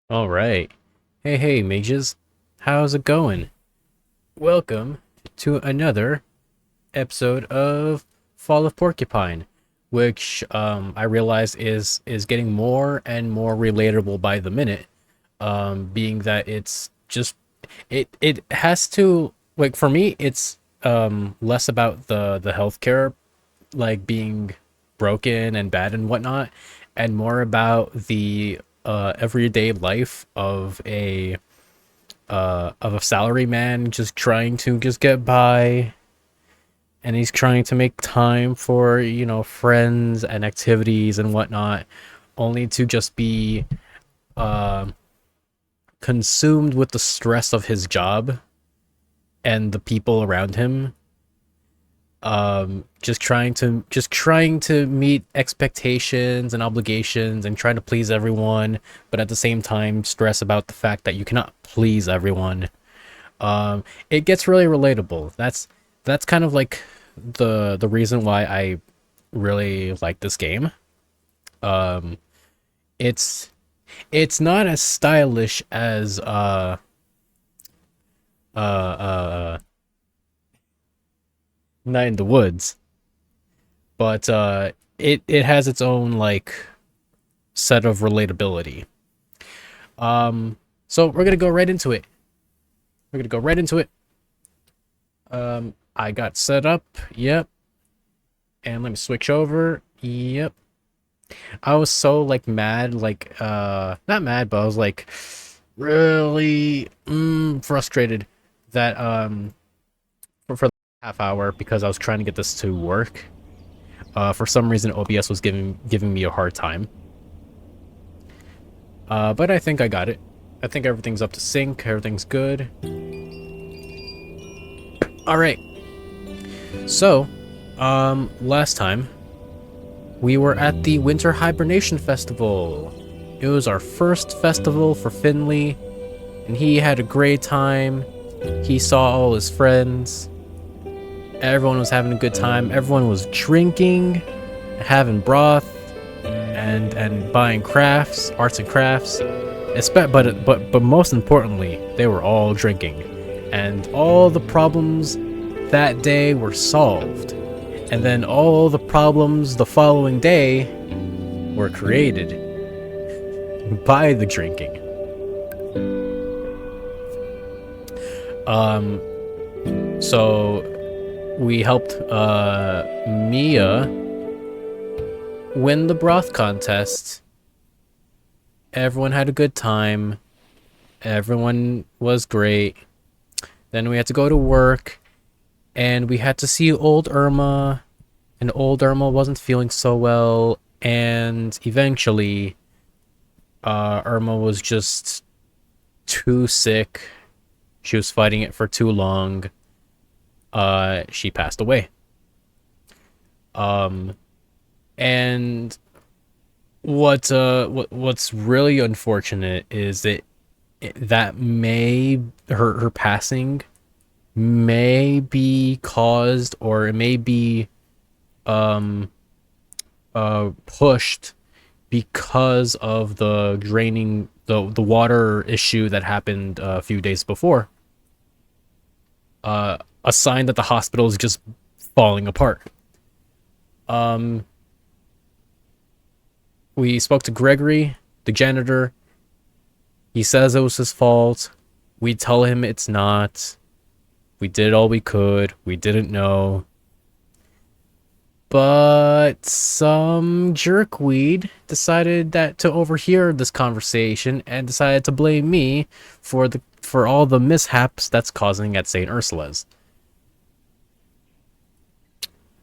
All right. Hey, mages. How's it going? Welcome to another episode of Fall of Porcupine, which I realize is getting more and more relatable by the minute. Being that it's just it has to, like, for me it's less about the healthcare, like, being broken and bad and whatnot, and more about the everyday life of a salary man just trying to just get by, and he's trying to make time for, friends and activities and whatnot, only to just be uh consumed with the stress of his job and the people around him, just trying to meet expectations and obligations and trying to please everyone, but at the same time stress about the fact that you cannot please everyone. It gets really relatable. That's kind of like the reason why I really like this game. um it's it's not as stylish as uh Night in the Woods, but it has its own, like, set of relatability. So we're gonna go right into it. We're gonna go right into it. I got set up. Yep. And let me switch over. Yep. I was so, like, mad, like, not mad, but I was like really frustrated that for the half hour, because I was trying to get this to work. For some reason OBS was giving me a hard time. But I think I got it. I think everything's up to sync, everything's good. All right. So, last time we were at the Winter Hibernation Festival. It was our first festival for Finley, and he had a great time. He saw all his friends. Everyone was having a good time. Everyone was drinking, having broth, and buying crafts, arts and crafts. But most importantly, they were all drinking, and all the problems that day were solved. And then all the problems the following day were created by the drinking. Um, so we helped Mia win the broth contest. Everyone had a good time. Everyone was great. Then we had to go to work, and we had to see old Irma, and old Irma wasn't feeling so well, and eventually Irma was just too sick. She was fighting it for too long. She passed away. Um, and what's really unfortunate is that her passing may be caused, or it may be um pushed because of the draining the water issue that happened a few days before. A sign that the hospital is just falling apart. Um, we spoke to Gregory, the janitor. He says it was his fault. We tell him it's not. We did all we could. We didn't know. But some jerkweed decided that to overhear this conversation and decided to blame me for all the mishaps that's causing at St. Ursula's.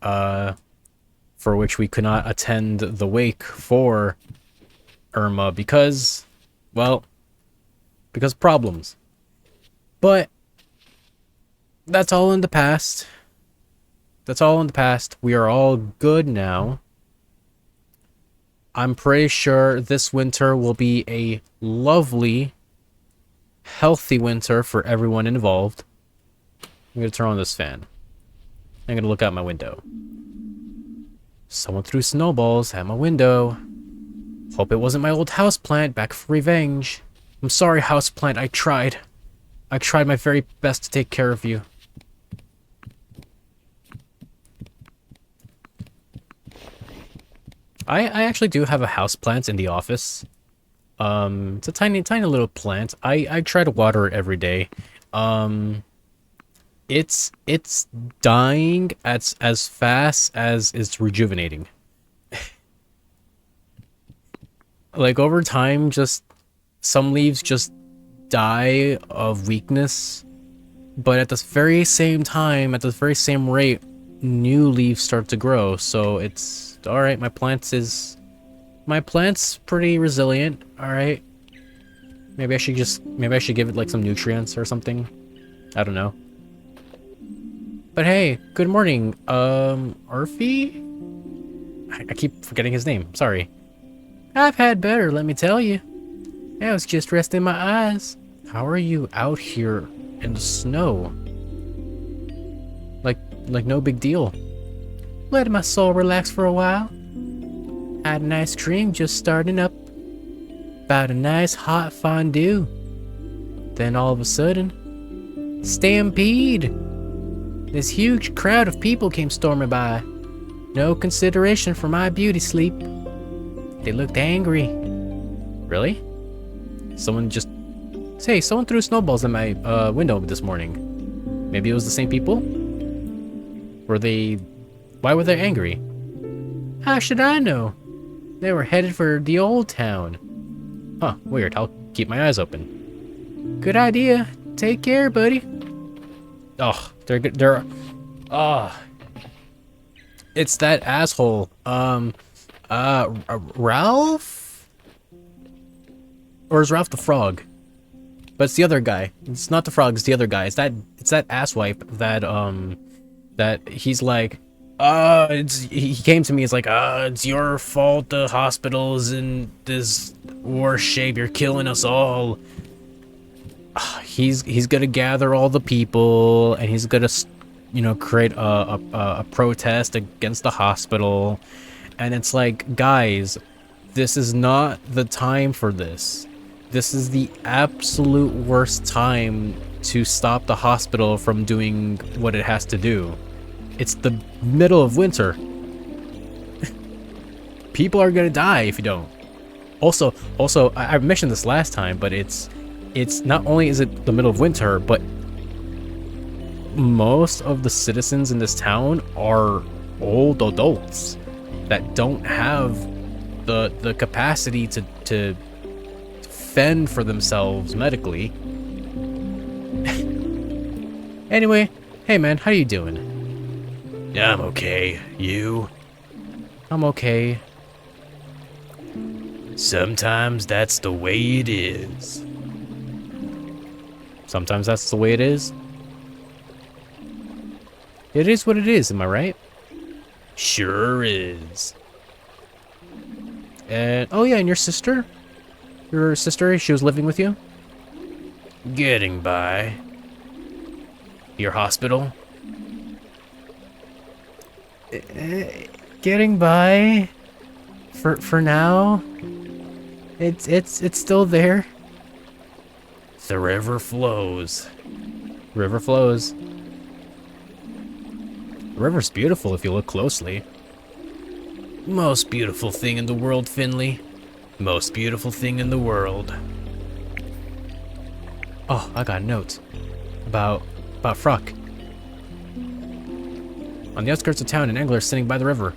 Uh, for which we could not attend the wake for Irma because, well, because problems. But that's all in the past. That's all in the past. We are all good now. I'm pretty sure this winter will be a lovely, healthy winter for everyone involved. I'm gonna turn on this fan. I'm gonna look out my window. Someone threw snowballs at my window. Hope it wasn't my old houseplant back for revenge. I'm sorry, houseplant. I tried. I tried my very best to take care of you. I actually do have a houseplant in the office. It's a tiny, tiny little plant. I try to water it every day. It's dying as fast as it's rejuvenating. Like over time, just some leaves just die of weakness, but at the very same time, at the very same rate, new leaves start to grow. So it's all right. My plant's pretty resilient. All right. Maybe I should give it like some nutrients or something. I don't know. But hey, good morning. Urfi? I keep forgetting his name. Sorry. I've had better, let me tell you. I was just resting my eyes. How are you out here in the snow? Like no big deal. Letting my soul relax for a while. Had a nice dream just starting up. About a nice hot fondue. Then all of a sudden, stampede. This huge crowd of people came storming by. No consideration for my beauty sleep. They looked angry. Really? Someone threw snowballs at my window this morning. Maybe it was the same people? Why were they angry? How should I know? They were headed for the old town. Huh, weird. I'll keep my eyes open. Good idea. Take care, buddy. Oh, it's that asshole. Ralph? Or is Ralph the frog? But it's the other guy. It's not the frog, it's the other guy. It's that asswipe that he's like, he came to me, he's like, it's your fault the hospital's in this worse shape, you're killing us all. He's gonna gather all the people, and he's gonna, create a protest against the hospital. And it's like, guys, this is not the time for this. This is the absolute worst time to stop the hospital from doing what it has to do. It's the middle of winter. People are gonna die if you don't. Also, I mentioned this last time, but it's not only is it the middle of winter, but most of the citizens in this town are old adults that don't have the capacity to fend for themselves medically. Anyway, hey man, how you doing? Yeah, I'm okay. You? I'm okay. Sometimes that's the way it is. Sometimes that's the way it is? It is what it is, am I right? Sure is. And, oh yeah, and your sister? Your sister, she was living with you? Getting by. Your hospital? Getting by. For now. It's still there. The river flows. River flows. The river's beautiful if you look closely. Most beautiful thing in the world, Finley. Most beautiful thing in the world. Oh, I got a note. About Fruck. On the outskirts of town, an angler is sitting by the river.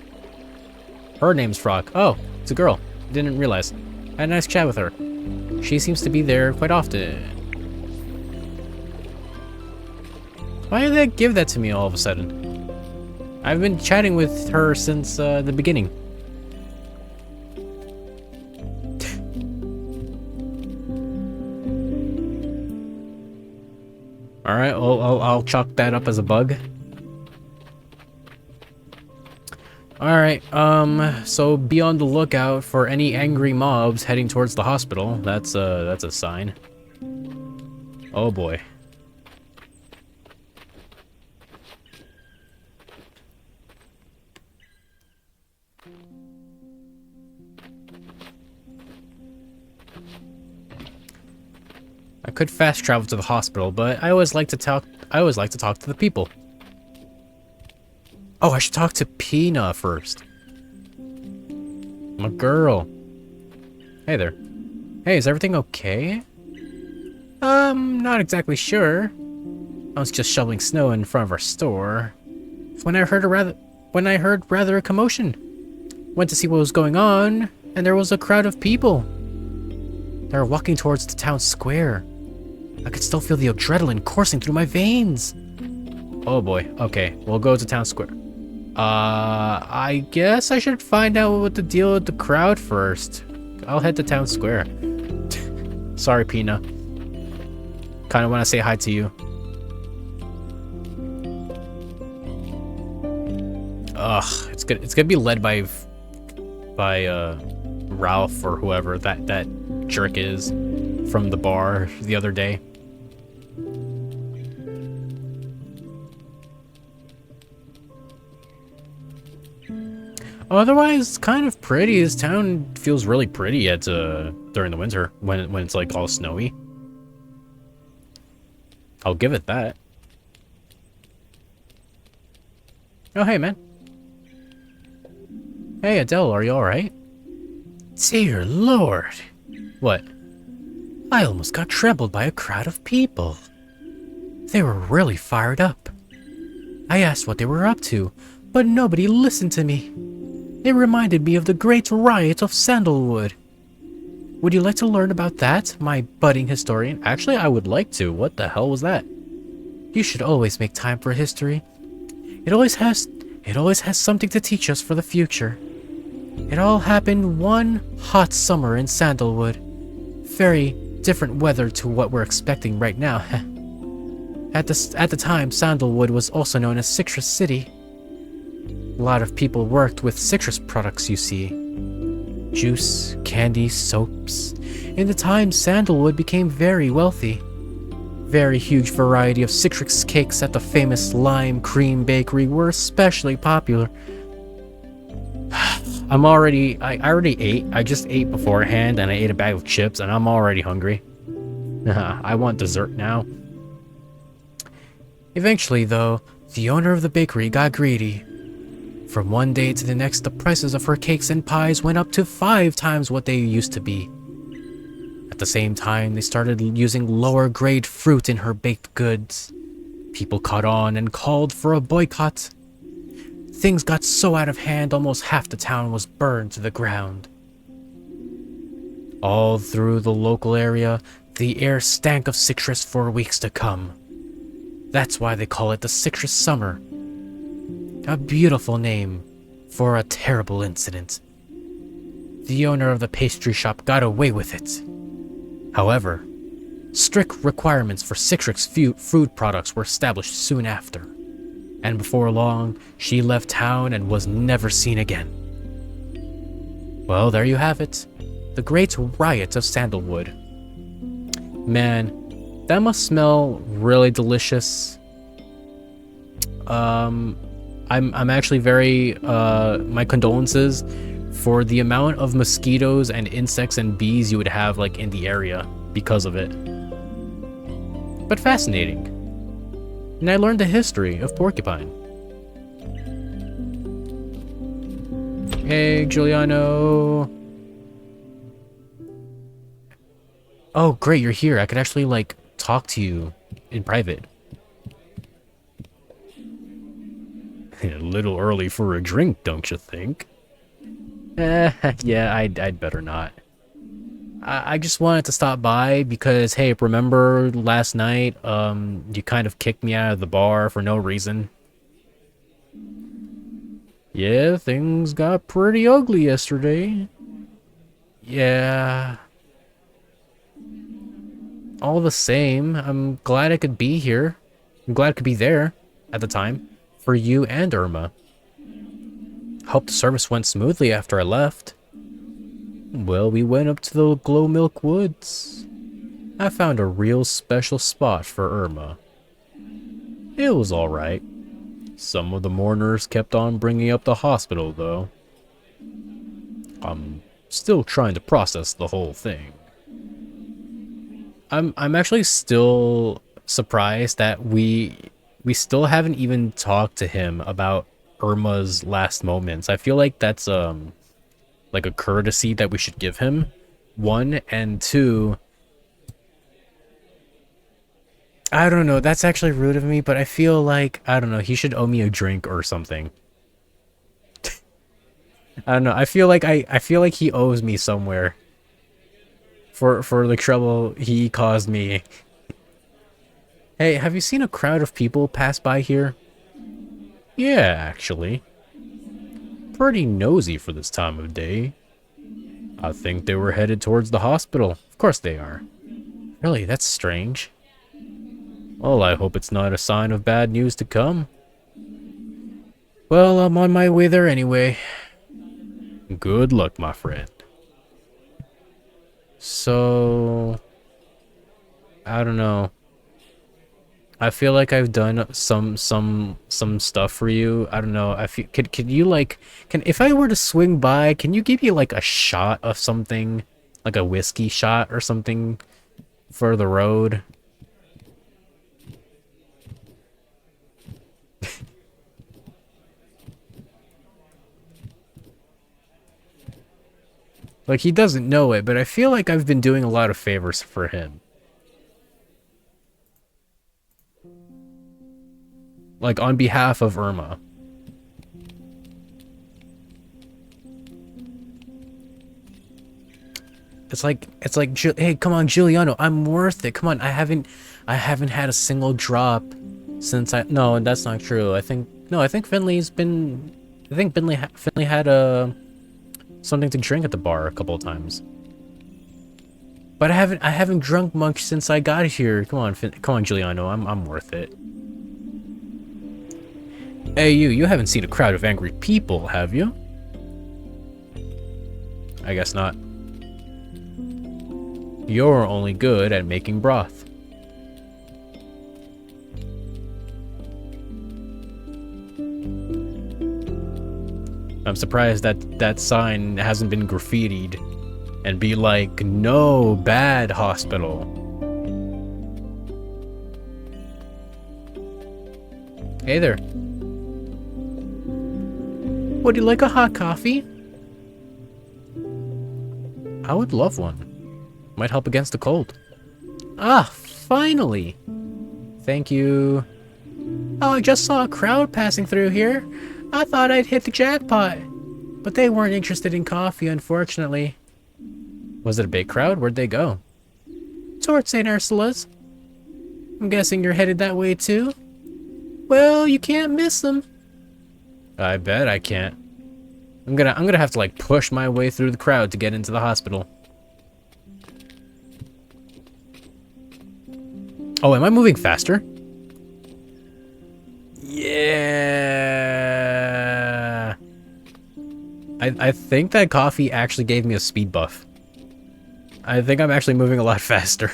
Her name's Fruck. Oh, it's a girl. Didn't realize. I had a nice chat with her. She seems to be there quite often. Why did they give that to me all of a sudden? I've been chatting with her since the beginning. All right, I'll chalk that up as a bug. All right, so be on the lookout for any angry mobs heading towards the hospital. That's a sign. Oh boy. could fast travel to the hospital, but I always like to talk to the people. Oh, I should talk to Pina first. My girl. Hey there. Hey, is everything okay? Not exactly sure. I was just shoveling snow in front of our store when I heard rather a commotion. Went to see what was going on, and there was a crowd of people. They were walking towards the town square. I could still feel the adrenaline coursing through my veins. Oh boy. Okay, we'll go to town square. I guess I should find out what the deal with the crowd first. I'll head to town square. Sorry, Pina. Kinda wanna say hi to you. Ugh, it's gonna be led by Ralph or whoever that jerk is from the bar the other day. Otherwise, kind of pretty. This town feels really pretty at during the winter when it's like all snowy. I'll give it that. Oh, hey, man. Hey, Adele, are you alright? Dear Lord. What? I almost got trampled by a crowd of people. They were really fired up. I asked what they were up to, but nobody listened to me. It reminded me of the Great Riot of Sandalwood. Would you like to learn about that, my budding historian? Actually, I would like to. What the hell was that? You should always make time for history. It always has something to teach us for the future. It all happened one hot summer in Sandalwood. Very different weather to what we're expecting right now. At the time, Sandalwood was also known as Citrus City. A lot of people worked with citrus products, you see. Juice, candy, soaps. In the time, Sandalwood became very wealthy. Very huge variety of citrus cakes at the famous Lime Cream Bakery were especially popular. I already ate. I just ate beforehand and I ate a bag of chips and I'm already hungry. I want dessert now. Eventually, though, the owner of the bakery got greedy. From one day to the next, the prices of her cakes and pies went up to 5 times what they used to be. At the same time, they started using lower grade fruit in her baked goods. People caught on and called for a boycott. Things got so out of hand, almost half the town was burned to the ground. All through the local area, the air stank of citrus for weeks to come. That's why they call it the Citrus Summer. A beautiful name for a terrible incident. The owner of the pastry shop got away with it. However, strict requirements for citrus food products were established soon after. And before long, she left town and was never seen again. Well, there you have it. The Great Riot of Sandalwood. Man, that must smell really delicious. I'm actually very, my condolences for the amount of mosquitoes and insects and bees you would have, like, in the area because of it. But fascinating. And I learned the history of Porcupine. Hey, Giuliano. Oh, great, you're here. I could actually, like, talk to you in private. A little early for a drink, don't you think? Yeah, I'd better not. I just wanted to stop by because, hey, remember last night, you kind of kicked me out of the bar for no reason? Yeah, things got pretty ugly yesterday. Yeah. All the same, I'm glad I could be here. I'm glad I could be there at the time. For you and Irma. Hope the service went smoothly after I left. Well, we went up to the Glow Milk Woods. I found a real special spot for Irma. It was alright. Some of the mourners kept on bringing up the hospital, though. I'm still trying to process the whole thing. I'm actually still surprised that we still haven't even talked to him about Irma's last moments. I feel like that's like a courtesy that we should give him. One, and two, I don't know, that's actually rude of me, but I feel like, I don't know, he should owe me a drink or something. I don't know. I feel like he owes me somewhere for the trouble he caused me. Hey, have you seen a crowd of people pass by here? Yeah, actually. Pretty nosy for this time of day. I think they were headed towards the hospital. Of course they are. Really, that's strange. Well, I hope it's not a sign of bad news to come. Well, I'm on my way there anyway. Good luck, my friend. So, I don't know. I feel like I've done some stuff for you. I don't know. I feel could you like can if I were to swing by, can you give me like a shot of something, like a whiskey shot or something for the road? Like he doesn't know it, but I feel like I've been doing a lot of favors for him. Like on behalf of Irma. Hey, come on, Giuliano, I'm worth it. Come on, I haven't had a single drop since no, that's not true. I think Finley's been, I think Finley had something to drink at the bar a couple of times. But I haven't drunk much since I got here. Come on, come on, Giuliano, I'm worth it. Hey, you haven't seen a crowd of angry people, have you? I guess not. You're only good at making broth. I'm surprised that that sign hasn't been graffitied and be like, no bad hospital. Hey there. Would you like a hot coffee? I would love one. Might help against the cold. Ah, finally! Thank you. Oh, I just saw a crowd passing through here. I thought I'd hit the jackpot. But they weren't interested in coffee, unfortunately. Was it a big crowd? Where'd they go? Towards St. Ursula's. I'm guessing you're headed that way too? Well, you can't miss them. I bet I can't. I'm gonna have to like push my way through the crowd to get into the hospital. Oh, am I moving faster? Yeah. I think that coffee actually gave me a speed buff. I think I'm actually moving a lot faster.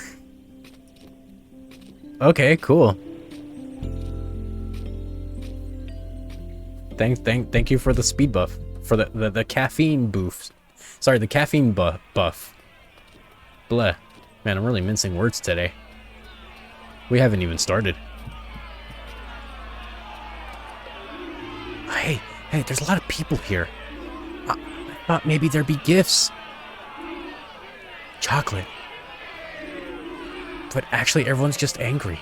Okay, cool. Thank you for the speed buff. For the caffeine boost. Sorry, the caffeine buff. Bleh. Man, I'm really mincing words today. We haven't even started. Hey, there's a lot of people here. I thought maybe there'd be gifts. Chocolate. But actually, everyone's just angry.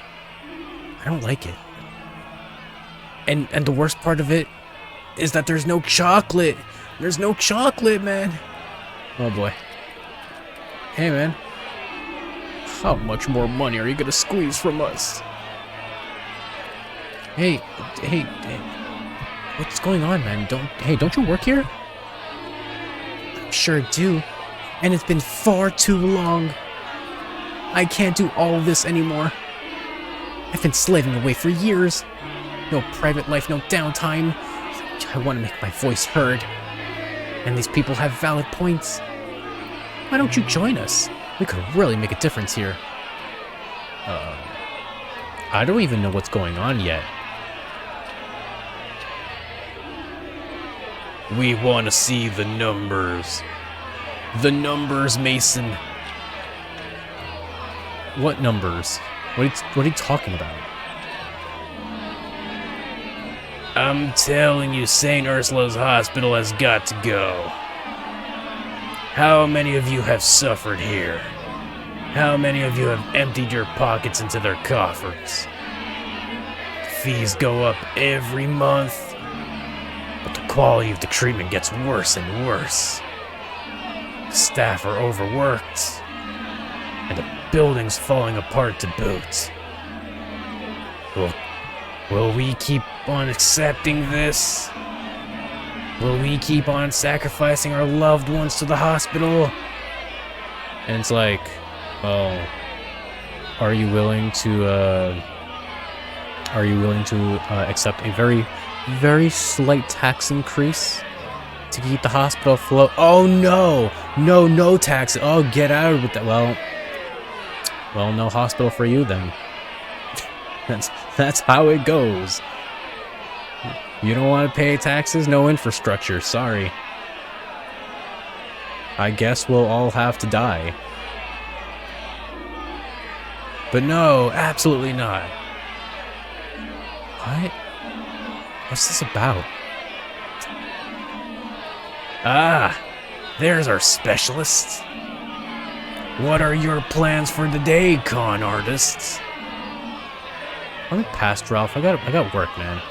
I don't like it. And the worst part of it is that there's no chocolate. There's no chocolate, man. Oh boy. Hey, man. How much more money are you gonna squeeze from us? Hey. What's going on, man? Don't you work here? I sure do. And it's been far too long. I can't do all of this anymore. I've been slaving away for years. No private life, no downtime. I want to make my voice heard. And these people have valid points. Why don't you join us? We could really make a difference here. I don't even know what's going on yet. We want to see the numbers. The numbers, Mason. What numbers? What are you talking about? I'm telling you, St. Ursula's hospital has got to go. How many of you have suffered here? How many of you have emptied your pockets into their coffers? Fees go up every month, but the quality of the treatment gets worse and worse. Staff are overworked, and the building's falling apart to boot. Will we keep on accepting this? Will we keep on sacrificing our loved ones to the hospital? And it's like, well, are you willing to accept a very, very slight tax increase to keep the hospital afloat? Oh no, no tax. Oh, get out with that. Well, no hospital for you then. That's how it goes. You don't want to pay taxes? No infrastructure. Sorry. I guess we'll all have to die. But no, absolutely not. What? What's this about? Ah, there's our specialists. What are your plans for the day, con artists? I'm past Ralph. I got work, man.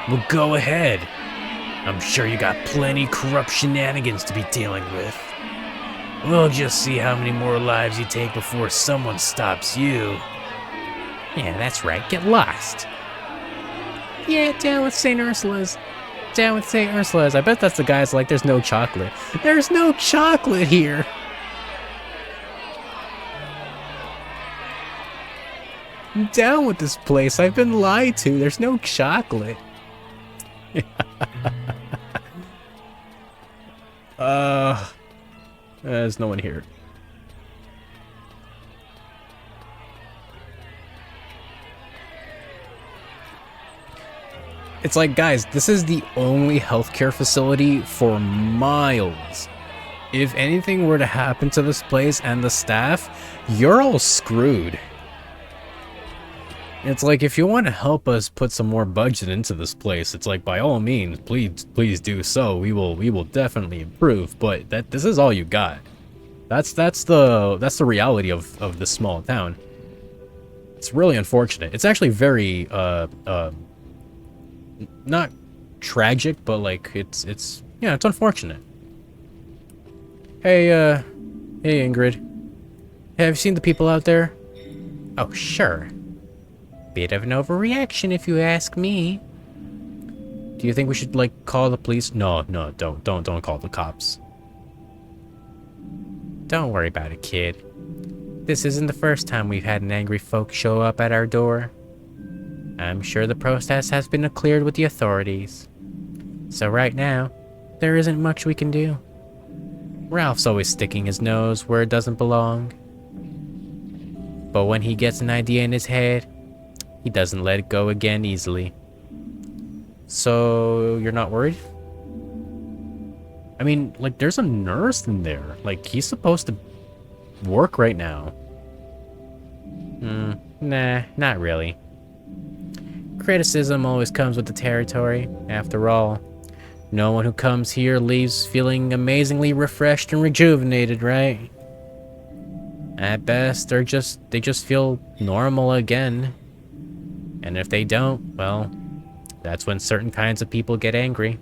Well, go ahead. I'm sure you got plenty corrupt shenanigans to be dealing with. We'll just see how many more lives you take before someone stops you. Yeah, that's right. Get lost. Yeah, down with St. Ursula's. Down with St. Ursula's. I bet that's the guys like, there's no chocolate. There's no chocolate here. I'm down with this place. I've been lied to. There's no chocolate. There's no one here. It's like, guys, this is the only healthcare facility for miles. If anything were to happen to this place and the staff, you're all screwed. It's like, if you want to help us put some more budget into this place, it's like, by all means, please do so. We will definitely improve. But this is all you got. That's the reality of this small town. It's really unfortunate. It's actually very not tragic, but like it's yeah, it's unfortunate. Hey Ingrid. Hey, have you seen the people out there? Oh, sure. Bit of an overreaction, if you ask me. Do you think we should, like, call the police? No, don't call the cops. Don't worry about it, kid. This isn't the first time we've had an angry folk show up at our door. I'm sure the protest has been cleared with the authorities. So right now, there isn't much we can do. Ralph's always sticking his nose where it doesn't belong. But when he gets an idea in his head, he doesn't let it go again easily. So, you're not worried? I mean, like, there's a nurse in there. Like, he's supposed to work right now. Nah, not really. Criticism always comes with the territory. After all, no one who comes here leaves feeling amazingly refreshed and rejuvenated, right? At best, they just feel normal again. And if they don't, well, that's when certain kinds of people get angry.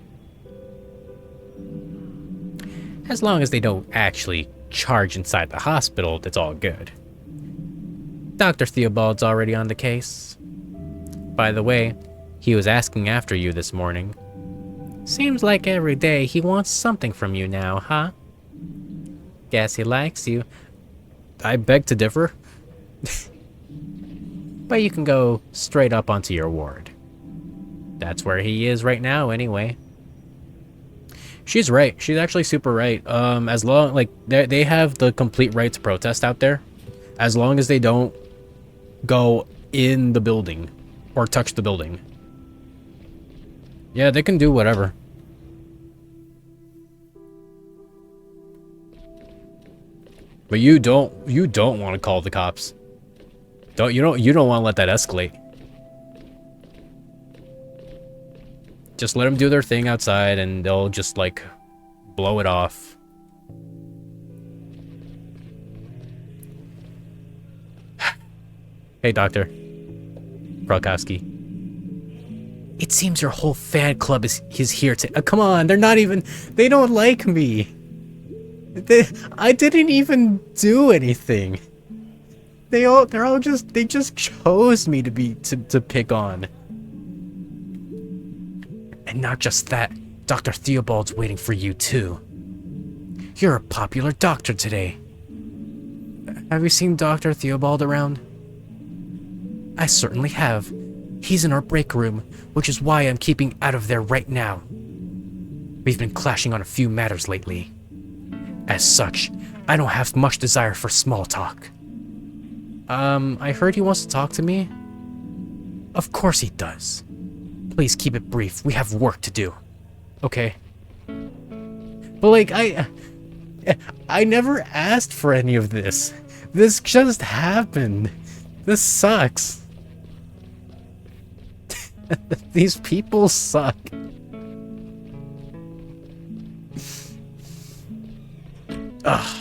As long as they don't actually charge inside the hospital, that's all good. Dr. Theobald's already on the case. By the way, he was asking after you this morning. Seems like every day he wants something from you now, huh? Guess he likes you. I beg to differ. But you can go straight up onto your ward. That's where he is right now, anyway. She's right. She's actually super right. As long, like, they have the complete right to protest out there. As long as they don't go in the building or touch the building. Yeah, they can do whatever. But you don't want to call the cops. You don't want to let that escalate. Just let them do their thing outside and they'll just like blow it off. Hey, Dr. Krokowski. It seems your whole fan club is here to... come on, they're not even... They don't like me. I didn't even do anything. They just chose me to pick on. And not just that, Dr. Theobald's waiting for you too. You're a popular doctor today. Have you seen Dr. Theobald around? I certainly have. He's in our break room, which is why I'm keeping out of there right now. We've been clashing on a few matters lately. As such, I don't have much desire for small talk. I heard he wants to talk to me. Of course he does. Please keep it brief. We have work to do. Okay. But like, I never asked for any of this. This just happened. This sucks. These people suck. Ugh.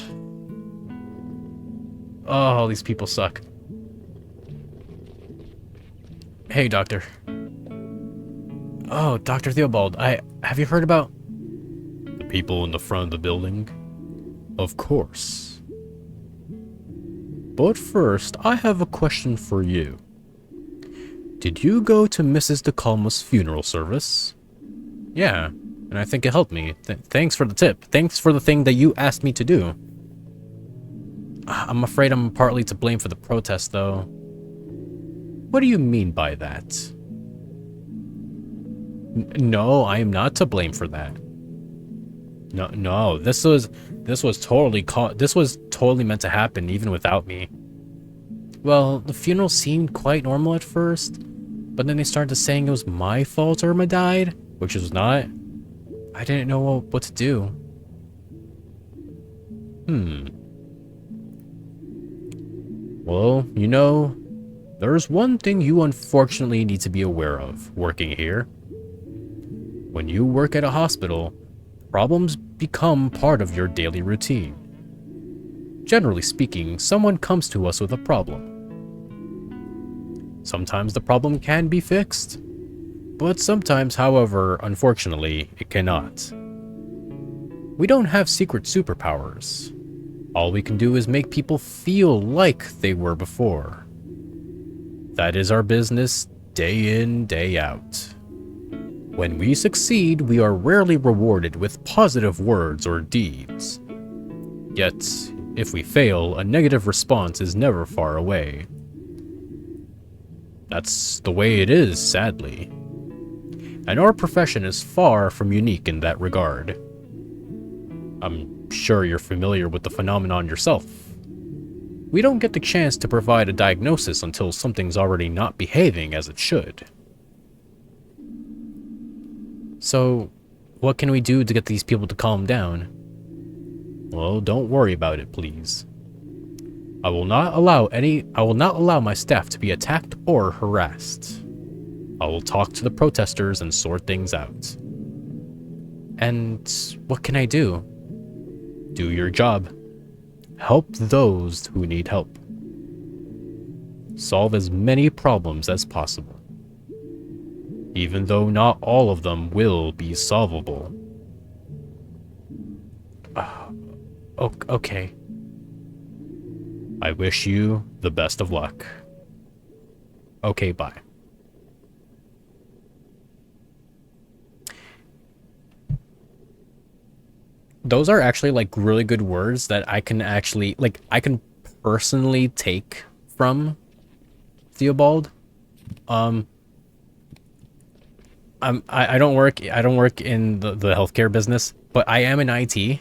Oh, these people suck. Hey, Doctor. Oh, Dr. Theobald, have you heard about the people in the front of the building? Of course. But first, I have a question for you. Did you go to Mrs. DeCalma's funeral service? Yeah, and I think it helped me. Thanks for the tip. Thanks for the thing that you asked me to do. I'm afraid I'm partly to blame for the protest, though. What do you mean by that? No, I am not to blame for that. No, this was totally meant to happen even without me. Well, the funeral seemed quite normal at first, but then they started saying it was my fault Irma died, which is not. I didn't know what to do. Well, you know, there's one thing you unfortunately need to be aware of working here. When you work at a hospital, problems become part of your daily routine. Generally speaking, someone comes to us with a problem. Sometimes the problem can be fixed, but sometimes, however, unfortunately, it cannot. We don't have secret superpowers. All we can do is make people feel like they were before. That is our business, day in, day out. When we succeed, we are rarely rewarded with positive words or deeds. Yet, if we fail, a negative response is never far away. That's the way it is, sadly. And our profession is far from unique in that regard. I'm sure you're familiar with the phenomenon yourself. We don't get the chance to provide a diagnosis until something's already not behaving as it should. So, what can we do to get these people to calm down? Well, don't worry about it, please. I will not allow my staff to be attacked or harassed. I will talk to the protesters and sort things out. And what can I do? Do your job. Help those who need help. Solve as many problems as possible. Even though not all of them will be solvable. Okay. I wish you the best of luck. Okay, bye. Those are actually like really good words that I can actually I can personally take from Theobald. I don't work in the healthcare business, but I am in IT,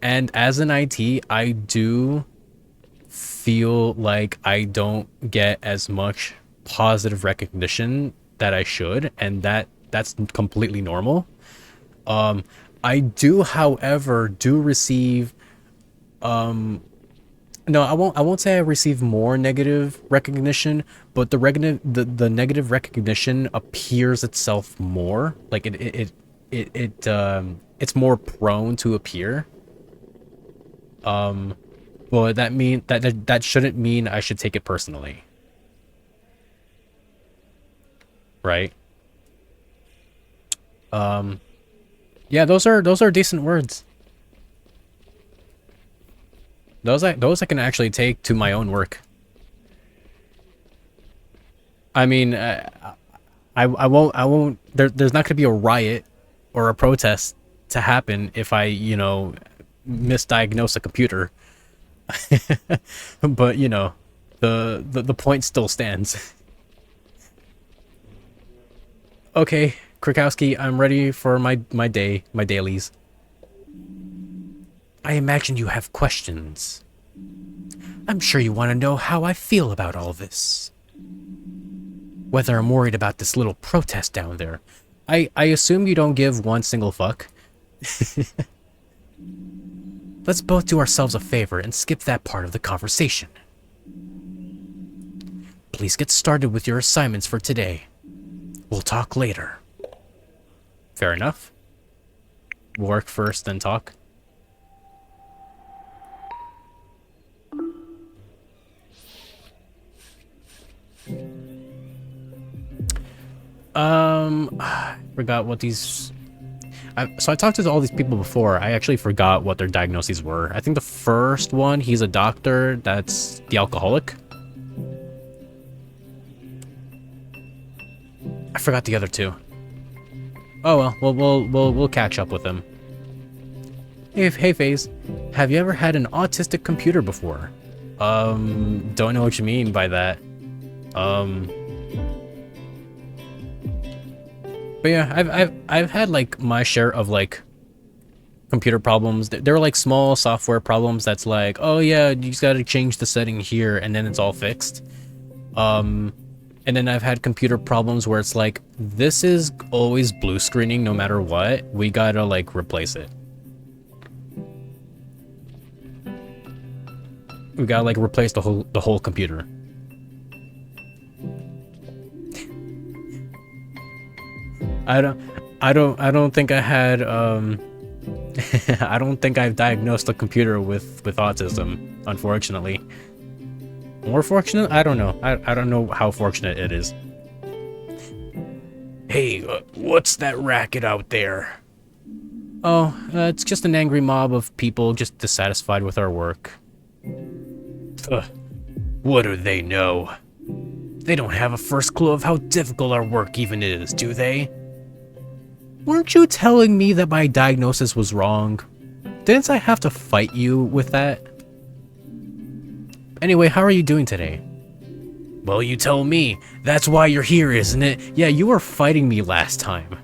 and as an IT, I do feel like I don't get as much positive recognition that I should, and that's completely normal. I do, however, receive No, I won't say I receive more negative recognition, but the negative recognition appears itself more. Like it's more prone to appear. But that shouldn't mean I should take it personally, right? Yeah, those are decent words. Those I can actually take to my own work. I mean, I won't. There's not gonna be a riot or a protest to happen if I, misdiagnose a computer. But the point still stands. Okay, Krakowski, I'm ready for my dailies. I imagine you have questions. I'm sure you want to know how I feel about all this. Whether I'm worried about this little protest down there. I assume you don't give one single fuck. Let's both do ourselves a favor and skip that part of the conversation. Please get started with your assignments for today. We'll talk later. Fair enough. Work first, then talk. I forgot what these... So I talked to all these people before. I actually forgot what their diagnoses were. I think the first one, he's a doctor. That's the alcoholic. I forgot the other two. Oh well, we'll catch up with them. Hey FaZe, have you ever had an autistic computer before? Don't know what you mean by that. But yeah, I've had like my share of like computer problems. There were like small software problems that's like, oh yeah, you just gotta change the setting here and then it's all fixed. And then I've had computer problems where it's like, this is always blue screening no matter what. We gotta like replace it. We gotta like replace the whole computer. I don't think I had I don't think I've diagnosed a computer with autism, unfortunately. More fortunate? I don't know. I don't know how fortunate it is. Hey, what's that racket out there? Oh, it's just an angry mob of people just dissatisfied with our work. What do they know? They don't have a first clue of how difficult our work even is, do they? Weren't you telling me that my diagnosis was wrong? Didn't I have to fight you with that? Anyway, how are you doing today? Well, you tell me. That's why you're here, isn't it? Yeah, you were fighting me last time.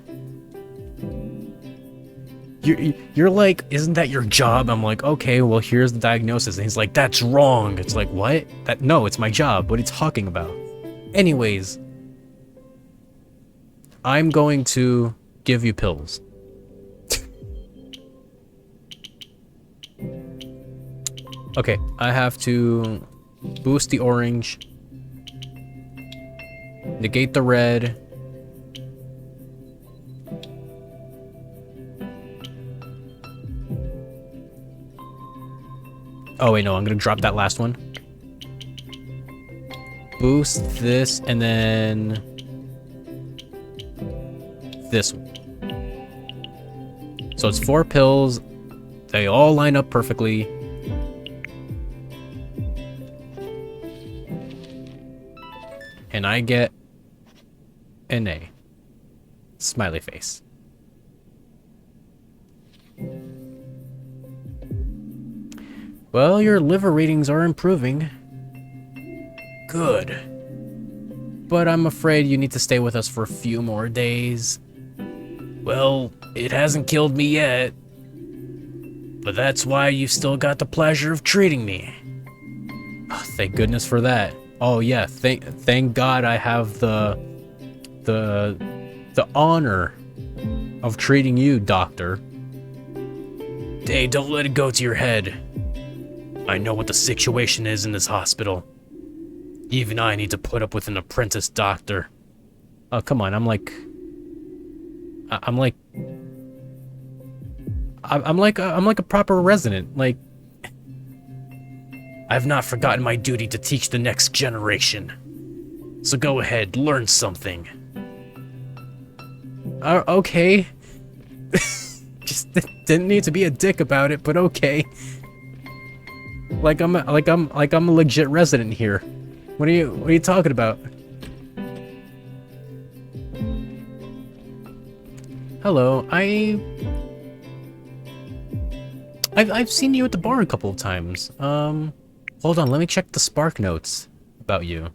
You're like, isn't that your job? I'm like, okay, well, here's the diagnosis. And he's like, that's wrong. It's like, what? No, it's my job. What are you talking about? Anyways, I'm going to give you pills. Okay, I have to boost the orange, negate the red, oh wait, no, I'm gonna drop that last one. Boost this, and then this one. So it's 4 pills. They all line up perfectly. And I get an A. Smiley face. Well, your liver readings are improving. Good. But I'm afraid you need to stay with us for a few more days. Well, it hasn't killed me yet. But that's why you've still got the pleasure of treating me. Oh, thank goodness for that. Oh yeah, thank God I have the honor of treating you, doctor. Hey, don't let it go to your head. I know what the situation is in this hospital. Even I need to put up with an apprentice doctor. Oh, come on, I'm like a proper resident. Like, I've not forgotten my duty to teach the next generation. So go ahead, learn something. Okay. Just didn't need to be a dick about it, but okay. Like I'm a legit resident here. What are you talking about? Hello, I've seen you at the bar a couple of times. Hold on, let me check the Spark notes about you.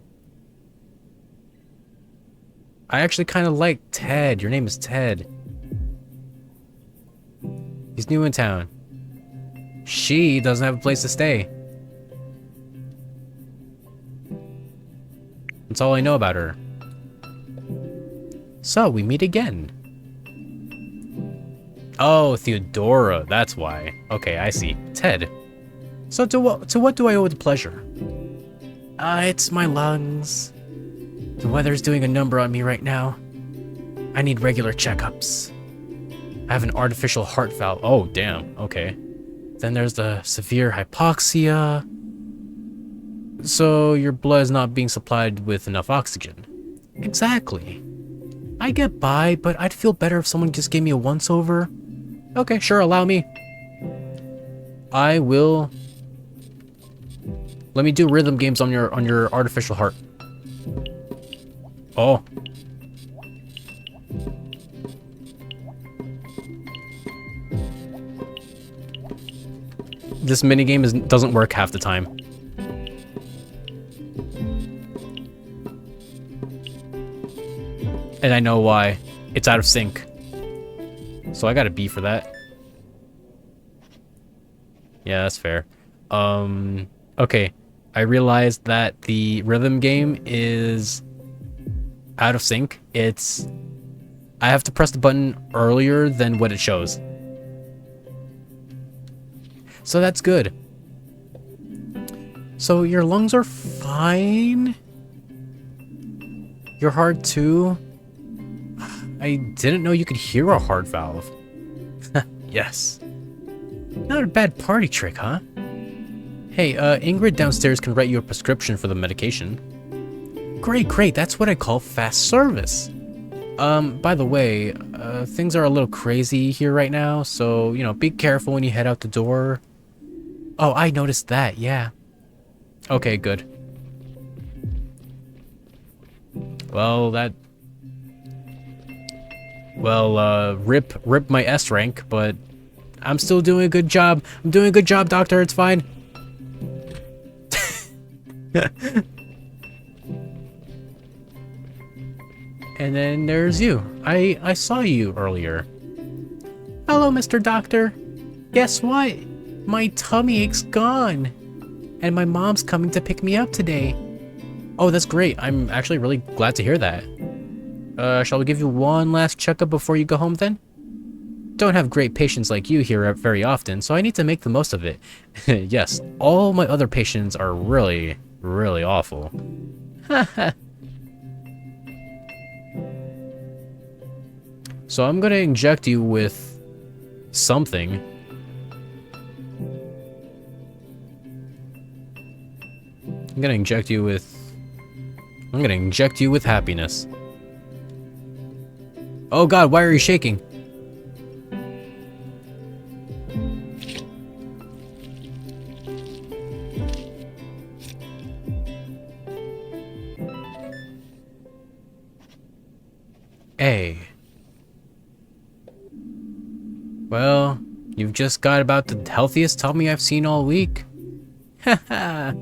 I actually kind of like Ted. Your name is Ted. He's new in town. She doesn't have a place to stay. That's all I know about her. So, we meet again. Oh, Theodora, that's why. Okay, I see. Ted. So to what do I owe the pleasure? It's my lungs. The weather's doing a number on me right now. I need regular checkups. I have an artificial heart valve. Oh, damn. Okay. Then there's the severe hypoxia. So your blood is not being supplied with enough oxygen. Exactly. I get by, but I'd feel better if someone just gave me a once-over. Okay, sure, allow me. I will. Let me do rhythm games on your artificial heart. Oh. This minigame doesn't work half the time. And I know why. It's out of sync. So I got a B for that. Yeah, that's fair. Okay. I realized that the rhythm game is out of sync. I have to press the button earlier than what it shows. So that's good. So your lungs are fine? Your heart too? I didn't know you could hear a heart valve. Yes. Not a bad party trick, huh? Hey, Ingrid downstairs can write you a prescription for the medication. Great, that's what I call fast service. By the way, things are a little crazy here right now, so, be careful when you head out the door. Oh, I noticed that, yeah. Okay, good. Well, rip my S rank, but I'm still doing a good job. I'm doing a good job, doctor, it's fine. And then there's you. I saw you earlier. Hello, Mr. Doctor. Guess what? My tummy ache's gone. And my mom's coming to pick me up today. Oh, that's great. I'm actually really glad to hear that. Shall we give you one last checkup before you go home then? Don't have great patients like you here very often, so I need to make the most of it. Yes, all my other patients are really, really awful. So I'm gonna inject you with something. I'm gonna inject you with happiness. Oh god, why are you shaking? A. Well, you've just got about the healthiest tummy I've seen all week. Haha.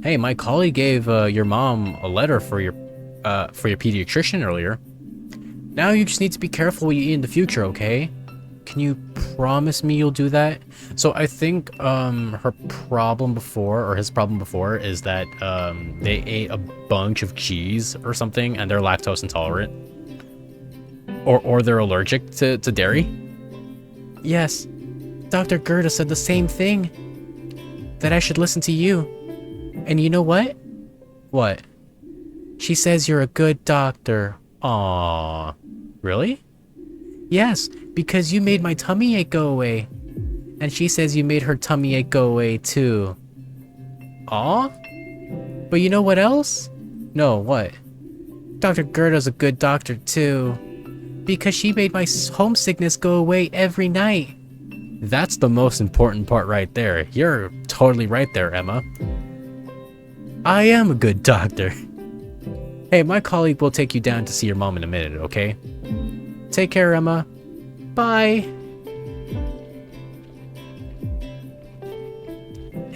Hey, my colleague gave your mom a letter for your pediatrician earlier. Now you just need to be careful what you eat in the future, okay? Can you promise me you'll do that? So I think her problem before, or his problem before, is that they ate a bunch of cheese or something and they're lactose intolerant. Or they're allergic to dairy. Yes, Dr. Gerda said the same thing. that I should listen to you. And you know what? What? She says you're a good doctor. Aww. Really? Yes, because you made my tummy ache go away. And she says you made her tummy ache go away too. Aw? But you know what else? No, what? Dr. Gerda's a good doctor too. Because she made my homesickness go away every night. That's the most important part right there. You're totally right there, Emma. I am a good doctor. Hey, my colleague will take you down to see your mom in a minute, okay? Take care, Emma. Bye.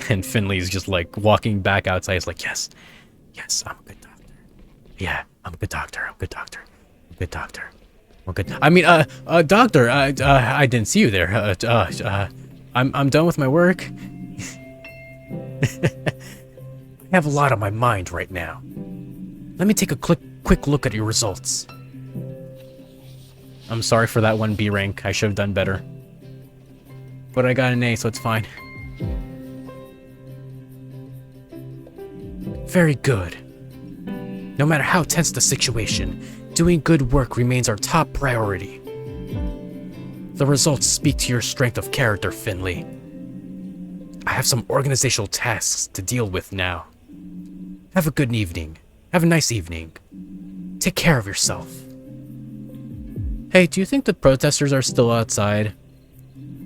And Finley's just like walking back outside. He's like, yes, I'm a good doctor. Yeah, I'm a good doctor. I'm a good doctor. I'm a good doctor. I'm a good. I mean, doctor. I didn't see you there. I'm done with my work. I have a lot on my mind right now. Let me take a quick look at your results. I'm sorry for that one B rank. I should have done better. But I got an A, so it's fine. Very good. No matter how tense the situation, doing good work remains our top priority. The results speak to your strength of character, Finley. I have some organizational tasks to deal with now. Have a good evening. Have a nice evening. Take care of yourself. Hey, do you think the protesters are still outside?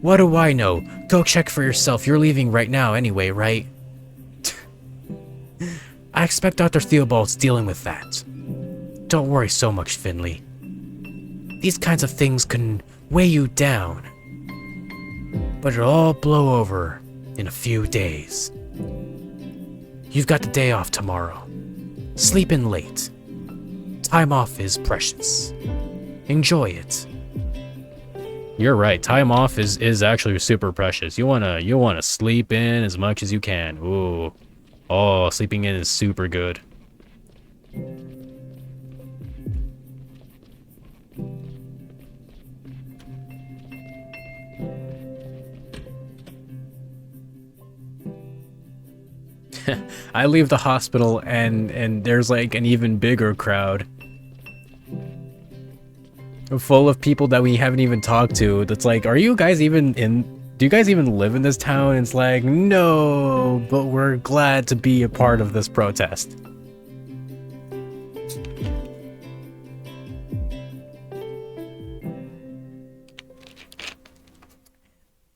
What do I know? Go check for yourself. You're leaving right now anyway, right? I expect Dr. Theobald's dealing with that. Don't worry so much, Finley. These kinds of things can weigh you down. But it'll all blow over in a few days. You've got the day off tomorrow. Sleep in late. Time off is precious. Enjoy it. You're right. Time off is actually super precious. You wanna sleep in as much as you can. Ooh. Oh, sleeping in is super good. I leave the hospital and there's like an even bigger crowd. Full of people that we haven't even talked to. That's like, are you guys even in... Do you guys even live in this town? It's like, no, but we're glad to be a part of this protest.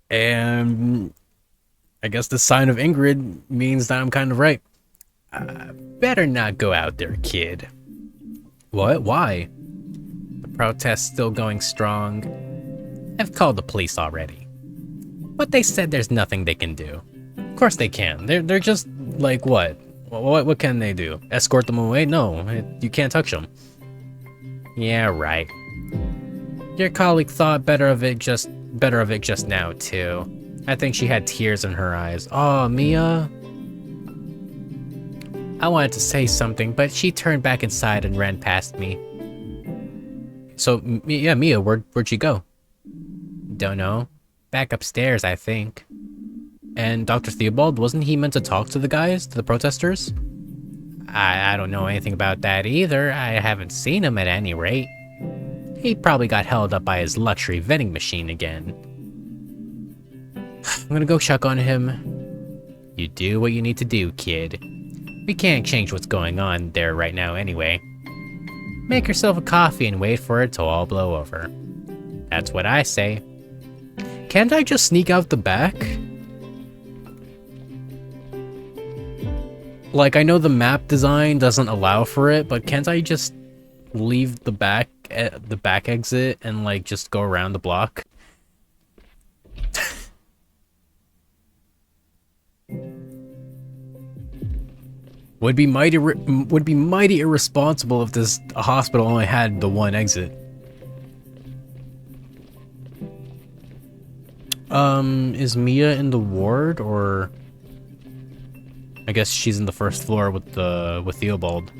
And I guess the sign of Ingrid means that I'm kind of right. Better not go out there, kid. What? Why? The protest's still going strong. I've called the police already. But they said there's nothing they can do. Of course they can. They're just like, what? What can they do? Escort them away? No, you can't touch them. Yeah, right. Your colleague thought better of it just now too. I think she had tears in her eyes. Oh, Mia. I wanted to say something, but she turned back inside and ran past me. So, yeah, Mia, where'd she go? Don't know. Back upstairs, I think. And Dr. Theobald, wasn't he meant to talk to the guys, to the protesters? I don't know anything about that either. I haven't seen him at any rate. He probably got held up by his luxury vending machine again. I'm gonna go check on him. You do what you need to do, kid. We can't change what's going on there right now anyway. Make yourself a coffee and wait for it to all blow over. That's what I say. Can't I just sneak out the back? Like, I know the map design doesn't allow for it, but can't I just leave the back exit and like just go around the block? Would be mighty irresponsible if this hospital only had the one exit. Is Mia in the ward, or I guess she's in the first floor with Theobald.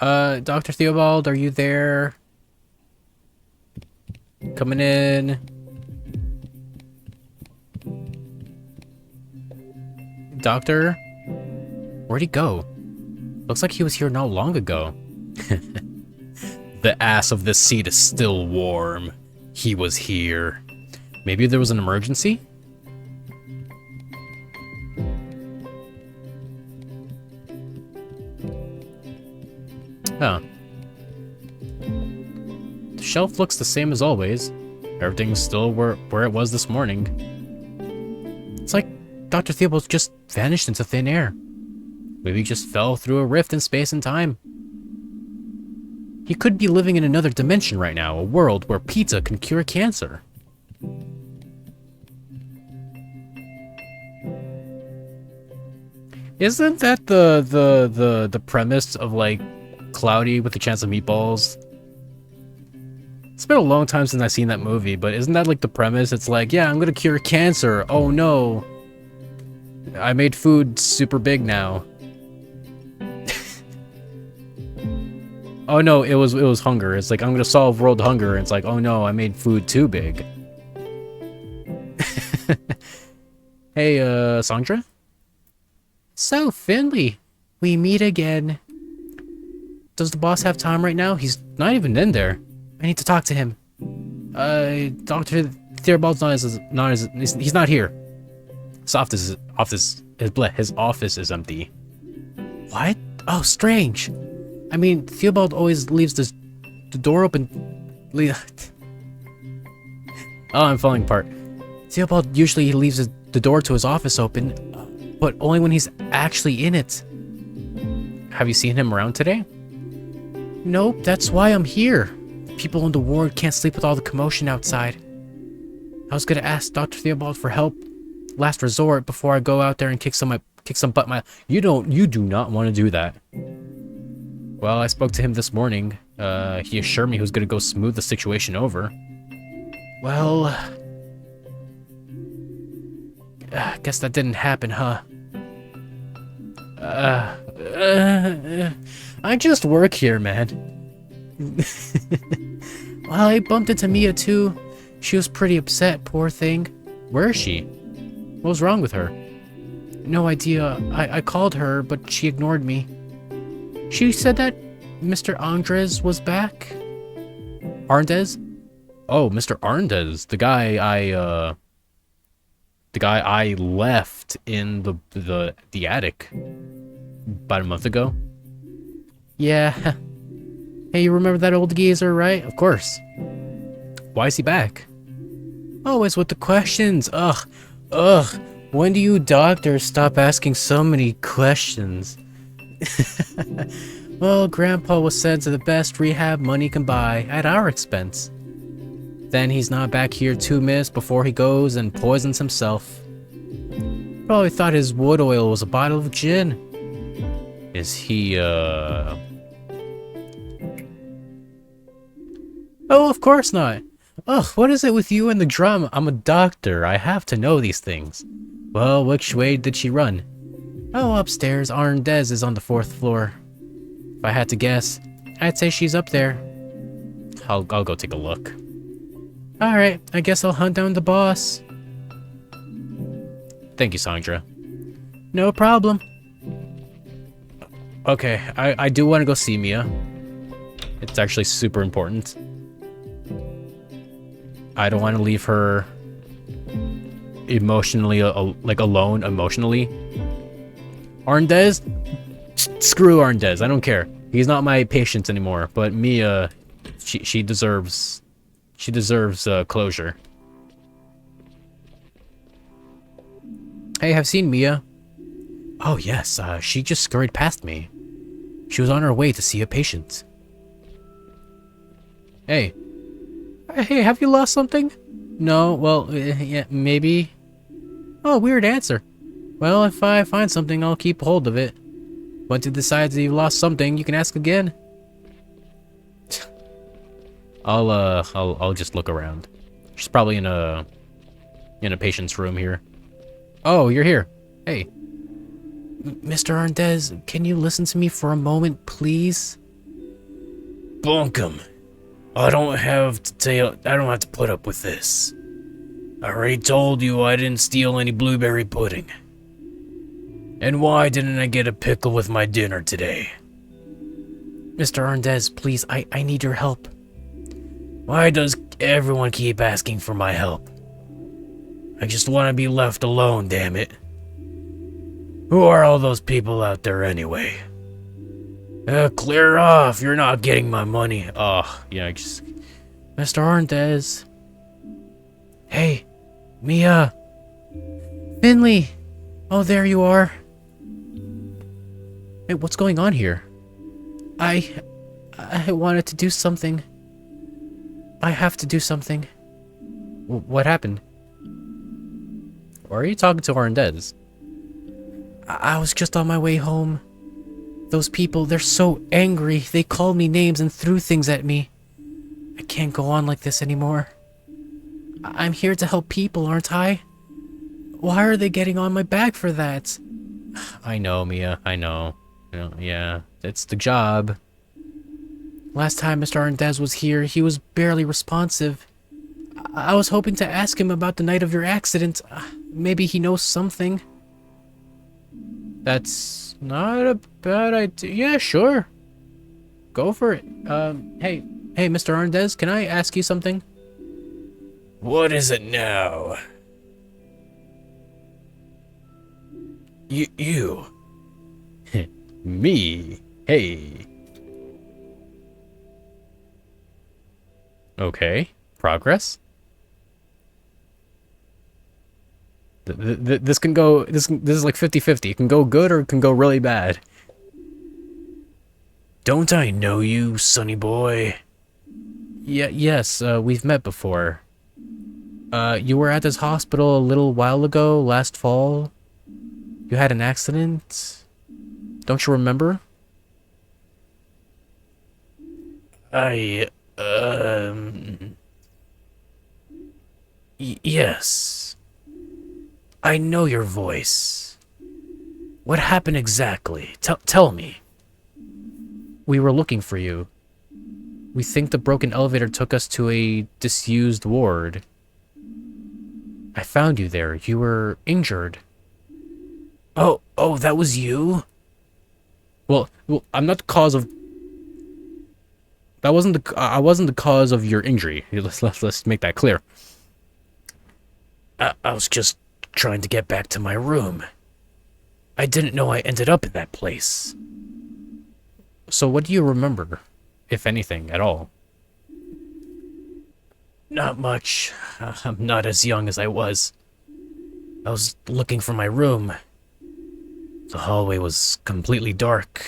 Dr. Theobald, are you there? Coming in. Doctor? Where'd he go? Looks like he was here not long ago. The ass of this seat is still warm. He was here. Maybe there was an emergency? Huh. The shelf looks the same as always. Everything's still where it was this morning. It's like Dr. Theobald just vanished into thin air. Maybe he just fell through a rift in space and time. He could be living in another dimension right now, a world where pizza can cure cancer. Isn't that the premise of like Cloudy with a Chance of Meatballs? It's been a long time since I've seen that movie, but isn't that like the premise? It's like, yeah, I'm gonna cure cancer. Oh no. I made food super big now. Oh no, it was hunger. It's like, I'm gonna solve world hunger. And it's like, oh no, I made food too big. Hey, Sandra? So, Finley, we meet again. Does the boss have time right now? He's not even in there. I need to talk to him. Dr. Theobald's he's not here. His office is empty. What? Oh, strange. I mean, Theobald always leaves the door open. Oh, I'm falling apart. Theobald usually leaves the door to his office open, but only when he's actually in it. Have you seen him around today? Nope, that's why I'm here. People in the ward can't sleep with all the commotion outside. I was gonna ask Dr. Theobald for help, last resort, before I go out there and kick some butt. You do not want to do that. Well, I spoke to him this morning. He assured me he was gonna go smooth the situation over. Well, guess that didn't happen, huh? I just work here, man. Well, I bumped into Mia too. She was pretty upset, poor thing. Where is she? What was wrong with her? No idea. I called her, but she ignored me. She said that Mr. Andres was back. Arndez? Oh, Mr. Arndez, the guy I left in the attic about a month ago. Yeah. Hey, you remember that old geezer, right? Of course. Why is he back? Always with the questions. Ugh. When do you doctors stop asking so many questions? Well, Grandpa was sent to the best rehab money can buy at our expense. Then he's not back here 2 minutes before he goes and poisons himself. Probably thought his wood oil was a bottle of gin. Is he, Oh, of course not. Ugh, what is it with you and the drama? I'm a doctor. I have to know these things. Well, which way did she run? Oh, upstairs. Arndez is on the 4th floor. If I had to guess, I'd say she's up there. I'll go take a look. Alright, I guess I'll hunt down the boss. Thank you, Sandra. No problem. Okay, I do want to go see Mia. It's actually super important. I don't want to leave her emotionally, alone emotionally. Arndez? Screw Arndez, I don't care. He's not my patient anymore, but Mia, she deserves closure. Hey, I've seen Mia. Oh yes, she just scurried past me. She was on her way to see a patient. Hey, have you lost something? No, well, yeah, maybe. Oh, weird answer. Well, if I find something, I'll keep hold of it. Once you decide that you lost something, you can ask again. I'll just look around. She's probably in a patient's room here. Oh, you're here. Hey. Mr. Arndez, can you listen to me for a moment, please? Bunkum. I don't have to put up with this. I already told you I didn't steal any blueberry pudding. And why didn't I get a pickle with my dinner today? Mr. Arndez, please, I need your help. Why does everyone keep asking for my help? I just want to be left alone, damn it. Who are all those people out there anyway? Clear off, you're not getting my money. Oh, yeah, Mr. Arndez. Hey, Mia. Finley. Oh, there you are. Hey, what's going on here? I wanted to do something. I have to do something. What happened? Why are you talking to Arndez? I was just on my way home. Those people, they're so angry. They called me names and threw things at me. I can't go on like this anymore. I'm here to help people, aren't I? Why are they getting on my back for that? I know, Mia, I know. Yeah, it's the job. Last time Mr. Arndez was here, he was barely responsive. I was hoping to ask him about the night of your accident. Maybe he knows something. That's not a bad idea. Yeah, sure. Go for it. Hey, Mr. Arndez, can I ask you something? What is it now? You. Me. Hey. Okay. Progress. This can go. This is like 50-50. It can go good or it can go really bad. Don't I know you, sonny boy? Yes. We've met before. You were at this hospital a little while ago, last fall. You had an accident. Don't you remember? Yes. I know your voice. What happened exactly? Tell me. We were looking for you. We think the broken elevator took us to a disused ward. I found you there. You were injured. Oh, that was you? Well, I'm not the cause of... I wasn't the cause of your injury. Let's make that clear. I was just trying to get back to my room. I didn't know I ended up in that place. So what do you remember, if anything, at all? Not much. I'm not as young as I was. I was looking for my room. The hallway was completely dark,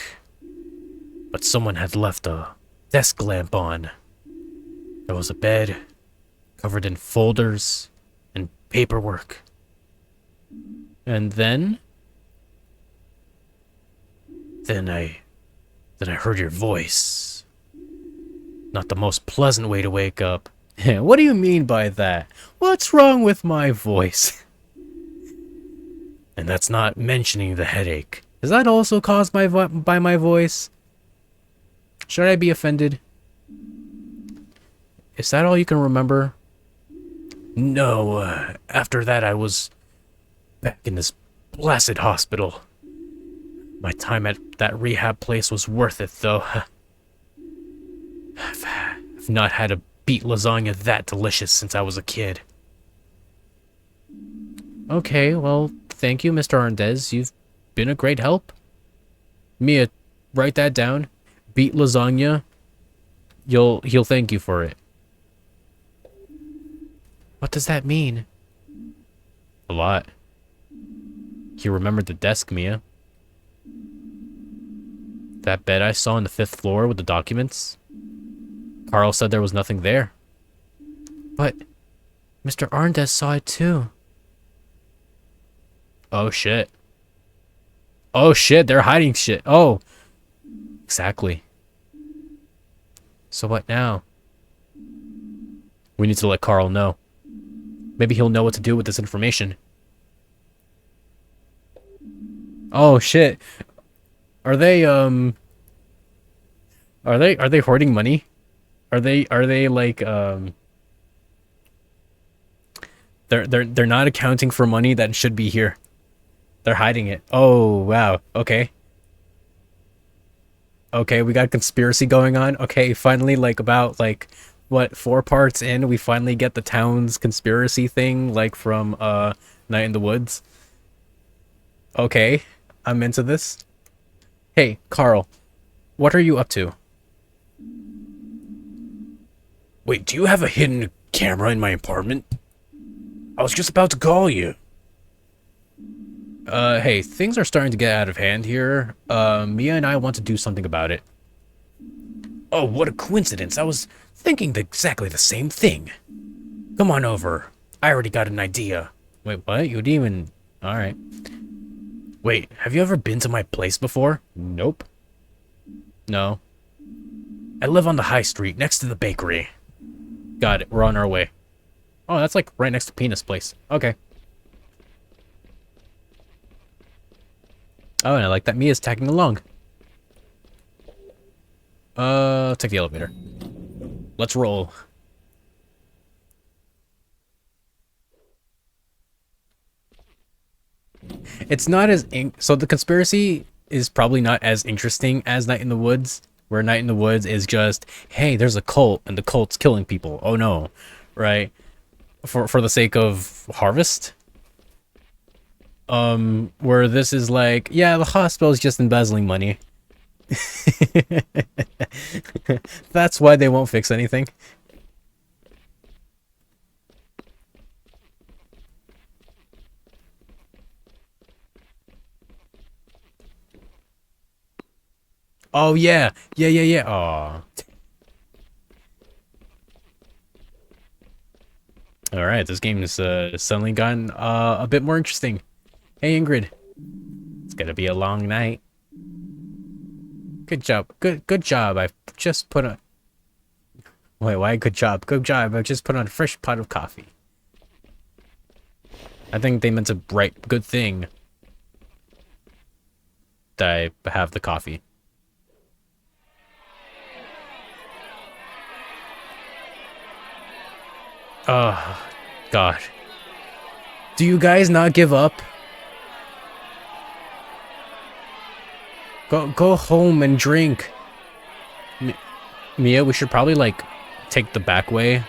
but someone had left a desk lamp on. There was a bed covered in folders and paperwork. And then I heard your voice. Not the most pleasant way to wake up. What do you mean by that? What's wrong with my voice? And that's not mentioning the headache. Is that also caused by my voice? Should I be offended? Is that all you can remember? No, after that I was back in this blasted hospital. My time at that rehab place was worth it, though. I've not had a beet lasagna that delicious since I was a kid. Okay, well, thank you, Mr. Arndez. You've been a great help. Mia, write that down. Beet lasagna. He'll thank you for it. What does that mean? A lot. You remembered the desk, Mia. That bed I saw on the 5th floor with the documents. Carl said there was nothing there. But Mr. Arndez saw it too. Oh shit. Oh shit, they're hiding shit. Oh. Exactly. So what now? We need to let Carl know. Maybe he'll know what to do with this information. Oh shit. Are they Are they hoarding money? Are they like they're not accounting for money that should be here. They're hiding it. Oh, wow. Okay. Okay, we got conspiracy going on. Okay, finally, like about like what, 4 parts in, we finally get the town's conspiracy thing, like from Night in the Woods. Okay, I'm into this. Hey, Carl, what are you up to? Wait, do you have a hidden camera in my apartment? I was just about to call you. Hey, things are starting to get out of hand here. Mia and I want to do something about it. Oh, what a coincidence. I was thinking exactly the same thing. Come on over. I already got an idea. Wait, what? You didn't even... Alright. Wait, have you ever been to my place before? Nope. No. I live on the high street, next to the bakery. Got it, we're on our way. Oh, that's like right next to Penis' place. Okay. Oh, and I like that Mia's tagging along. Take the elevator. Let's roll. It's not as so the conspiracy is probably not as interesting as Night in the Woods, where Night in the Woods is just, hey, there's a cult and the cult's killing people. Oh no, right? For the sake of harvest. Where this is like, yeah, the hospital is just embezzling money. That's why they won't fix anything. Oh yeah, yeah. Aw. All right, this game has suddenly gotten a bit more interesting. Hey Ingrid, it's gonna be a long night. Good job, good job. I've just put on. Wait, why good job? Good job. I've just put on a fresh pot of coffee. I think they meant to write good thing that I have the coffee. Oh, God. Do you guys not give up? Go home and drink. Mia, we should probably, like, take the back way.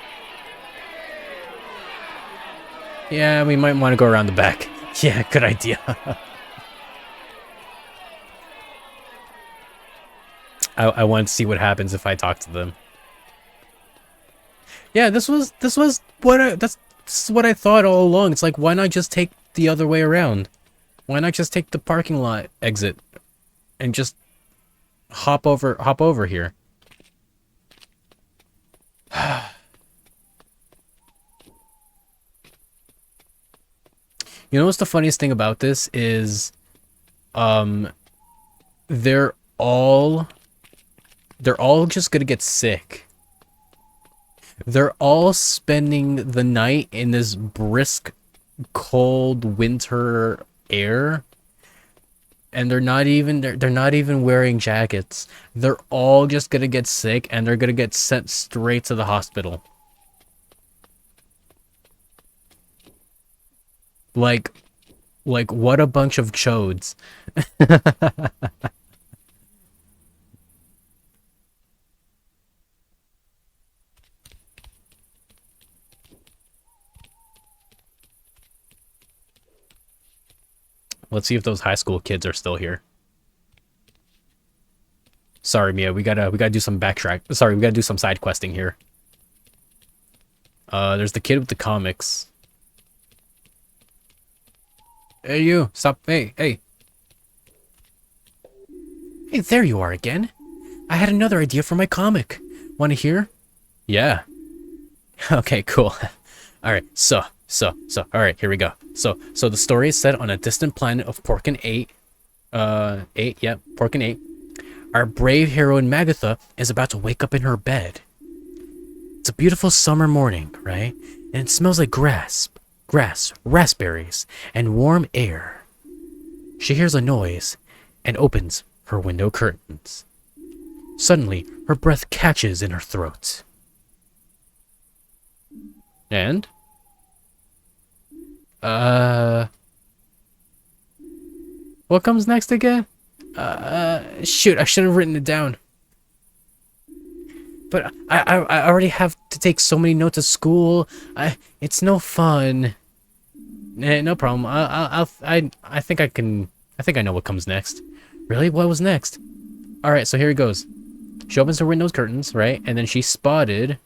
Yeah, we might want to go around the back. Yeah, good idea. I want to see what happens if I talk to them. Yeah, this was what this is what I thought all along. It's like, why not just take the other way around? Why not just take the parking lot exit and just hop over here? You know what's the funniest thing about this is, they're all just gonna get sick. They're all spending the night in this brisk, cold winter air, and they're not even wearing jackets. They're all just gonna get sick, and they're gonna get sent straight to the hospital. Like, what a bunch of chodes. Let's see if those high school kids are still here. Sorry, Mia, we gotta do some backtrack. Sorry, we gotta do some side questing here. There's the kid with the comics. Hey, you! Stop! Hey! Hey, there you are again. I had another idea for my comic. Want to hear? Yeah. Okay, cool. All right, so, all right, here we go. So the story is set on a distant planet of Porcupine 8. Porcupine 8. Our brave heroine Magatha is about to wake up in her bed. It's a beautiful summer morning, right? And it smells like grass, raspberries, and warm air. She hears a noise and opens her window curtains. Suddenly, her breath catches in her throat. And? What comes next again? Shoot, I should have written it down. But I already have to take so many notes at school. It's no fun. No problem. I think I can. I think I know what comes next. Really? What was next? All right, so here it goes. She opens her window curtains, right, and then she spotted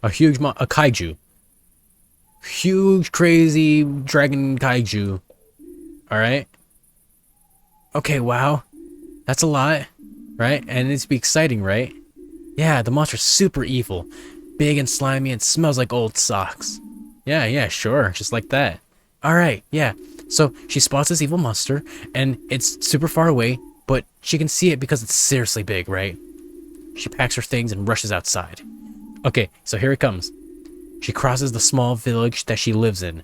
a a kaiju, huge, crazy dragon kaiju. All right. Okay. Wow. That's a lot, right? And it's be exciting, right? Yeah, the monster's super evil. Big and slimy and smells like old socks. Yeah, sure. Just like that. Alright, yeah. So she spots this evil monster, and it's super far away, but she can see it because it's seriously big, right? She packs her things and rushes outside. Okay, so here it comes. She crosses the small village that she lives in,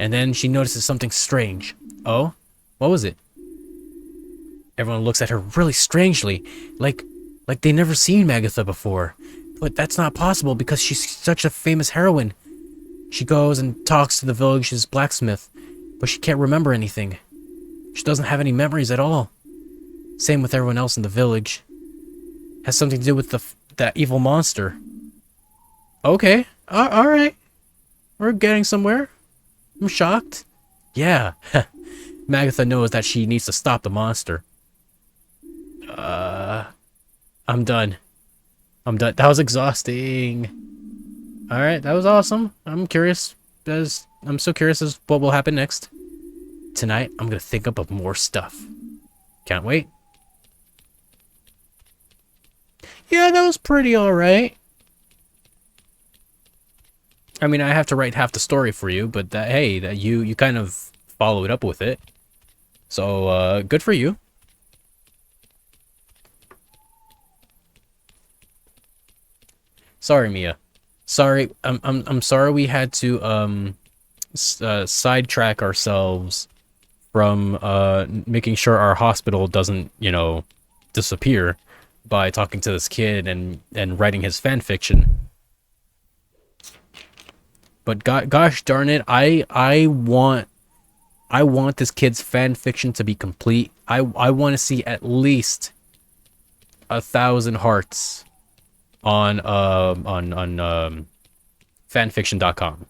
and then she notices something strange. Oh? What was it? Everyone looks at her really strangely, like they never seen Magatha before. But that's not possible because she's such a famous heroine. She goes and talks to the village's blacksmith, but she can't remember anything. She doesn't have any memories at all. Same with everyone else in the village. Has something to do with that evil monster. Okay, alright. We're getting somewhere. I'm shocked. Yeah, Magatha knows that she needs to stop the monster. I'm done. That was exhausting. Alright, that was awesome. I'm so curious as what will happen next. Tonight, I'm gonna think up of more stuff. Can't wait. Yeah, that was pretty alright. I mean, I have to write half the story for you, but hey, you kind of followed up with it. So, good for you. Sorry, Mia. Sorry, I'm sorry we had to sidetrack ourselves from making sure our hospital doesn't, disappear by talking to this kid and writing his fan fiction. But gosh darn it, I want this kid's fan fiction to be complete. I want to see at least 1,000 hearts on fanfiction.com.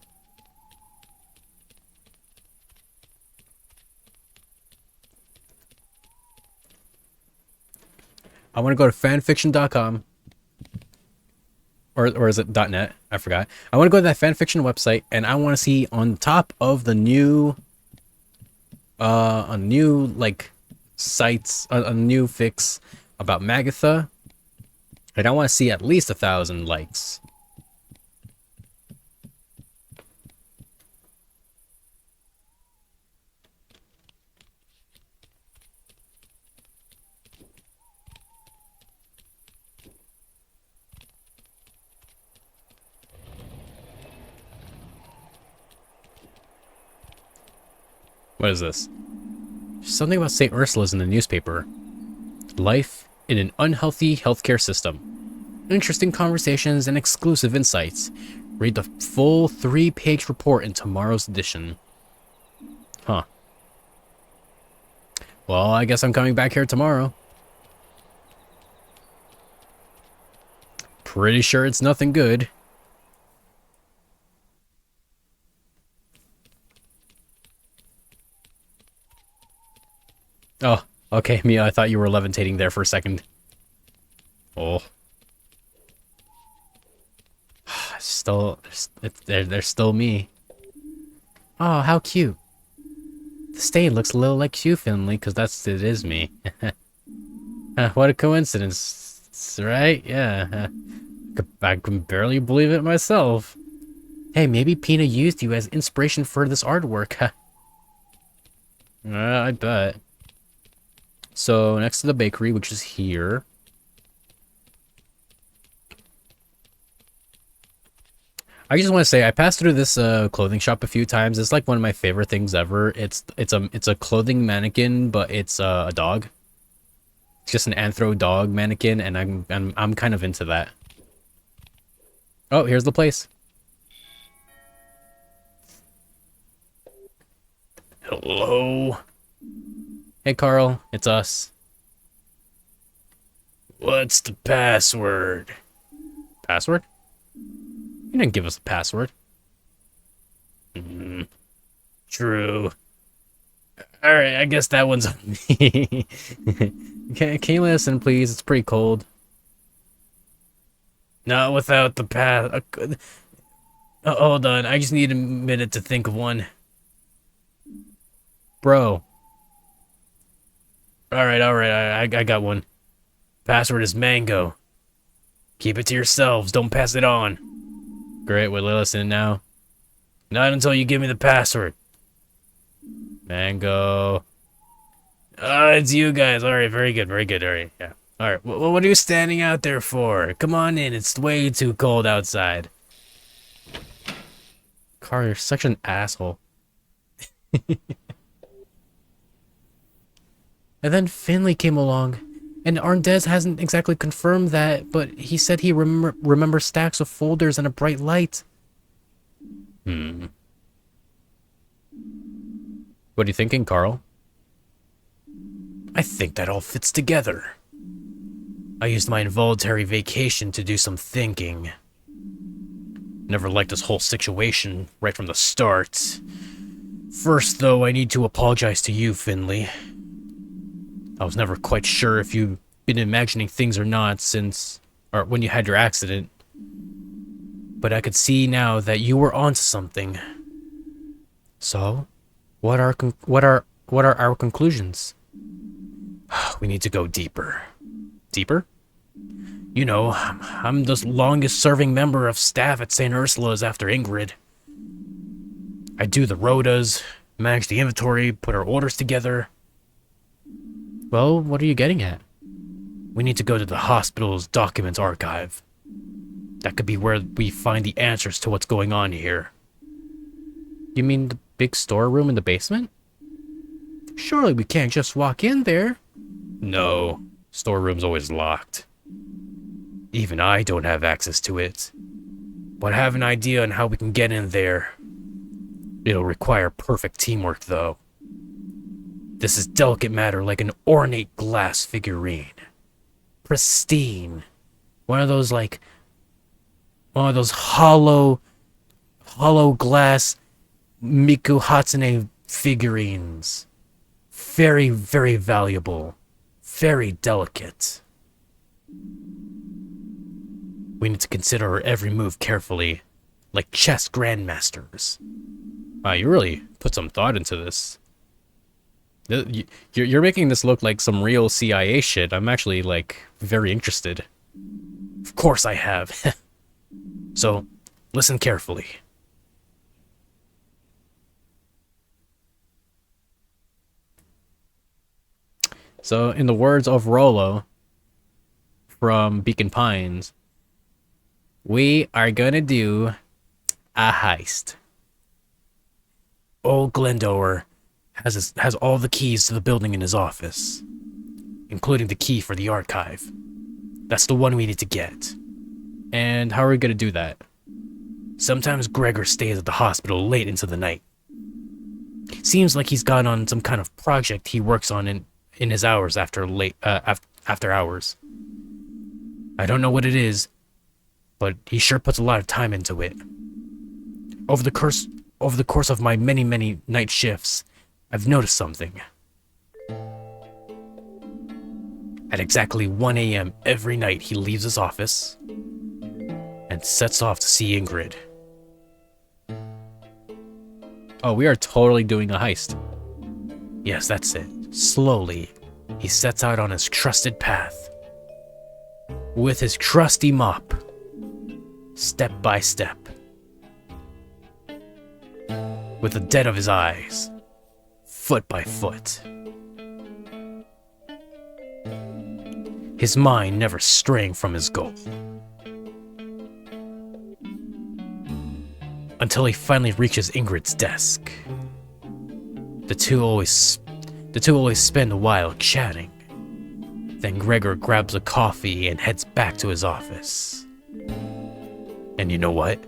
I want to go to fanfiction.com, or is it .net? I forgot. I want to go to that fanfiction website, and I want to see on top of the new like sites, a new fix about Magatha, and I want to see at least 1,000 likes. What is this? Something about St. Ursula's in the newspaper. Life in an unhealthy healthcare system. Interesting conversations and exclusive insights. Read the full 3-page report in tomorrow's edition. Huh. Well, I guess I'm coming back here tomorrow. Pretty sure it's nothing good. Oh, okay, Mia, I thought you were levitating there for a second. Oh. Still, they're still me. Oh, how cute. The stain looks a little like you, Finley, because it is me. What a coincidence, right? Yeah. I can barely believe it myself. Hey, maybe Pina used you as inspiration for this artwork. I bet. So, next to the bakery, which is here. I just want to say I passed through this clothing shop a few times. It's like one of my favorite things ever. It's a clothing mannequin, but it's a dog. It's just an anthro dog mannequin, and I'm kind of into that. Oh, here's the place. Hello. Hey, Carl. It's us. What's the password? Password? You didn't give us a password. True. Alright, I guess that one's on me. Can you listen, please? It's pretty cold. Not without the pass. Hold on, I just need a minute to think of one. Bro. Alright, I got one. Password is mango. Keep it to yourselves, don't pass it on. Great, we're listening now. Not until you give me the password. Mango. It's you guys. Alright, very good, alright, yeah. Alright, what are you standing out there for? Come on in, it's way too cold outside. Carl, you're such an asshole. And then Finley came along, and Arndez hasn't exactly confirmed that, but he said he remembers stacks of folders and a bright light. What are you thinking, Carl? I think that all fits together. I used my involuntary vacation to do some thinking. Never liked this whole situation right from the start. First, though, I need to apologize to you, Finley. I was never quite sure if you've been imagining things or not or when you had your accident. But I could see now that you were onto something. So, what are our conclusions? We need to go deeper. Deeper? You know, I'm the longest serving member of staff at St. Ursula's after Ingrid. I do the rotas, manage the inventory, put our orders together. Well, what are you getting at? We need to go to the hospital's documents archive. That could be where we find the answers to what's going on here. You mean the big storeroom in the basement? Surely we can't just walk in there. No, storeroom's always locked. Even I don't have access to it. But I have an idea on how we can get in there. It'll require perfect teamwork, though. This is delicate matter like an ornate glass figurine. Pristine. One of those hollow glass Miku Hatsune figurines. Very, very valuable. Very delicate. We need to consider our every move carefully, like chess grandmasters. Wow, you really put some thought into this. You're making this look like some real CIA shit. I'm actually, very interested. Of course I have. So, listen carefully. So, in the words of Rollo from Beacon Pines, we are gonna do a heist. Old Glendower has all the keys to the building in his office, including the key for the archive. That's the one we need to get. And how are we gonna do that? Sometimes Gregor stays at the hospital late into the night. Seems like he's gone on some kind of project he works on in his hours after hours. I don't know what it is, but he sure puts a lot of time into it. Over the course of my many, many night shifts, I've noticed something. At exactly 1 a.m. every night, he leaves his office and sets off to see Ingrid. Oh, we are totally doing a heist. Yes, that's it. Slowly, he sets out on his trusted path. With his trusty mop. Step by step. With the dead of his eyes. Foot by foot. His mind never straying from his goal. until he finally reaches Ingrid's desk. The two always spend a while chatting. Then Gregor grabs a coffee and heads back to his office. And you know what?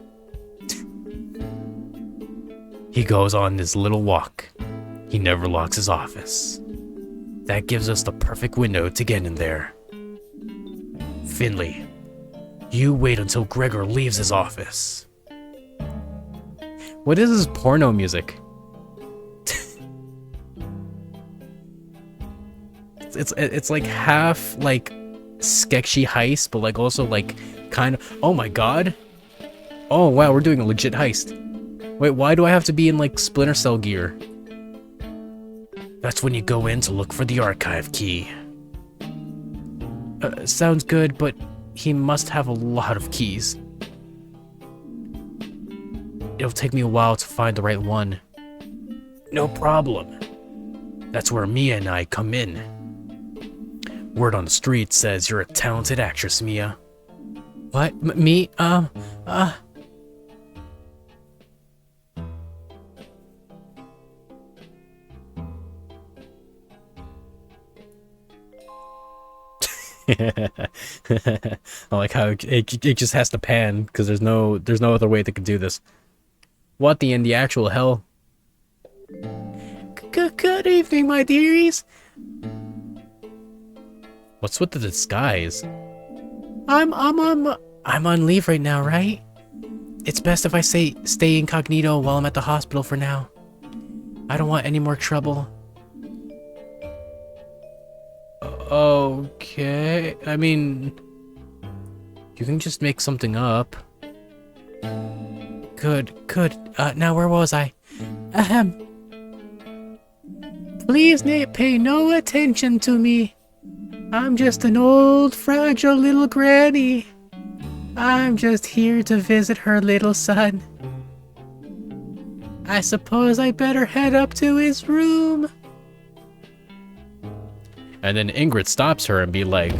He goes on this little walk. He never locks his office. That gives us the perfect window to get in there. Finley, you wait until Gregor leaves his office. What is this porno music? It's like half like sketchy heist, but like also like kind of. Oh my god! Oh wow, we're doing a legit heist. Wait, why do I have to be in like Splinter Cell gear? That's when you go in to look for the archive key. Sounds good, but he must have a lot of keys. It'll take me a while to find the right one. No problem. That's where Mia and I come in. Word on the street says you're a talented actress, Mia. What? Me? I like how it just has to pan because there's no other way they could do this. What in the actual hell? Good evening, my dearies. What's with the disguise? I'm on leave right now, right? It's best if I stay incognito while I'm at the hospital for now. I don't want any more trouble. Okay, I mean, you can just make something up. Good. Now where was I? Please pay no attention to me. I'm just an old, fragile little granny. I'm just here to visit her little son. I suppose I better head up to his room. And then Ingrid stops her and be like,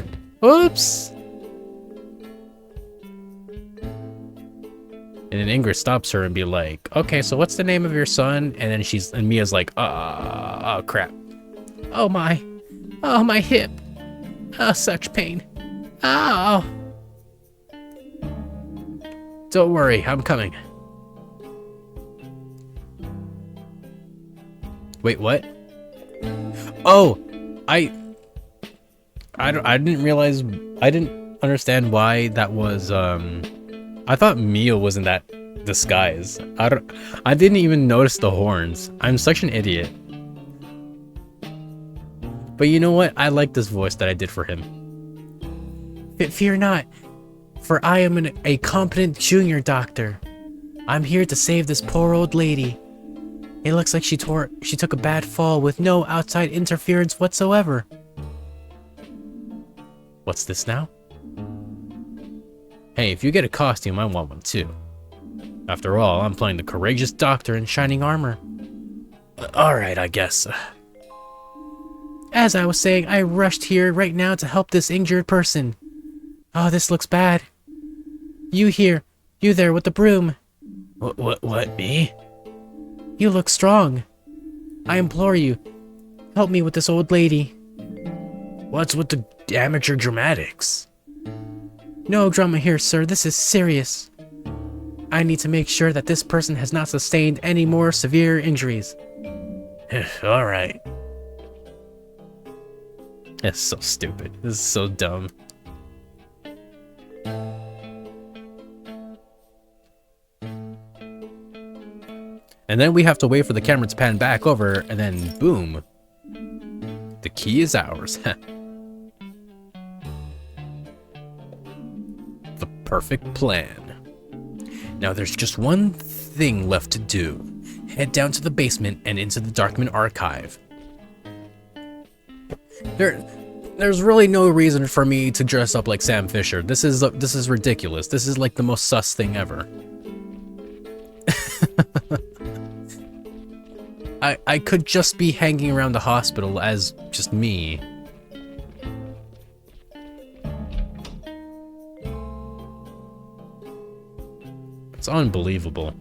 oops. And then Ingrid stops her and be like, okay, so what's the name of your son? And then Mia's like, oh crap. Oh my hip. Oh, such pain. Oh. Don't worry, I'm coming. Wait, what? Oh, I didn't realize, I didn't understand why that was, I thought Mia was in that disguise. I didn't even notice the horns. I'm such an idiot. But you know what? I like this voice that I did for him. Fear not, for I am a competent junior doctor. I'm here to save this poor old lady. It looks like she took a bad fall with no outside interference whatsoever. What's this now? Hey, if you get a costume, I want one too. After all, I'm playing the courageous doctor in shining armor. Alright, I guess. As I was saying, I rushed here right now to help this injured person. Oh, this looks bad. You here. You there with the broom. What, me? You look strong. I implore you, help me with this old lady. What's with the amateur dramatics? No drama here, sir. This is serious. I need to make sure that this person has not sustained any more severe injuries. Alright. That's so stupid. This is so dumb. And then we have to wait for the camera to pan back over, and then boom. The key is ours. The perfect plan. Now there's just one thing left to do. Head down to the basement and into the Darkman archive. There's really no reason for me to dress up like Sam Fisher. This is ridiculous. This is like the most sus thing ever. I could just be hanging around the hospital as just me. It's unbelievable.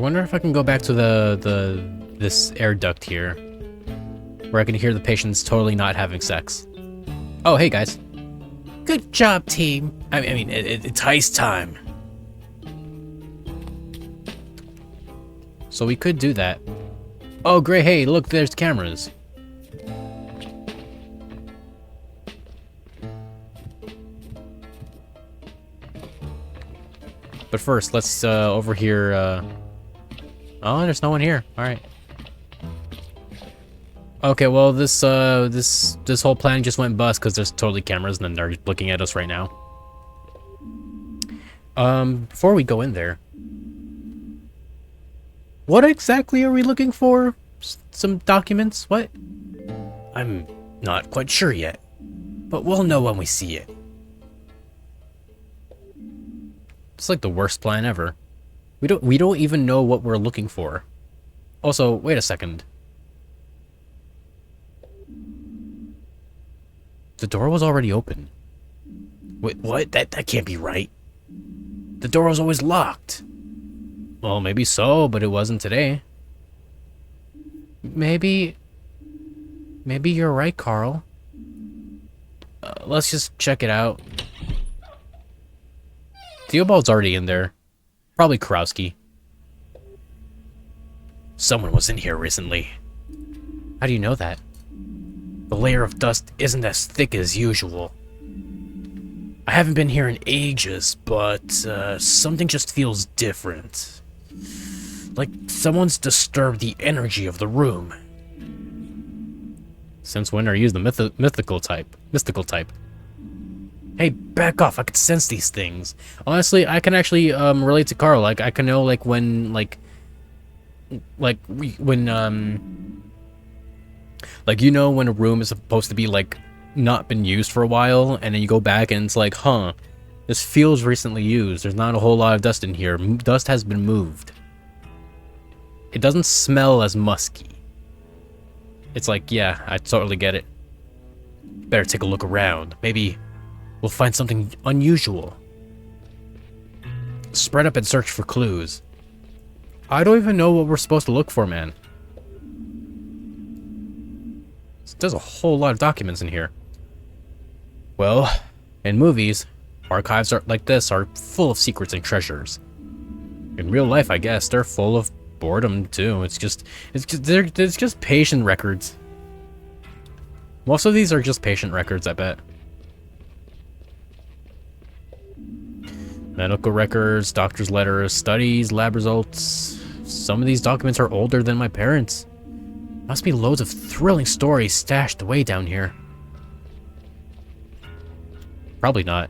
wonder if I can go back to this air duct here, where I can hear the patients totally not having sex. Oh, hey guys. Good job, team. I mean, it's heist time. So we could do that. Oh, great. Hey, look, there's cameras. But first, let's over here. Oh, there's no one here. All right. Okay, well, this whole plan just went bust because there's totally cameras and then they're looking at us right now. Before we go in there, what exactly are we looking for? Some documents? What? I'm not quite sure yet, but we'll know when we see it. It's like the worst plan ever. We don't even know what we're looking for. Also, wait a second. The door was already open. Wait, what? That can't be right. The door was always locked. Well, maybe so, but it wasn't today. Maybe you're right, Carl. Let's just check it out. Theobald's already in there. Probably Kurowski. Someone was in here recently. How do you know that? The layer of dust isn't as thick as usual. I haven't been here in ages, but something just feels different. Like someone's disturbed the energy of the room. Since when are you the mystical type? Hey, back off! I can sense these things. Honestly, I can actually relate to Carl. Like I can know when you know when a room is supposed to be like not been used for a while, and then you go back and it's like, huh, this feels recently used. There's not a whole lot of dust in here. Dust has been moved. It doesn't smell as musky. It's like, yeah, I totally get it. Better take a look around. Maybe we'll find something unusual. Spread up and search for clues. I don't even know what we're supposed to look for, man. There's a whole lot of documents in here. Well, in movies, archives like this are full of secrets and treasures. In real life, I guess, they're full of boredom too. It's just patient records. Most of these are just patient records, I bet. Medical records, doctor's letters, studies, lab results. Some of these documents are older than my parents. Must be loads of thrilling stories stashed away down here. Probably not.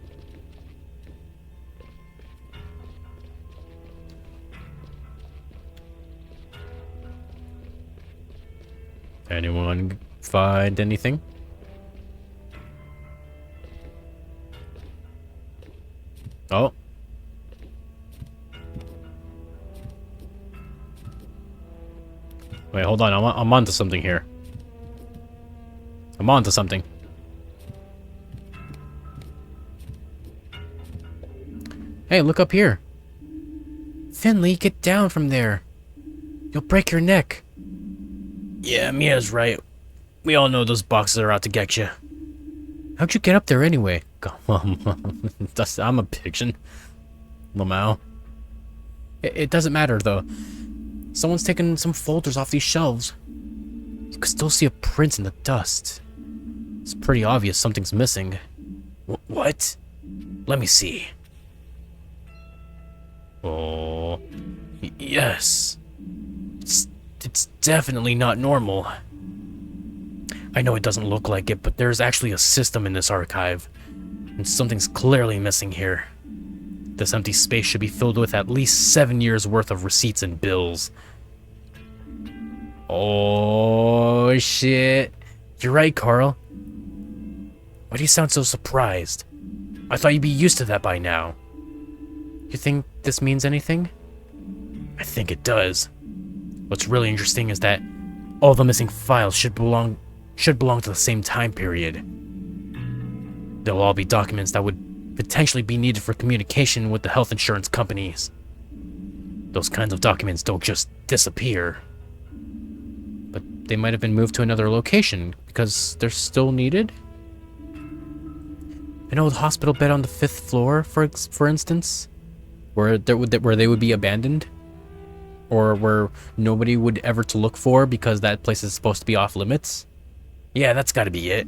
Anyone find anything? Oh. Wait, hold on. I'm onto something here. I'm onto something. Hey, look up here. Finley, get down from there. You'll break your neck. Yeah, Mia's right. We all know those boxes are out to get you. How'd you get up there anyway? Come on, I'm a pigeon. Lamau. It doesn't matter, though. Someone's taken some folders off these shelves. You can still see a print in the dust. It's pretty obvious something's missing. What? Let me see. Oh, yes. It's definitely not normal. I know it doesn't look like it, but there's actually a system in this archive. And something's clearly missing here. This empty space should be filled with at least 7 years worth of receipts and bills. Oh, shit. You're right, Carl. Why do you sound so surprised? I thought you'd be used to that by now. You think this means anything? I think it does. What's really interesting is that all the missing files should belong to the same time period. They'll all be documents that would potentially be needed for communication with the health insurance companies. Those kinds of documents don't just disappear. But they might have been moved to another location because they're still needed? An old hospital bed on the 5th floor, for instance, where they would be abandoned, or where nobody would ever to look for because that place is supposed to be off limits. Yeah, that's got to be it.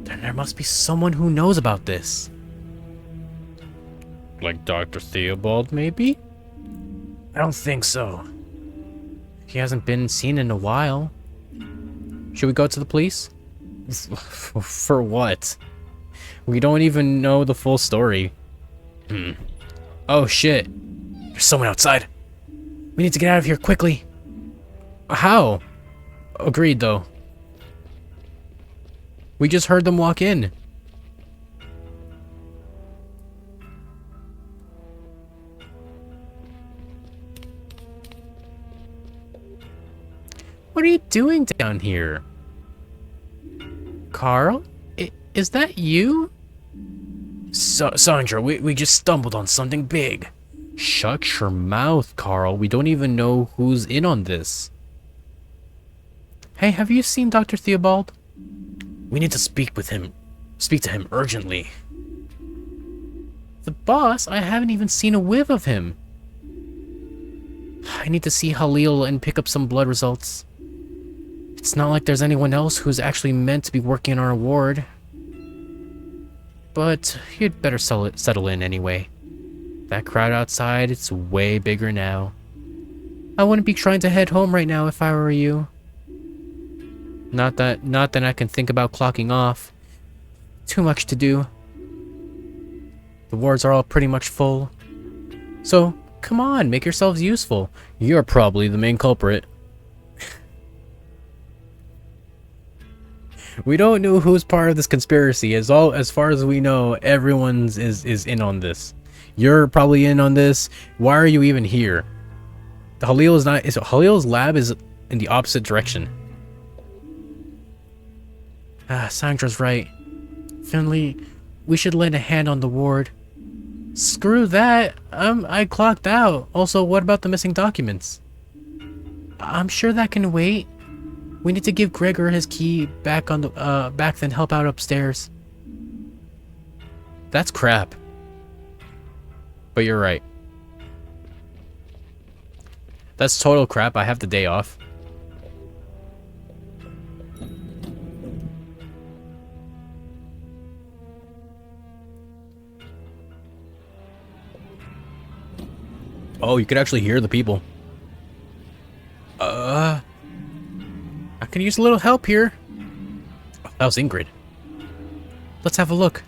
Then there must be someone who knows about this. Like Dr. Theobald, maybe? I don't think so. He hasn't been seen in a while. Should we go to the police? For what? We don't even know the full story. Oh shit. There's someone outside. We need to get out of here quickly. How? Agreed, though. We just heard them walk in. What are you doing down here? Carl? Is that you? Sandra, we just stumbled on something big. Shut your mouth, Carl. We don't even know who's in on this. Hey, have you seen Dr. Theobald? We need to speak to him urgently. The boss? I haven't even seen a whiff of him. I need to see Halil and pick up some blood results. It's not like there's anyone else who's actually meant to be working on our ward. But you'd better settle in anyway. That crowd outside, it's way bigger now. I wouldn't be trying to head home right now if I were you. Not that I can think about clocking off. Too much to do. The wards are all pretty much full. So, come on, make yourselves useful. You're probably the main culprit. We don't know who's part of this conspiracy. As far as we know, everyone's is in on this. You're probably in on this. Why are you even here? Halil's lab is in the opposite direction. Sandra's right. Finley, we should lend a hand on the ward. Screw that. I clocked out. Also, what about the missing documents? I'm sure that can wait. We need to give Gregor his key back on the then help out upstairs. That's crap. But you're right. That's total crap. I have the day off. Oh, you could actually hear the people. I can use a little help here. Oh, that was Ingrid. Let's have a look.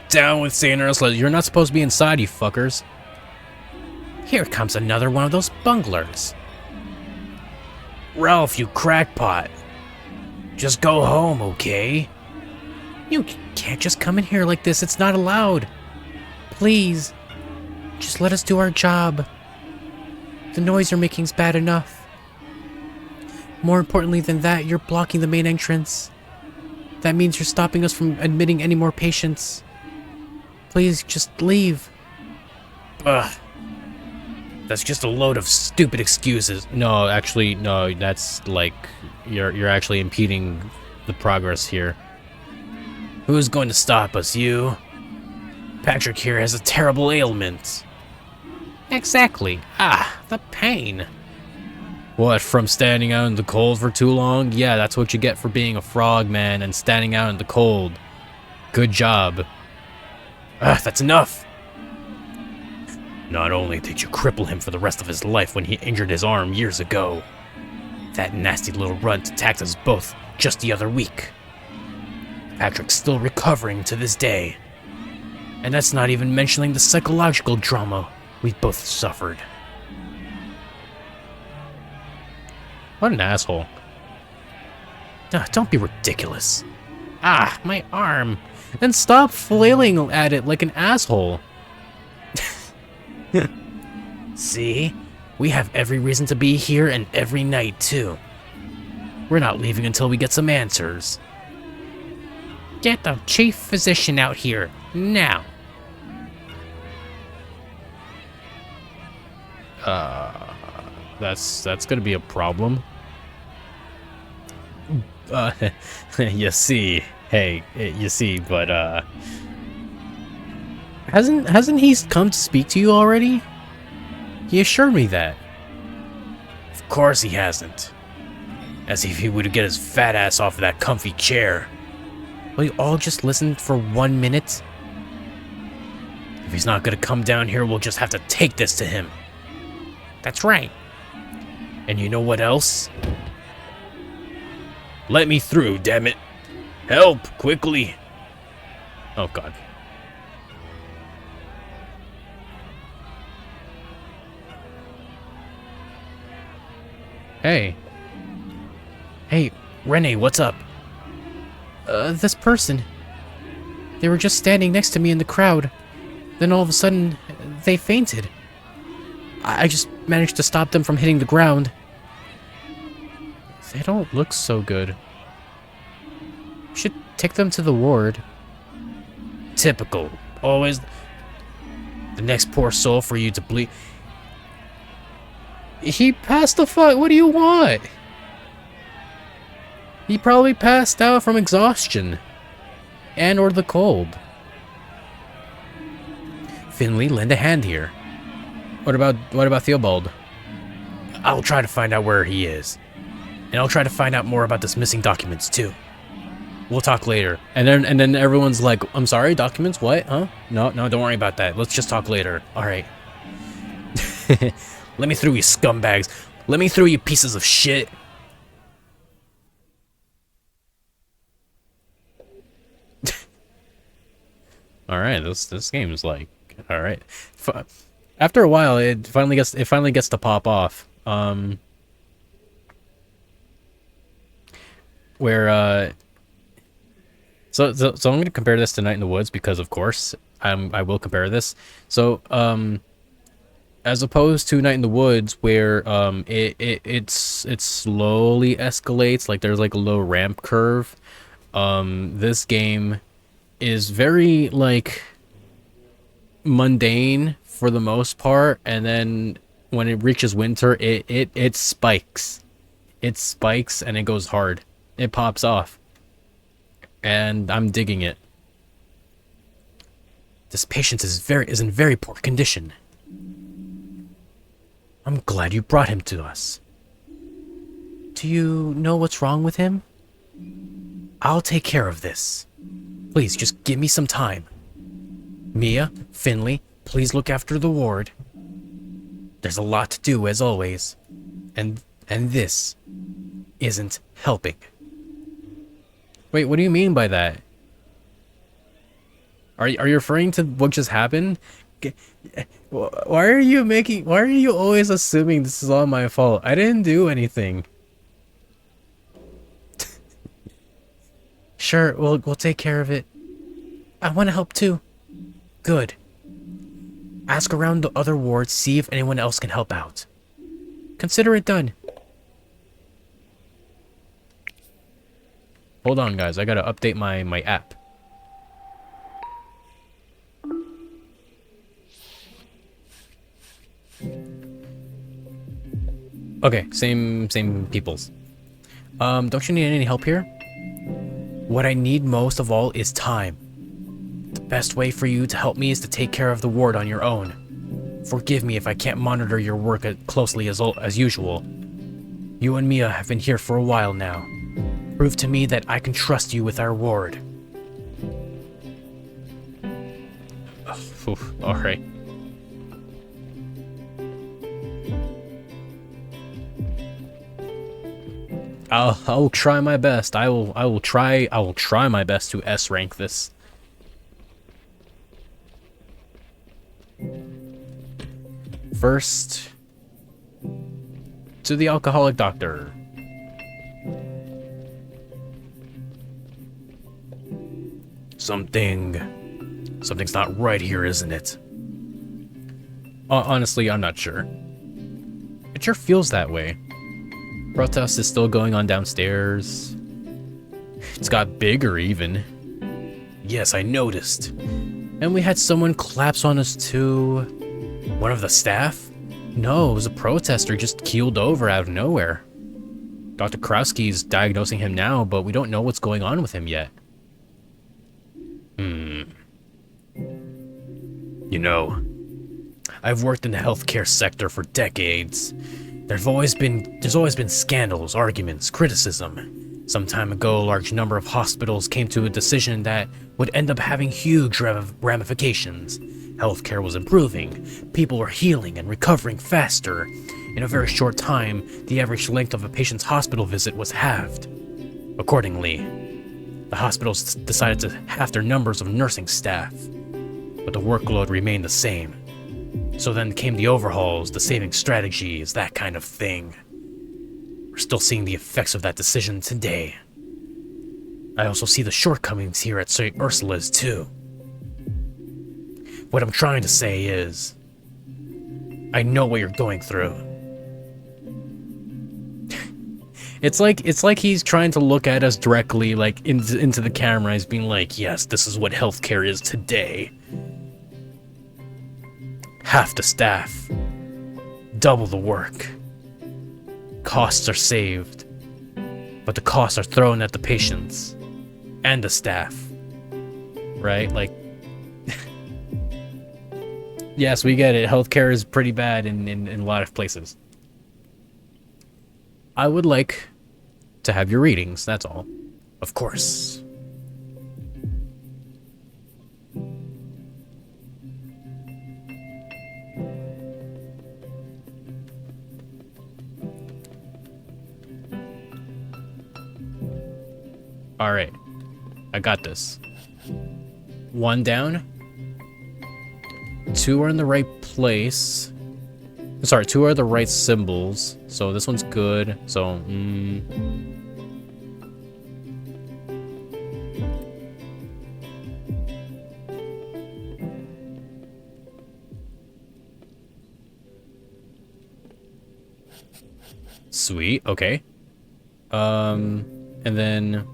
Down with St. Ursula. You're not supposed to be inside, you fuckers. Here comes another one of those bunglers. Ralph, you crackpot. Just go home, okay? You can't just come in here like this. It's not allowed. Please. Just let us do our job. The noise you're making's bad enough. More importantly than that, you're blocking the main entrance. That means you're stopping us from admitting any more patients. Please, just leave. Ugh. That's just a load of stupid excuses. No, actually, no, that's like... You're actually impeding the progress here. Who's going to stop us, you? Patrick here has a terrible ailment. Exactly. The pain. What, from standing out in the cold for too long? Yeah, that's what you get for being a frog, man, and standing out in the cold. Good job. That's enough. Not only did you cripple him for the rest of his life when he injured his arm years ago, that nasty little runt attacked us both just the other week. Patrick's still recovering to this day. And that's not even mentioning the psychological trauma we both suffered. What an asshole. Don't be ridiculous. My arm. Then stop flailing at it like an asshole. See? We have every reason to be here and every night, too. We're not leaving until we get some answers. Get the chief physician out here, now. That's gonna be a problem. You see, hey, you see, but hasn't he come to speak to you already? He assured me that. Of course he hasn't. As if he would get his fat ass off of that comfy chair. Will you all just listen for 1 minute? If he's not gonna come down here, we'll just have to take this to him. That's right. And you know what else? Let me through, damn it. Help, quickly. Oh, God. Hey. Hey, Renee, what's up? This person. They were just standing next to me in the crowd. Then all of a sudden, they fainted. I just managed to stop them from hitting the ground. They don't look so good. Should take them to the ward. Typical. Always the next poor soul for you to bleed. He passed the fuck. What do you want? He probably passed out from exhaustion. And or the cold. Finley, lend a hand here. What about Theobald? I'll try to find out where he is. And I'll try to find out more about this missing documents too. We'll talk later. And then everyone's like, I'm sorry, documents? What? Huh? No, don't worry about that. Let's just talk later. Alright. Let me through, you scumbags. Let me through, you pieces of shit. Alright, this game is like, alright. After a while, it finally gets to pop off. Where so I'm gonna compare this to Night in the Woods because of course I will compare this. So as opposed to Night in the Woods where it slowly escalates, like there's like a low ramp curve. This game is very like mundane for the most part, and then when it reaches winter, it spikes. It spikes and it goes hard. It pops off. And I'm digging it. This patient is in very poor condition. I'm glad you brought him to us. Do you know what's wrong with him? I'll take care of this. Please, just give me some time. Mia, Finley, please look after the ward. There's a lot to do, as always. And this isn't helping. Wait, what do you mean by that? Are you referring to what just happened? Why are you always assuming this is all my fault? I didn't do anything. Sure, we'll take care of it. I want to help too. Good. Ask around the other wards, see if anyone else can help out. Consider it done. Hold on, guys. I gotta update my app. Okay, same peoples. Don't you need any help here? What I need most of all is time. The best way for you to help me is to take care of the ward on your own. Forgive me if I can't monitor your work closely as usual. You and Mia have been here for a while now. Prove to me that I can trust you with our ward. Alright. I'll try my best. I will try my best to S rank this. First, to the alcoholic doctor. Something's not right here, isn't it? Honestly, I'm not sure. It sure feels that way. Protest is still going on downstairs. It's got bigger even. Yes, I noticed. And we had someone collapse on us too. One of the staff? No, it was a protester just keeled over out of nowhere. Dr. Krowski's diagnosing him now, but we don't know what's going on with him yet. You know, I've worked in the healthcare sector for decades. There's always been scandals, arguments, criticism. Some time ago, a large number of hospitals came to a decision that would end up having huge ramifications. Healthcare was improving, people were healing and recovering faster. In a very short time, the average length of a patient's hospital visit was halved. Accordingly, the hospitals decided to halve their numbers of nursing staff, but the workload remained the same. So then came the overhauls, the saving strategies, that kind of thing. We're still seeing the effects of that decision today. I also see the shortcomings here at St. Ursula's too. What I'm trying to say is, I know what you're going through. It's like he's trying to look at us directly, like into the camera. He's being like, yes, this is what healthcare is today. Half the staff, double the work. Costs are saved, but the costs are thrown at the patients and the staff, right? Like, yes, we get it. Healthcare is pretty bad in a lot of places. I would like to have your readings, that's all. Of course. Alright. I got this. 1 down. 2 are in the right place. Sorry, 2 are the right symbols. So this one's good. So, Sweet, okay. And then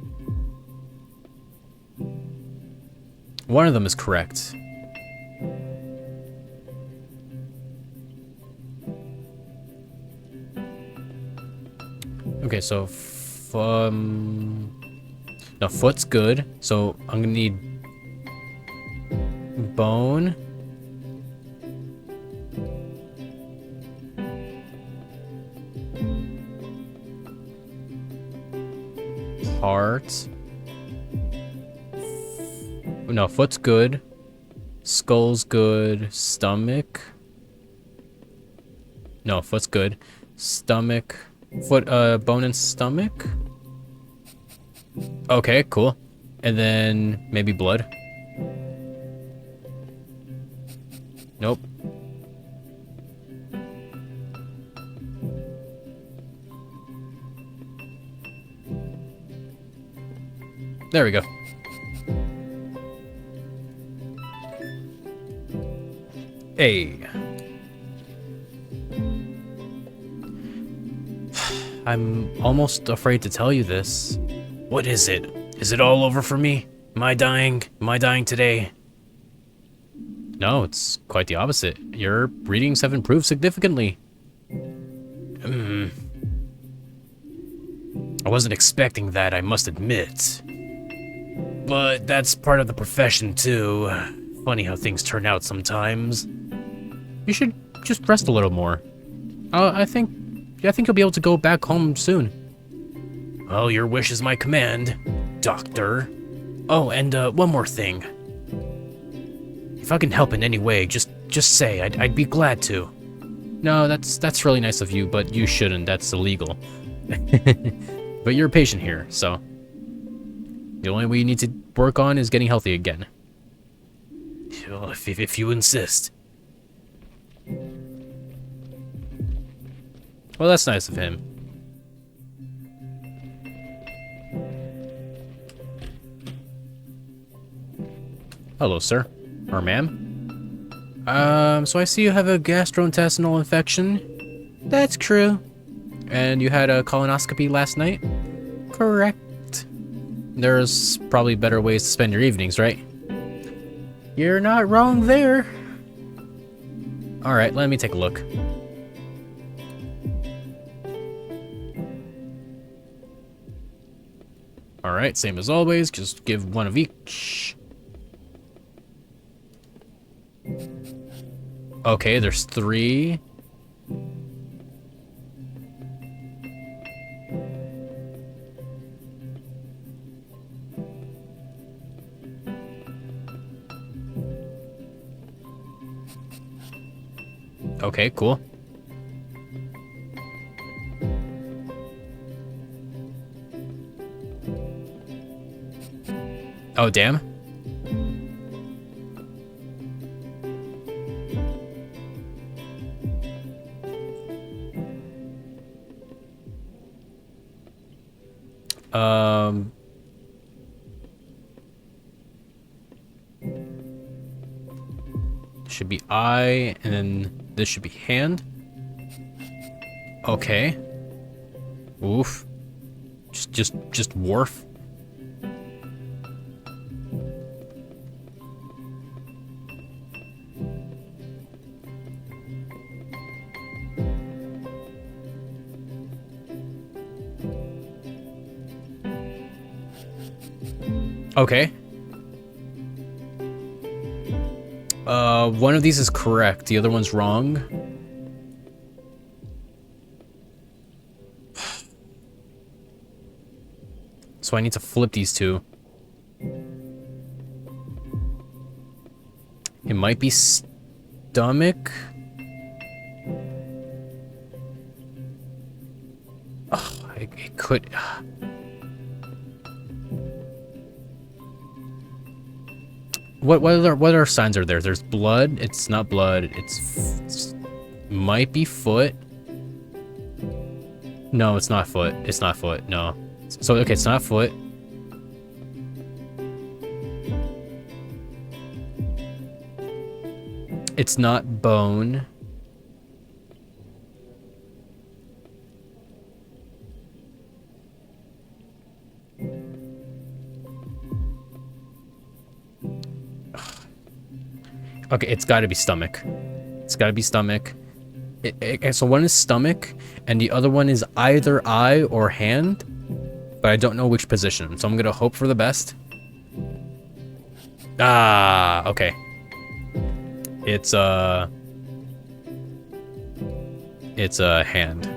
one of them is correct. Okay, so no, foot's good. So I'm gonna need bone. Heart. No, foot's good. Skull's good. Stomach. No, foot's good. Stomach. Foot, bone and stomach? Okay, cool. And then maybe blood. Nope. There we go. Hey. I'm almost afraid to tell you this. What is it? Is it all over for me? Am I dying? Am I dying today? No, it's quite the opposite. Your readings have improved significantly. I wasn't expecting that, I must admit. But that's part of the profession, too. Funny how things turn out sometimes. You should just rest a little more. I think you'll be able to go back home soon. Well, your wish is my command, Doctor. Oh, and one more thing. If I can help in any way, just say. I'd be glad to. No, that's really nice of you, but you shouldn't. That's illegal. But you're a patient here, so the only way you need to work on is getting healthy again. Well, if you insist. Well, that's nice of him. Hello, sir. Or ma'am. So I see you have a gastrointestinal infection. That's true. And you had a colonoscopy last night? Correct. There's probably better ways to spend your evenings, right? You're not wrong there. Alright, let me take a look. Alright, same as always. Just give one of each. Okay, there's 3. Okay, cool. Oh, damn. Should be eye, and then this should be hand. Okay. Oof. Just wharf. Okay. One of these is correct, the other one's wrong. So I need to flip these two. It might be stomach. Oh, it could. What other signs are there? There's blood. It's not blood. It's might be foot. No, it's not foot. It's not foot. No. So okay, it's not foot. It's not bone. Okay, it's got to be stomach. It's got to be stomach. So one is stomach, and the other one is either eye or hand, but I don't know which position. So I'm gonna hope for the best. Ah, okay. It's a hand.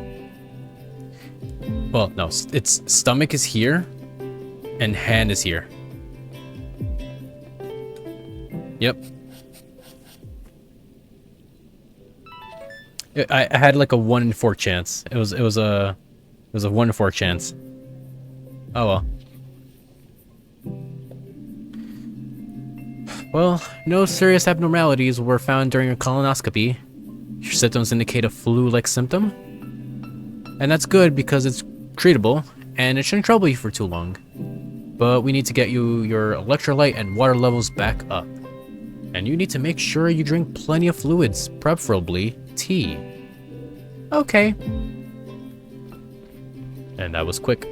Well, no, it's stomach is here, and hand is here. Yep. I had like a 1 in 4 chance. It was a 1 in 4 chance. Oh well. Well, no serious abnormalities were found during a colonoscopy. Your symptoms indicate a flu-like symptom. And that's good because it's treatable and it shouldn't trouble you for too long. But we need to get you your electrolyte and water levels back up. And you need to make sure you drink plenty of fluids, preferably tea. Okay. And that was quick.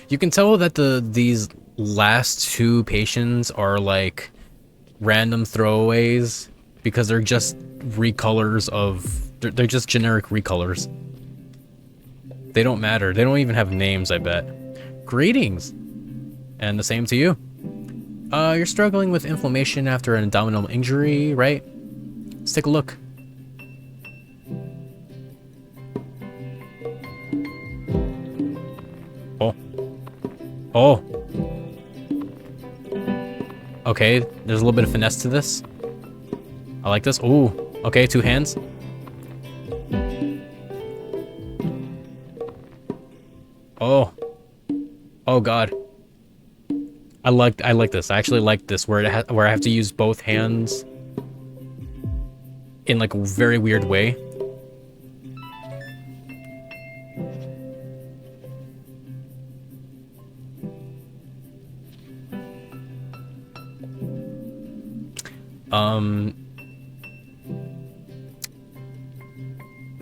You can tell that these last 2 patients are like random throwaways because they're just recolors of they're just generic recolors. They don't matter. They don't even have names, I bet. Greetings. And the same to you. You're struggling with inflammation after an abdominal injury, right? Let's take a look. Oh. Oh. Okay, there's a little bit of finesse to this. I like this. Ooh. Okay, 2 hands. Oh. Oh god. I like this. I actually like this where I have to use both hands in like a very weird way.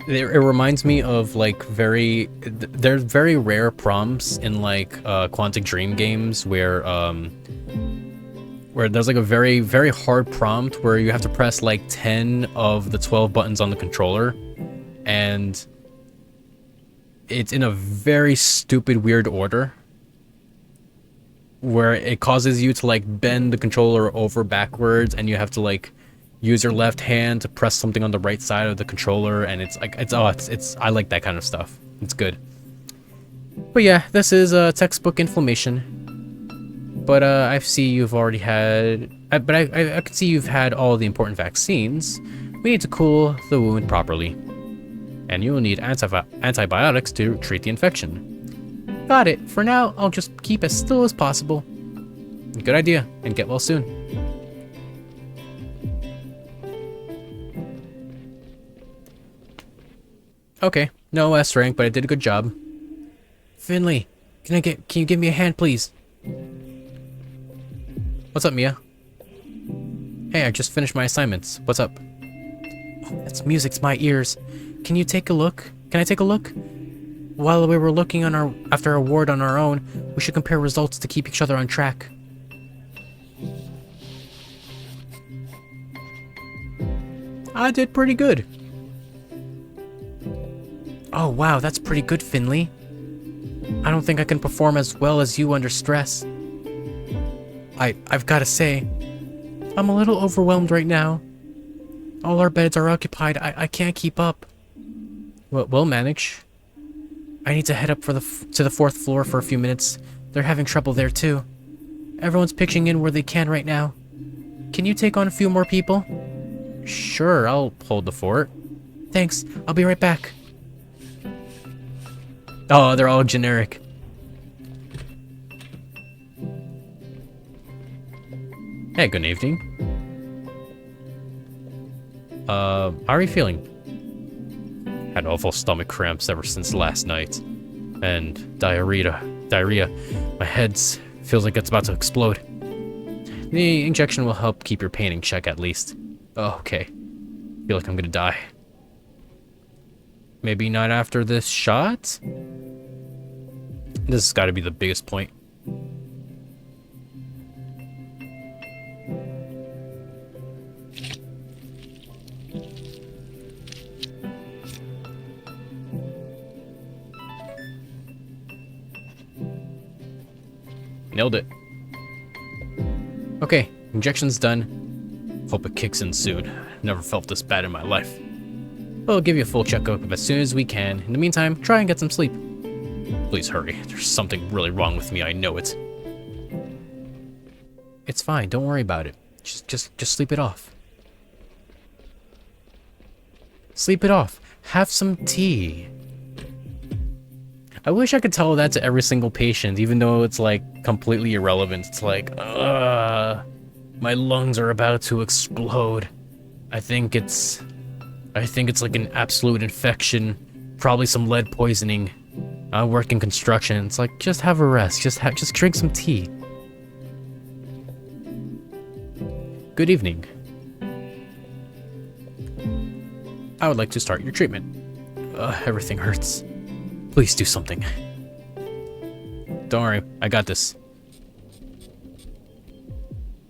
It reminds me of like there's very rare prompts in like Quantic Dream games where there's like a very, very hard prompt where you have to press like 10 of the 12 buttons on the controller, and it's in a very stupid, weird order, where it causes you to like bend the controller over backwards, and you have to like use your left hand to press something on the right side of the controller, and it's like it's I like that kind of stuff. It's good. But yeah, this is textbook inflammation. But I see you've already had, but I can see you've had all the important vaccines. We need to cool the wound properly, and you will need antibiotics to treat the infection. Got it. For now, I'll just keep as still as possible. Good idea, and get well soon. Okay, no S rank, but I did a good job. Finley, can you give me a hand, please? What's up, Mia? Hey, I just finished my assignments. What's up? Oh, that's music to my ears. Can you take a look? Can I take a look? While we were looking on after our ward on our own, we should compare results to keep each other on track. I did pretty good. Oh wow, that's pretty good, Finley. I don't think I can perform as well as you under stress. I've gotta say, I'm a little overwhelmed right now. All our beds are occupied. I can't keep up. Well, we'll manage. I need to head up to the 4th floor for a few minutes. They're having trouble there too. Everyone's pitching in where they can right now. Can you take on a few more people? Sure, I'll hold the fort. Thanks, I'll be right back. Oh, they're all generic. Hey, good evening. How are you feeling? Had awful stomach cramps ever since last night. And diarrhea. My head feels like it's about to explode. The injection will help keep your pain in check at least. Oh, okay. Feel like I'm gonna die. Maybe not after this shot? This has got to be the biggest point. Nailed it. Okay, injection's done. Hope it kicks in soon. Never felt this bad in my life. We'll give you a full checkup as soon as we can. In the meantime, try and get some sleep. Please hurry. There's something really wrong with me, I know it. It's fine, don't worry about it. Just sleep it off. Sleep it off. Have some tea. I wish I could tell that to every single patient, even though it's like completely irrelevant. It's like, my lungs are about to explode. I think it's like an absolute infection, probably some lead poisoning. I work in construction. It's like, just have a rest. Just drink some tea. Good evening. I would like to start your treatment. Everything hurts. Please do something. Don't worry, I got this.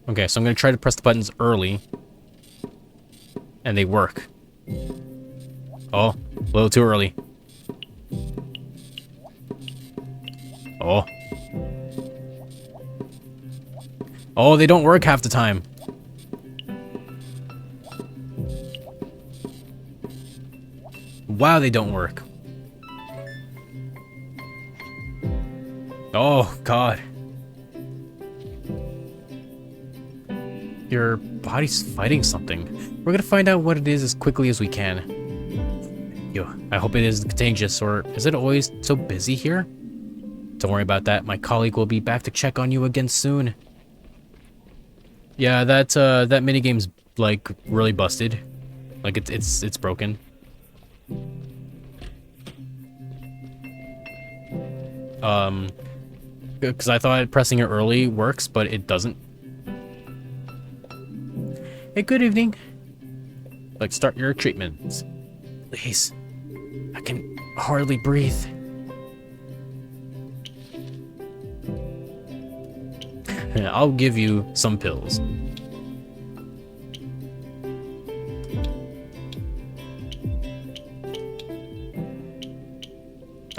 Okay, so I'm gonna try to press the buttons early. And they work. Oh, a little too early. Oh. Oh, they don't work half the time. Wow, they don't work. Oh, God. Your body's fighting something. We're gonna find out what it is as quickly as we can. Yo, I hope it isn't contagious, or is it always so busy here? Don't worry about that. My colleague will be back to check on you again soon. Yeah, that minigame's like really busted. Like it's broken. Because I thought pressing it early works, but it doesn't. Hey, good evening. Like, start your treatment. Please. I can hardly breathe. I'll give you some pills.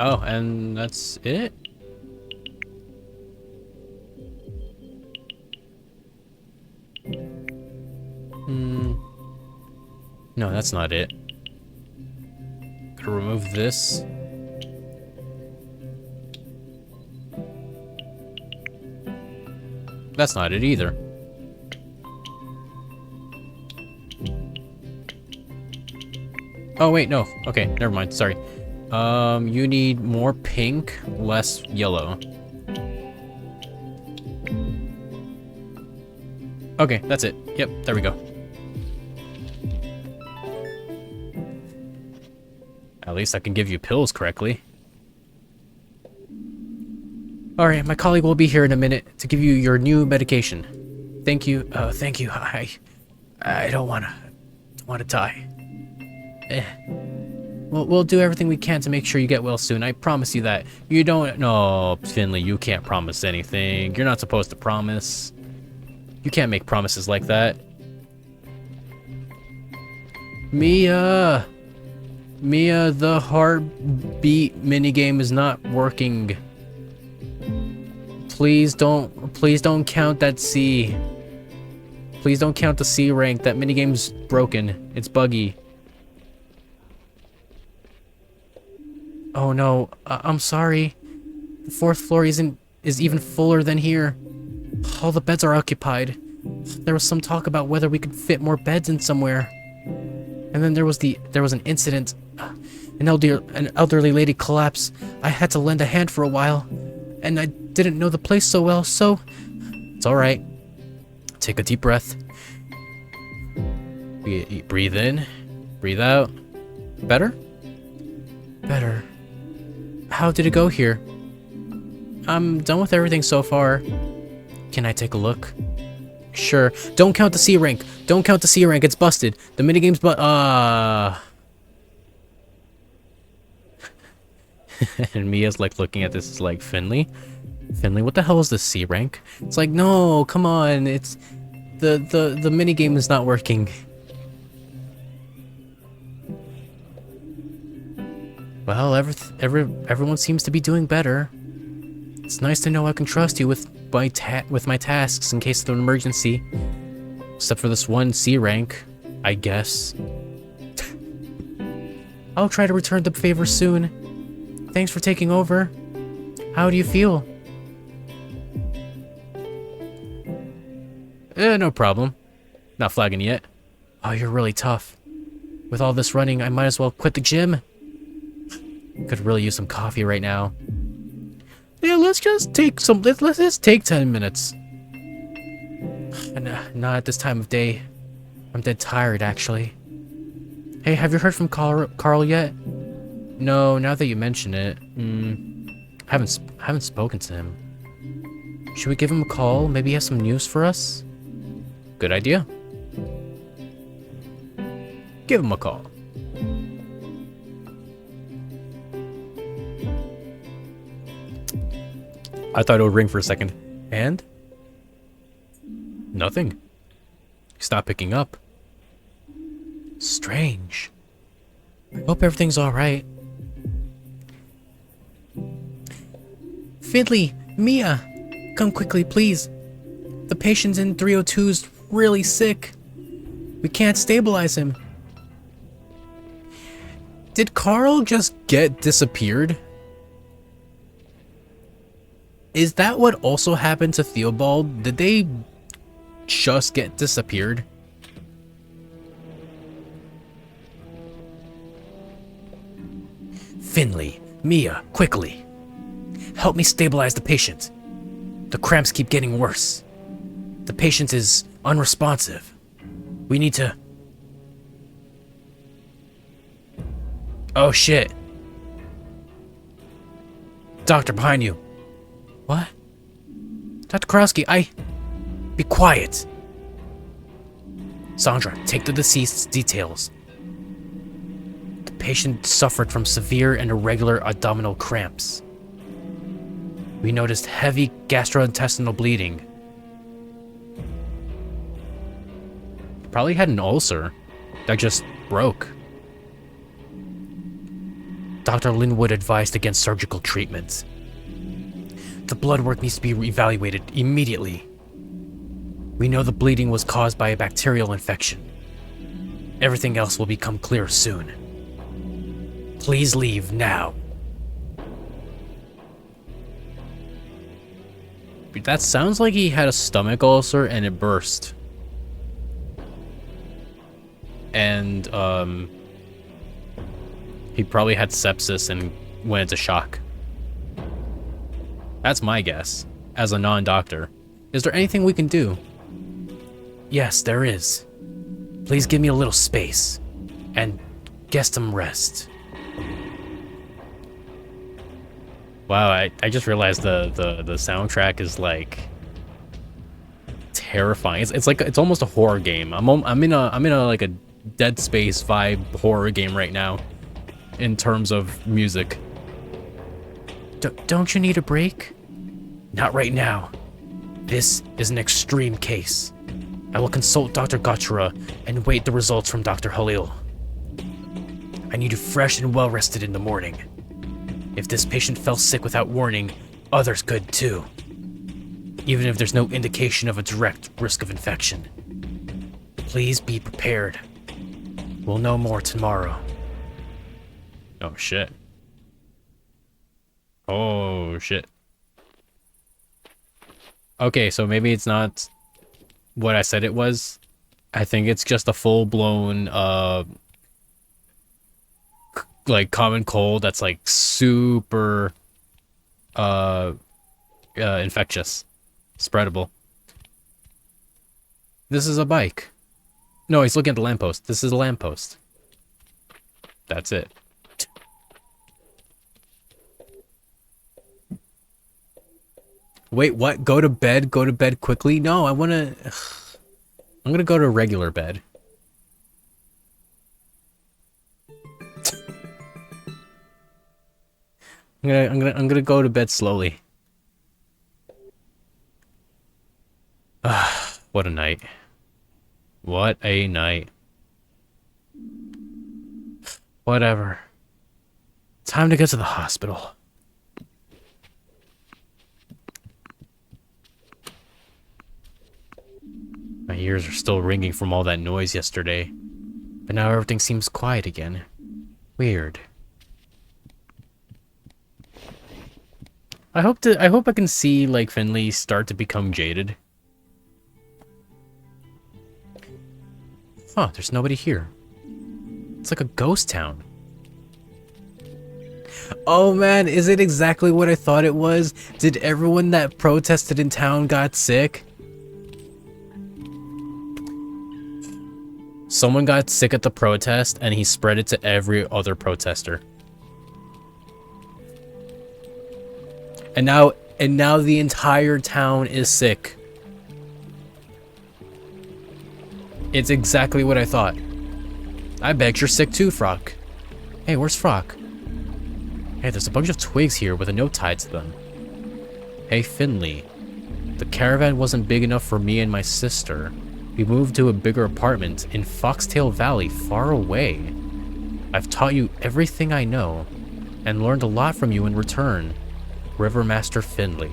Oh, and that's it? No, that's not it. Gotta remove this. That's not it either. Oh, wait, no. Okay, never mind. Sorry. You need more pink, less yellow. Okay, that's it. Yep, there we go. At least I can give you pills correctly. Alright, my colleague will be here in a minute to give you your new medication. Thank you. Thank you. I don't wanna die. We'll do everything we can to make sure you get well soon. I promise you that. You don't... No, Finley, you can't promise anything. You're not supposed to promise. You can't make promises like that. Mia, the heartbeat minigame is not working. Please don't count that C. Please don't count the C rank. That minigame's broken. It's buggy. Oh no, I'm sorry. The 4th floor is even fuller than here. All the beds are occupied. There was some talk about whether we could fit more beds in somewhere. And then there was an incident. An elderly lady collapsed. I had to lend a hand for a while, and I didn't know the place so well, so it's all right. Take a deep breath. Breathe in, breathe out. Better? Better. How did it go here? I'm done with everything so far. Can I take a look? Sure. Don't count the C rank. Don't count the C rank. It's busted. The minigame's And Mia's like looking at this like, Finley, what the hell is this C rank? It's like, no, come on. It's the minigame is not working. Well, everyone seems to be doing better. It's nice to know I can trust you with my tasks in case of an emergency. Except for this one C rank, I guess. I'll try to return the favor soon. Thanks for taking over. How do you feel? No problem. Not flagging yet. Oh, you're really tough. With all this running, I might as well quit the gym. Could really use some coffee right now. Yeah, let's just take 10 minutes. Not at this time of day. I'm dead tired, actually. Hey, have you heard from Carl yet? No, now that you mention it. Haven't spoken to him. Should we give him a call? Maybe he has some news for us? Good idea. Give him a call. I thought it would ring for a second. And? Nothing. Stop picking up. Strange. I hope everything's alright. Finley, Mia, come quickly, please. The patient in 302's really sick. We can't stabilize him. Did Carl just get disappeared? Is that what also happened to Theobald? Did they just get disappeared? Finley, Mia, quickly. Help me stabilize the patient. The cramps keep getting worse. The patient is unresponsive. We need to... Oh shit. Doctor, behind you. What? Dr. Krowski, Be quiet. Sandra, take the deceased's details. The patient suffered from severe and irregular abdominal cramps. We noticed heavy gastrointestinal bleeding. He probably had an ulcer that just broke. Dr. Linwood advised against surgical treatment. The blood work needs to be evaluated immediately. We know the bleeding was caused by a bacterial infection. Everything else will become clear soon. Please leave now. That sounds like he had a stomach ulcer and it burst. And, he probably had sepsis and went into shock. That's my guess, as a non-doctor. Is there anything we can do? Yes, there is. Please give me a little space, and get some rest. Wow, I just realized the soundtrack is like terrifying. It's almost a horror game. I'm in a like a Dead Space vibe horror game right now, in terms of music. Don't you need a break? Not right now. This is an extreme case. I will consult Dr. Gotchura and wait the results from Dr. Halil. I need you fresh and well rested in the morning. If this patient fell sick without warning, others could too. Even if there's no indication of a direct risk of infection. Please be prepared. We'll know more tomorrow. Oh shit. Oh shit. Okay, so maybe it's not what I said it was. I think it's just a full-blown like common cold that's like super infectious, spreadable. This is a bike. No, he's looking at the lamppost. This is a lamppost. That's it. Wait, what? Go to bed? Go to bed quickly? No, I'm gonna go to regular bed. I'm gonna go to bed slowly. What a night. What a night. Whatever. Time to get to the hospital. My ears are still ringing from all that noise yesterday, but now everything seems quiet again. Weird. I hope I can see like Finley start to become jaded. Huh, there's nobody here. It's like a ghost town. Oh man, is it exactly what I thought it was? Did everyone that protested in town got sick? Someone got sick at the protest and he spread it to every other protester. And now the entire town is sick. It's exactly what I thought. I bet you're sick too, Frock. Hey, where's Frock? Hey, there's a bunch of twigs here with a note tied to them. Hey, Finley. The caravan wasn't big enough for me and my sister. We moved to a bigger apartment in Foxtail Valley, far away. I've taught you everything I know, and learned a lot from you in return. Rivermaster Finley.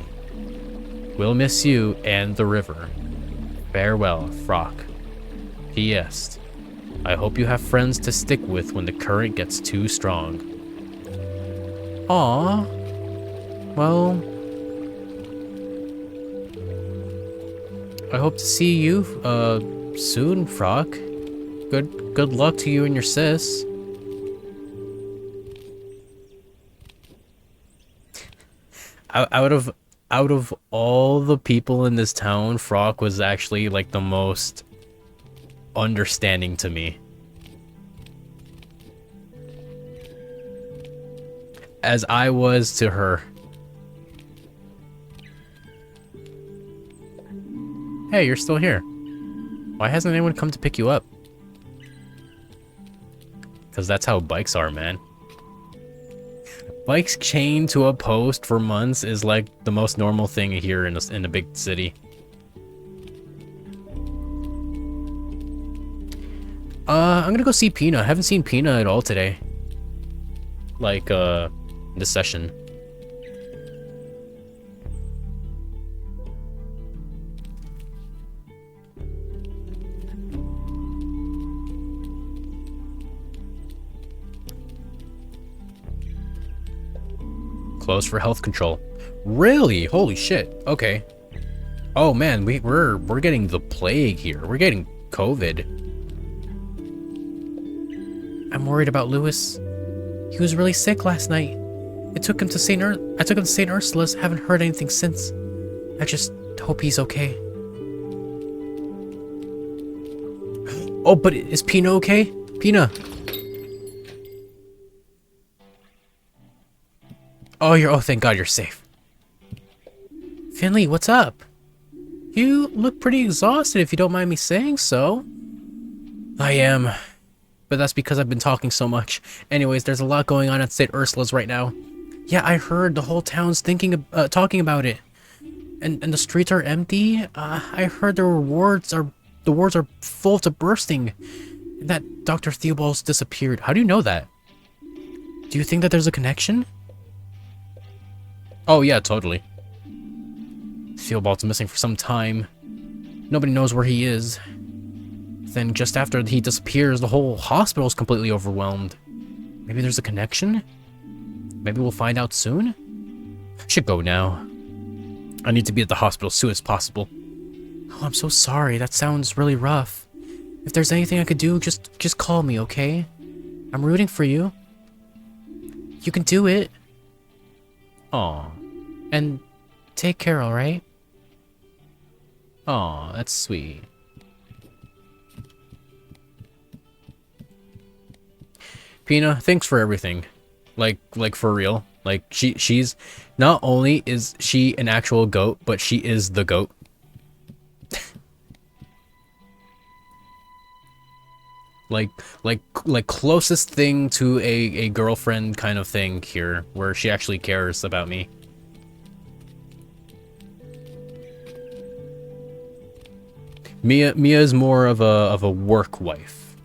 We'll miss you and the river. Farewell, Frock. P.S. I hope you have friends to stick with when the current gets too strong. Aww. Well, I hope to see you soon, Frock. Good luck to you and your sis. Out of all the people in this town, Frock was actually like the most understanding to me. As I was to her. Hey, you're still here. Why hasn't anyone come to pick you up? Because that's how bikes are, man. Bikes chained to a post for months is like the most normal thing here in a big city. I'm gonna go see Pina. I haven't seen Pina at all today. like, this session. Closed for health control. Really? Holy shit. Okay. Oh man, we're getting the plague here. We're getting COVID. I'm worried about Lewis. He was really sick last night. I took him to St. Ursula's. Haven't heard anything since. I just hope he's okay. Oh, but is Pina okay? Pina. Oh, thank God you're safe. Finley, what's up? You look pretty exhausted if you don't mind me saying so. I am, but that's because I've been talking so much. Anyways, there's a lot going on at St. Ursula's right now. Yeah, I heard the whole town's talking about it. And the streets are empty. I heard the wards are full to bursting. That Dr. Theobald's disappeared. How do you know that? Do you think that there's a connection? Oh yeah, totally. Theobald's missing for some time. Nobody knows where he is. Then just after he disappears, the whole hospital's completely overwhelmed. Maybe there's a connection? Maybe we'll find out soon? I should go now. I need to be at the hospital as soon as possible. Oh, I'm so sorry. That sounds really rough. If there's anything I could do, just call me, okay? I'm rooting for you. You can do it. Aw. And take care, alright? Aw, that's sweet. Pina, thanks for everything. Like for real. Like, she's... Not only is she an actual goat, but she is the goat. like closest thing to a girlfriend kind of thing here, where she actually cares about me. Mia is more of a work wife.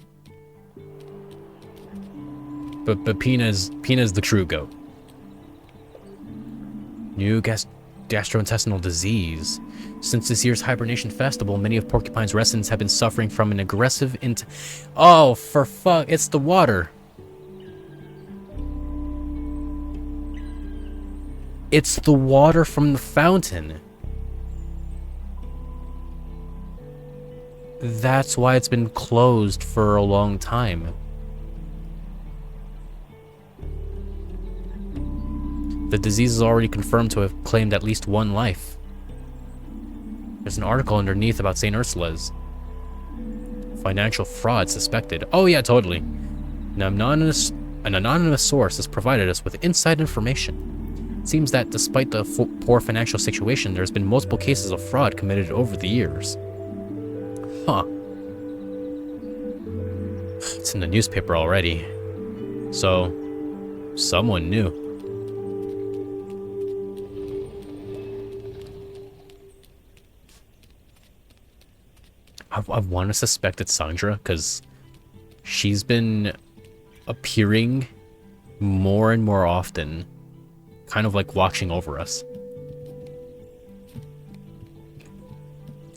But Pina's the true goat. New gastrointestinal disease. Since this year's hibernation festival, many of Porcupine's residents have been suffering from an aggressive Oh, for fuck! It's the water. It's the water from the fountain. That's why it's been closed for a long time. The disease is already confirmed to have claimed at least one life. There's an article underneath about St. Ursula's. Financial fraud suspected. Oh yeah, totally. An anonymous source has provided us with inside information. It seems that despite the poor financial situation, there's been multiple cases of fraud committed over the years. Huh. It's in the newspaper already. So, someone knew. I want to suspect it's Sandra, because she's been appearing more and more often, kind of like watching over us.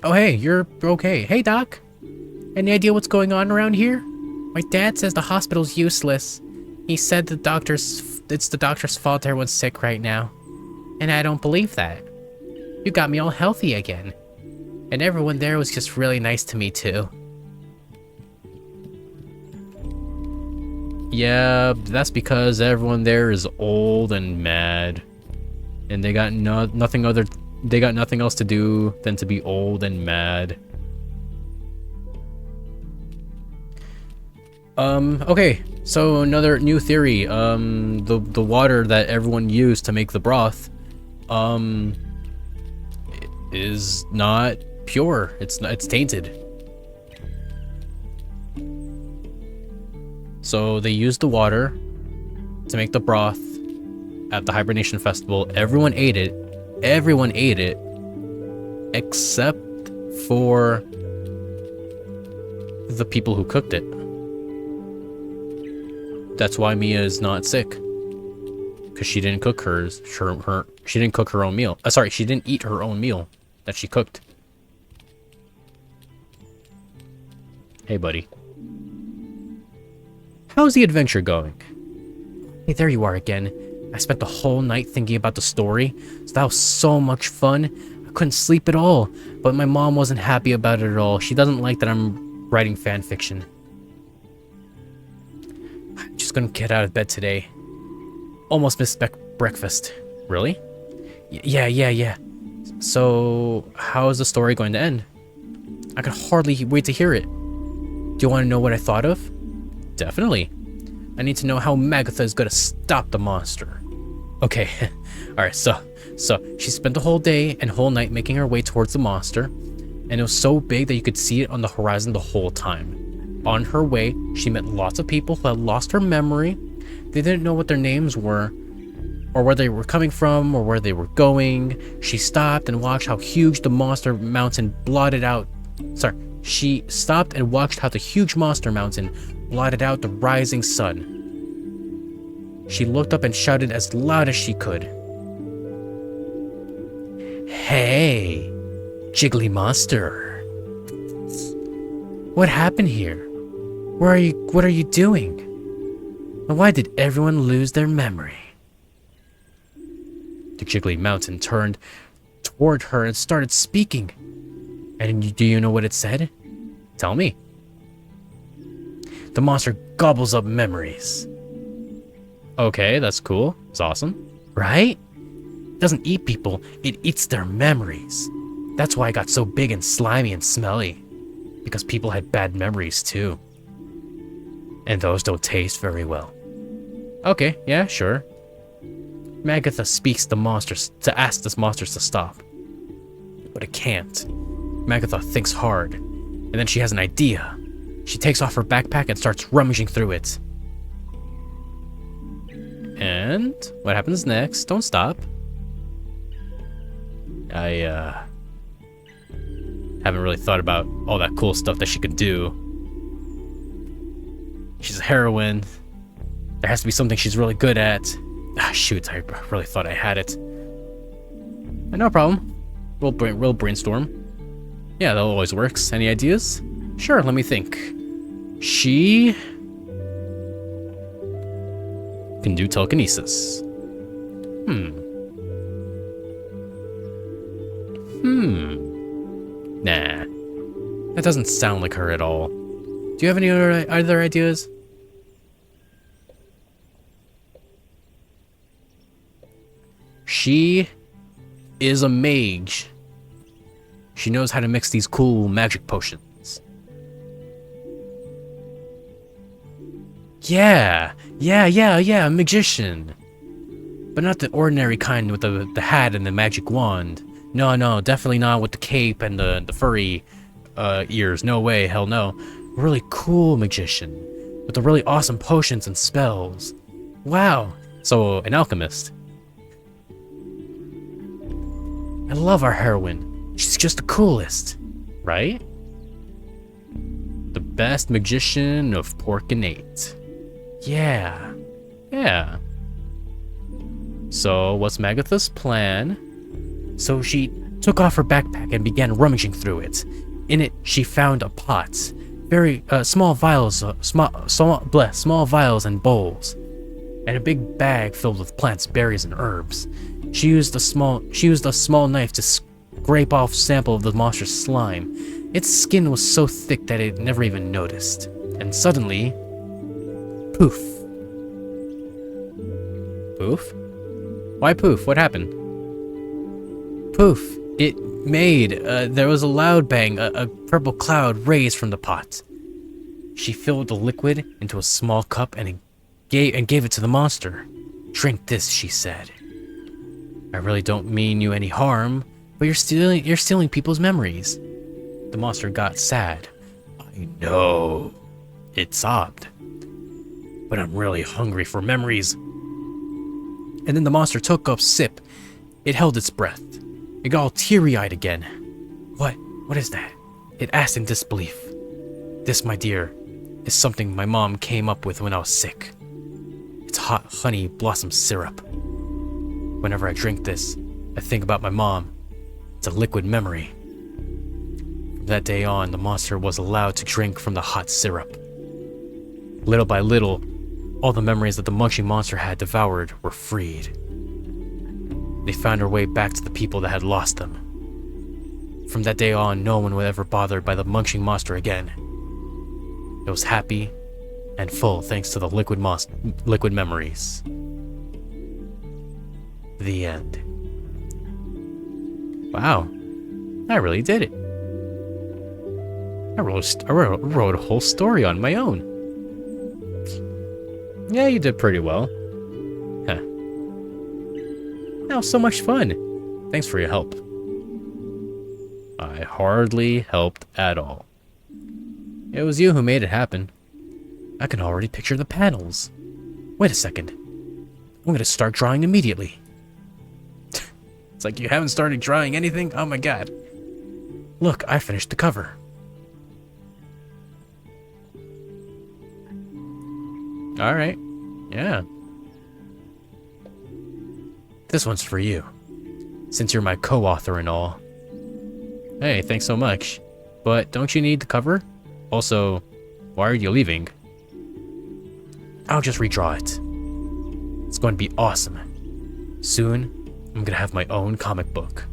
Oh hey, you're okay. Hey Doc, any idea what's going on around here? My dad says the hospital's useless. He said it's the doctor's fault everyone's sick right now. And I don't believe that. You got me all healthy again. And everyone there was just really nice to me too. Yeah, that's because everyone there is old and mad. And they got nothing else to do than to be old and mad. Okay, so another new theory. The water that everyone used to make the broth, is not pure. It's tainted. So they used the water to make the broth at the hibernation festival. Everyone ate it. Everyone ate it except for the people who cooked it. That's why Mia is not sick. because she didn't cook she didn't cook her own meal. Sorry, she didn't eat her own meal that she cooked. Hey, buddy. How's the adventure going? Hey, there you are again. I spent the whole night thinking about the story, so that was so much fun. I couldn't sleep at all, but my mom wasn't happy about it at all. She doesn't like that I'm writing fan fiction. I'm just gonna get out of bed today. Almost missed breakfast. Really? Yeah. So, how is the story going to end? I can hardly wait to hear it. Do you want to know what I thought of? Definitely. I need to know how Magatha is gonna stop the monster. Okay, alright, so she spent the whole day and whole night making her way towards the monster, and it was so big that you could see it on the horizon the whole time. On her way, she met lots of people who had lost her memory. They didn't know what their names were, or where they were coming from, or where they were going. She stopped and watched how huge the monster mountain blotted out. She stopped and watched how the huge monster mountain blotted out the rising sun. She looked up and shouted as loud as she could. Hey, jiggly monster. What happened here? What are you doing? And why did everyone lose their memory? The jiggly mountain turned toward her and started speaking. And do you know what it said? Tell me. The monster gobbles up memories. Okay, that's cool. It's awesome. Right? It doesn't eat people, it eats their memories. That's why it got so big and slimy and smelly. Because people had bad memories too. And those don't taste very well. Okay, yeah, sure. Magatha speaks the monsters to ask the monsters to stop. But it can't. Magatha thinks hard, and then she has an idea. She takes off her backpack and starts rummaging through it. And what happens next? Don't stop. I haven't really thought about all that cool stuff that she could do. She's a heroine. There has to be something she's really good at. Ah, shoot, I really thought I had it. No problem. We'll brainstorm. Yeah, that always works. Any ideas? Sure, let me think. She can do telekinesis. Nah. That doesn't sound like her at all. Do you have any other ideas? She is a mage. She knows how to mix these cool magic potions. Yeah, a magician. But not the ordinary kind with the hat and the magic wand. No, definitely not with the cape and the furry ears. No way, hell no. A really cool magician with the really awesome potions and spells. Wow, so an alchemist. I love our heroine. She's just the coolest, right? The best magician of Porcupine. Yeah. So, what's Magatha's plan? So she took off her backpack and began rummaging through it. In it, she found a pot, very small vials and bowls, and a big bag filled with plants, berries, and herbs. She used a small knife to scrape off a sample of the monster's slime. Its skin was so thick that it never even noticed. And suddenly, poof. Poof? Why poof? What happened? Poof. It made, there was a loud bang, a purple cloud raised from the pot. She filled the liquid into a small cup and gave it to the monster. Drink this, she said. I really don't mean you any harm, but you're stealing people's memories. The monster got sad. I know, it sobbed. But I'm really hungry for memories. And then the monster took a sip. It held its breath. It got all teary-eyed again. What is that? It asked in disbelief. This, my dear, is something my mom came up with when I was sick. It's hot honey blossom syrup. Whenever I drink this, I think about my mom. It's a liquid memory. From that day on, the monster was allowed to drink from the hot syrup. Little by little, all the memories that the munching monster had devoured were freed. They found their way back to the people that had lost them. From that day on, no one was ever bothered by the munching monster again. It was happy and full thanks to the liquid memories. The end. Wow, I really did it. I wrote a whole story on my own. Yeah, you did pretty well. Huh. That was so much fun. Thanks for your help. I hardly helped at all. It was you who made it happen. I can already picture the panels. Wait a second. I'm gonna start drawing immediately. It's like you haven't started drawing anything? Oh my god. Look, I finished the cover. Alright. Yeah. This one's for you, since you're my co-author and all. Hey, thanks so much. But don't you need the cover? Also, why are you leaving? I'll just redraw it. It's going to be awesome. Soon, I'm gonna have my own comic book.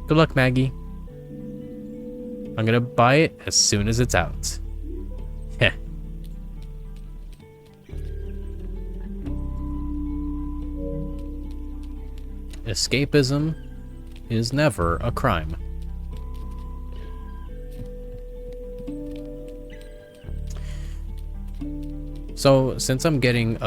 Good luck, Maggie. I'm gonna buy it as soon as it's out. Heh. Escapism is never a crime. So, since I'm getting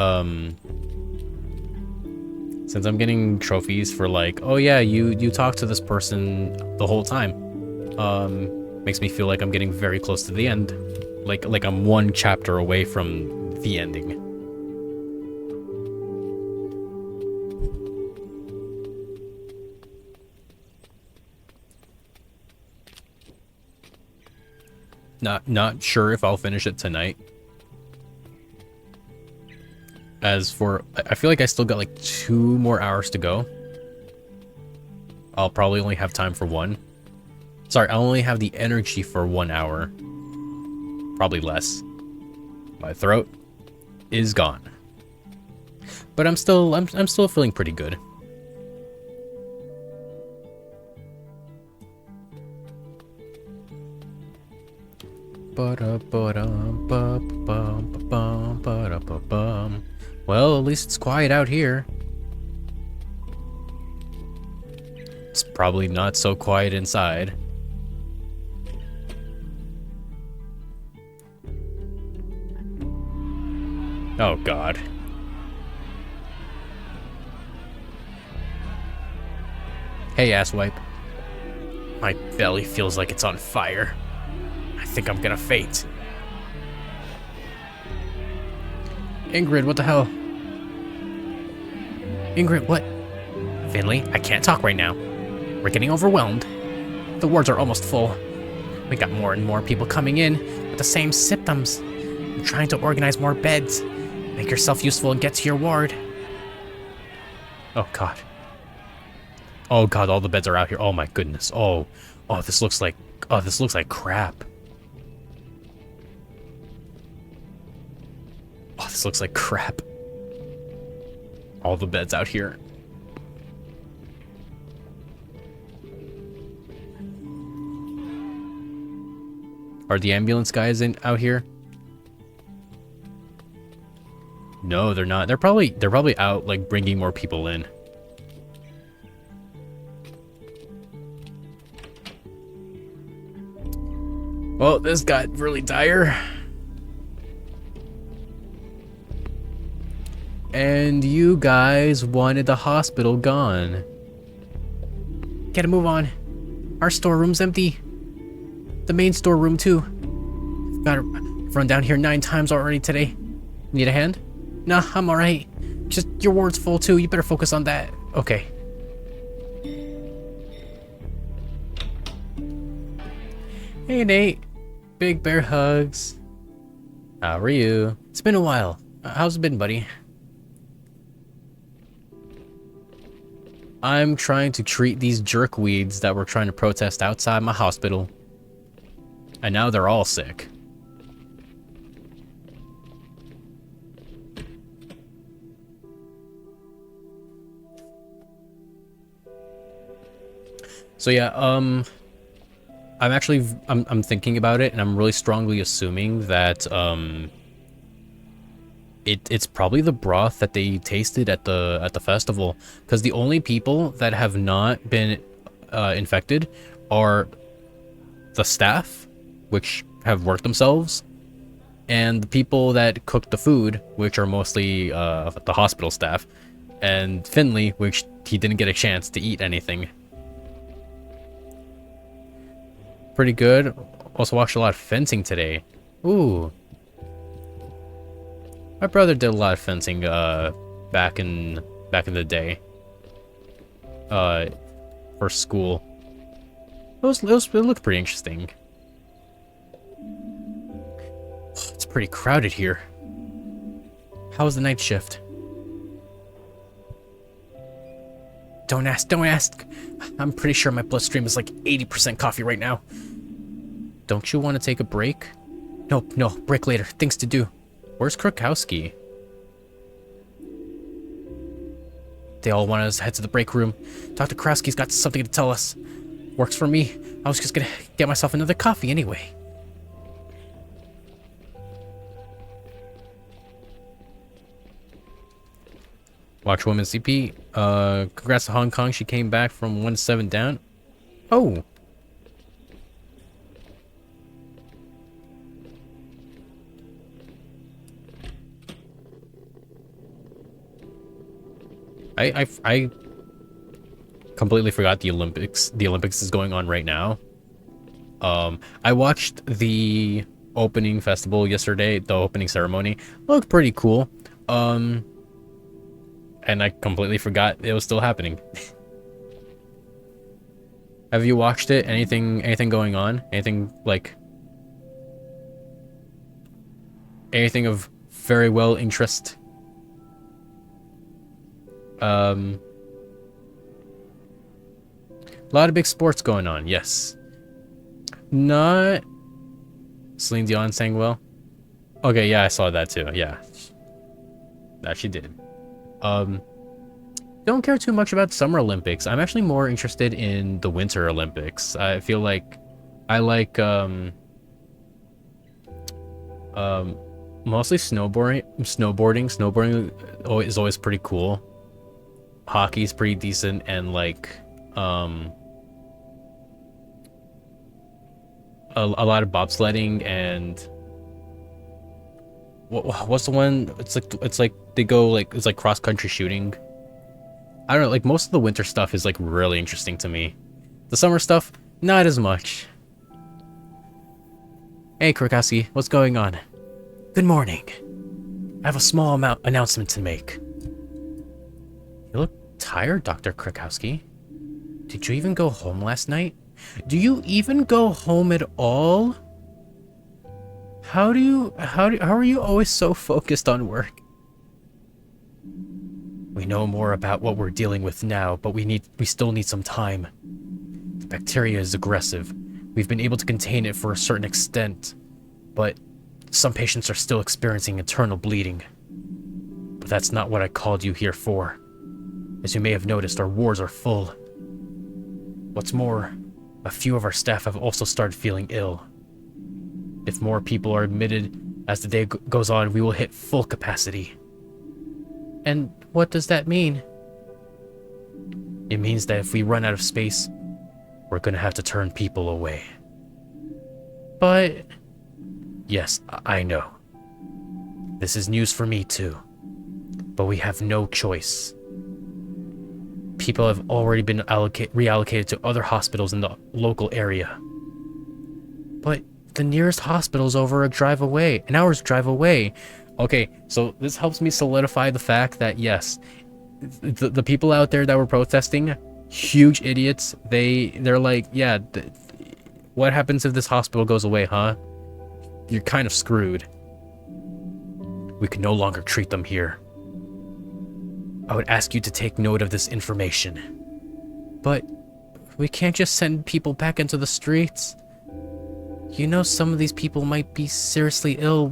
trophies for like, oh yeah, you talk to this person the whole time, makes me feel like I'm getting very close to the end. Like I'm one chapter away from the ending. Not sure if I'll finish it tonight. As for, I feel like I still got like 2 more hours to go. I'll probably only have time for one. Sorry, I'll only have the energy for 1 hour. Probably less. My throat is gone. But I'm still feeling pretty good. Well, at least it's quiet out here. It's probably not so quiet inside. Oh god. Hey, asswipe. My belly feels like it's on fire. I think I'm gonna faint. Ingrid, what the hell? Ingrid, what? Finley, I can't talk right now. We're getting overwhelmed. The wards are almost full. We got more and more people coming in with the same symptoms. I'm trying to organize more beds. Make yourself useful and get to your ward. Oh god. Oh god, all the beds are out here. Oh my goodness. Oh, this looks like crap. Oh, this looks like crap. All the beds out here. Are the ambulance guys out here? No, they're not. They're probably out like bringing more people in. Well, this got really dire. And you guys wanted the hospital gone. Gotta move on. Our storeroom's empty. The main storeroom too. Gotta run down here 9 times already today. Need a hand? Nah, I'm alright. Just your ward's full too. You better focus on that. Okay. Hey Nate. Big bear hugs. How are you? It's been a while. How's it been, buddy? I'm trying to treat these jerkweeds that were trying to protest outside my hospital. And now they're all sick. So yeah, I'm thinking about it, and I'm really strongly assuming that it's probably the broth that they tasted at the festival, because the only people that have not been infected are the staff, which have worked themselves, and the people that cooked the food, which are mostly the hospital staff, and Finley, which he didn't get a chance to eat anything. Pretty good. Also watched a lot of fencing today. Ooh. My brother did a lot of fencing back in the day. For school. It looked pretty interesting. It's pretty crowded here. How was the night shift? Don't ask. I'm pretty sure my bloodstream is like 80% coffee right now. Don't you want to take a break? No, break later. Things to do. Where's Krakowski? They all want us to head to the break room. Dr. Krakowski's got something to tell us. Works for me. I was just gonna get myself another coffee anyway. Watch Women's CP. Congrats to Hong Kong. She came back from 1-7 down. Oh. I completely forgot the Olympics. The Olympics is going on right now. I watched the opening festival yesterday, the opening ceremony. Looked pretty cool. And I completely forgot it was still happening. Have you watched it? Anything going on? Anything of very well interest? A lot of big sports going on, yes. Not Celine Dion sang well. Okay, yeah, I saw that too. Yeah. That she did. Don't care too much about Summer Olympics. I'm actually more interested in the Winter Olympics. I feel like I like mostly snowboarding. Snowboarding is always pretty cool. Hockey's pretty decent, and like a lot of bobsledding, and what's the one? It's like they go like, it's like cross country shooting. I don't know, like most of the winter stuff is like really interesting to me. The summer stuff, not as much. Hey Krakowski, what's going on? Good morning. I have a small announcement to make. You look tired, Dr. Krakowski. Did you even go home last night? Do you even go home at all? How are you always so focused on work? We know more about what we're dealing with now, but we still need some time. The bacteria is aggressive. We've been able to contain it for a certain extent, but some patients are still experiencing internal bleeding. But that's not what I called you here for. As you may have noticed, our wards are full. What's more, a few of our staff have also started feeling ill. If more people are admitted as the day goes on, we will hit full capacity. And what does that mean? It means that if we run out of space, we're gonna have to turn people away. But... Yes, I know. This is news for me too. But we have no choice. People have already been reallocated to other hospitals in the local area. But the nearest hospital is over an hour's drive away. Okay, so this helps me solidify the fact that yes, the people out there that were protesting, huge idiots. They're like, yeah, what happens if this hospital goes away, huh? You're kind of screwed. We can no longer treat them here. I would ask you to take note of this information. But we can't just send people back into the streets. You know, some of these people might be seriously ill.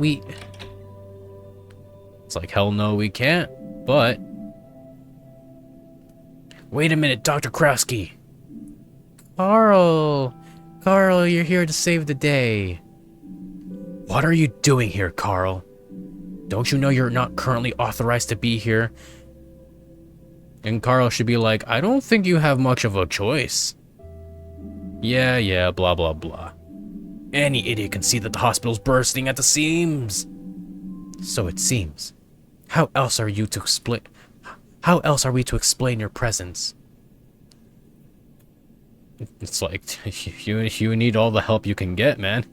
It's like, hell no, we can't, but... Wait a minute, Dr. Krowski. Carl, you're here to save the day. What are you doing here, Carl? Don't you know you're not currently authorized to be here? And Carl should be like, I don't think you have much of a choice. Yeah, blah, blah, blah. Any idiot can see that the hospital's bursting at the seams. So it seems. How else are we to explain your presence? It's like, you need all the help you can get, man.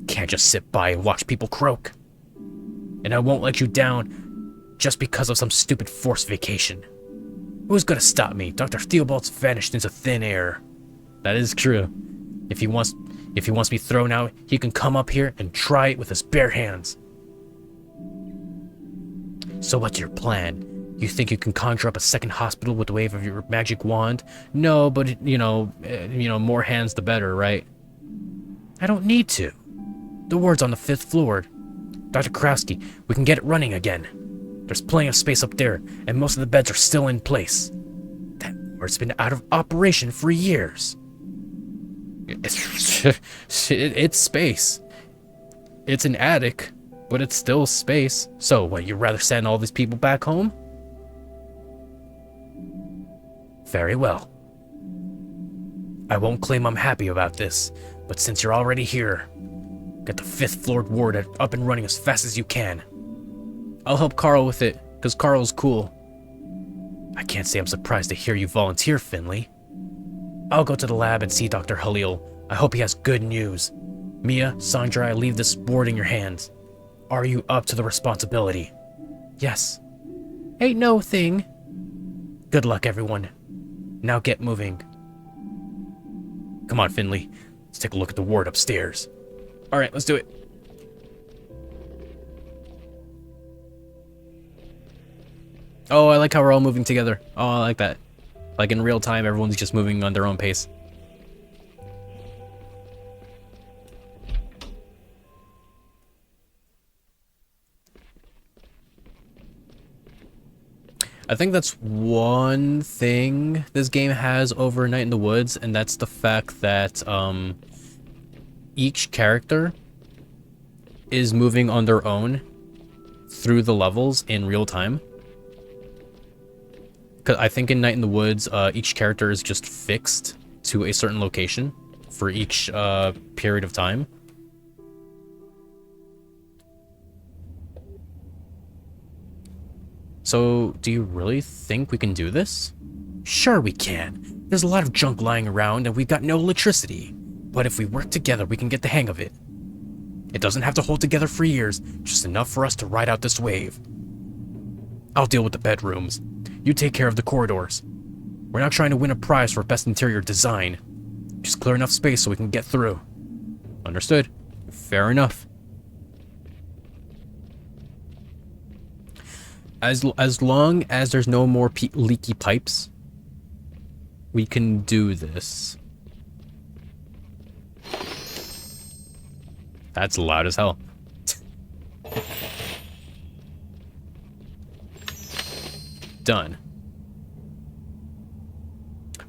Can't just sit by and watch people croak. And I won't let you down just because of some stupid forced vacation. Who's gonna stop me? Dr. Theobald's vanished into thin air. That is true. If he wants me thrown out, he can come up here and try it with his bare hands. So what's your plan? You think you can conjure up a second hospital with the wave of your magic wand? No, but you know, more hands the better, right? I don't need to. The ward's on the 5th floor. Dr. Krowski, we can get it running again. There's plenty of space up there, and most of the beds are still in place. That ward's been out of operation for years. It's space. It's an attic, but it's still space. So, what, you'd rather send all these people back home? Very well. I won't claim I'm happy about this, but since you're already here, get the 5th floor ward up and running as fast as you can. I'll help Carl with it, because Carl's cool. I can't say I'm surprised to hear you volunteer, Finley. I'll go to the lab and see Dr. Halil. I hope he has good news. Mia, Sandra, I leave this ward in your hands. Are you up to the responsibility? Yes. Ain't no thing. Good luck, everyone. Now get moving. Come on, Finley. Let's take a look at the ward upstairs. Alright, let's do it. Oh, I like how we're all moving together. Oh, I like that. Like in real time, everyone's just moving on their own pace. I think that's one thing this game has over Night in the Woods, and that's the fact that each character is moving on their own through the levels in real time. Because I think in Night in the Woods, each character is just fixed to a certain location for each period of time. So, do you really think we can do this? Sure we can. There's a lot of junk lying around and we've got no electricity. But if we work together, we can get the hang of it. It doesn't have to hold together for years, just enough for us to ride out this wave. I'll deal with the bedrooms. You take care of the corridors. We're not trying to win a prize for best interior design. Just clear enough space so we can get through. Understood. Fair enough. As long as there's no more leaky pipes, we can do this. That's loud as hell. Done.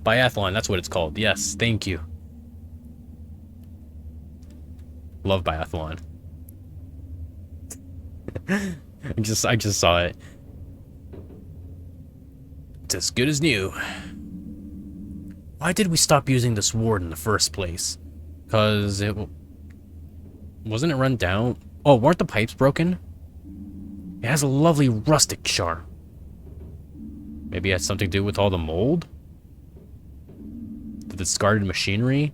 Biathlon, that's what it's called. Yes, thank you. Love biathlon. I just saw it. It's as good as new. Why did we stop using this ward in the first place? Because it... Wasn't it run down? Oh, weren't the pipes broken? It has a lovely rustic charm. Maybe it has something to do with all the mold? The discarded machinery?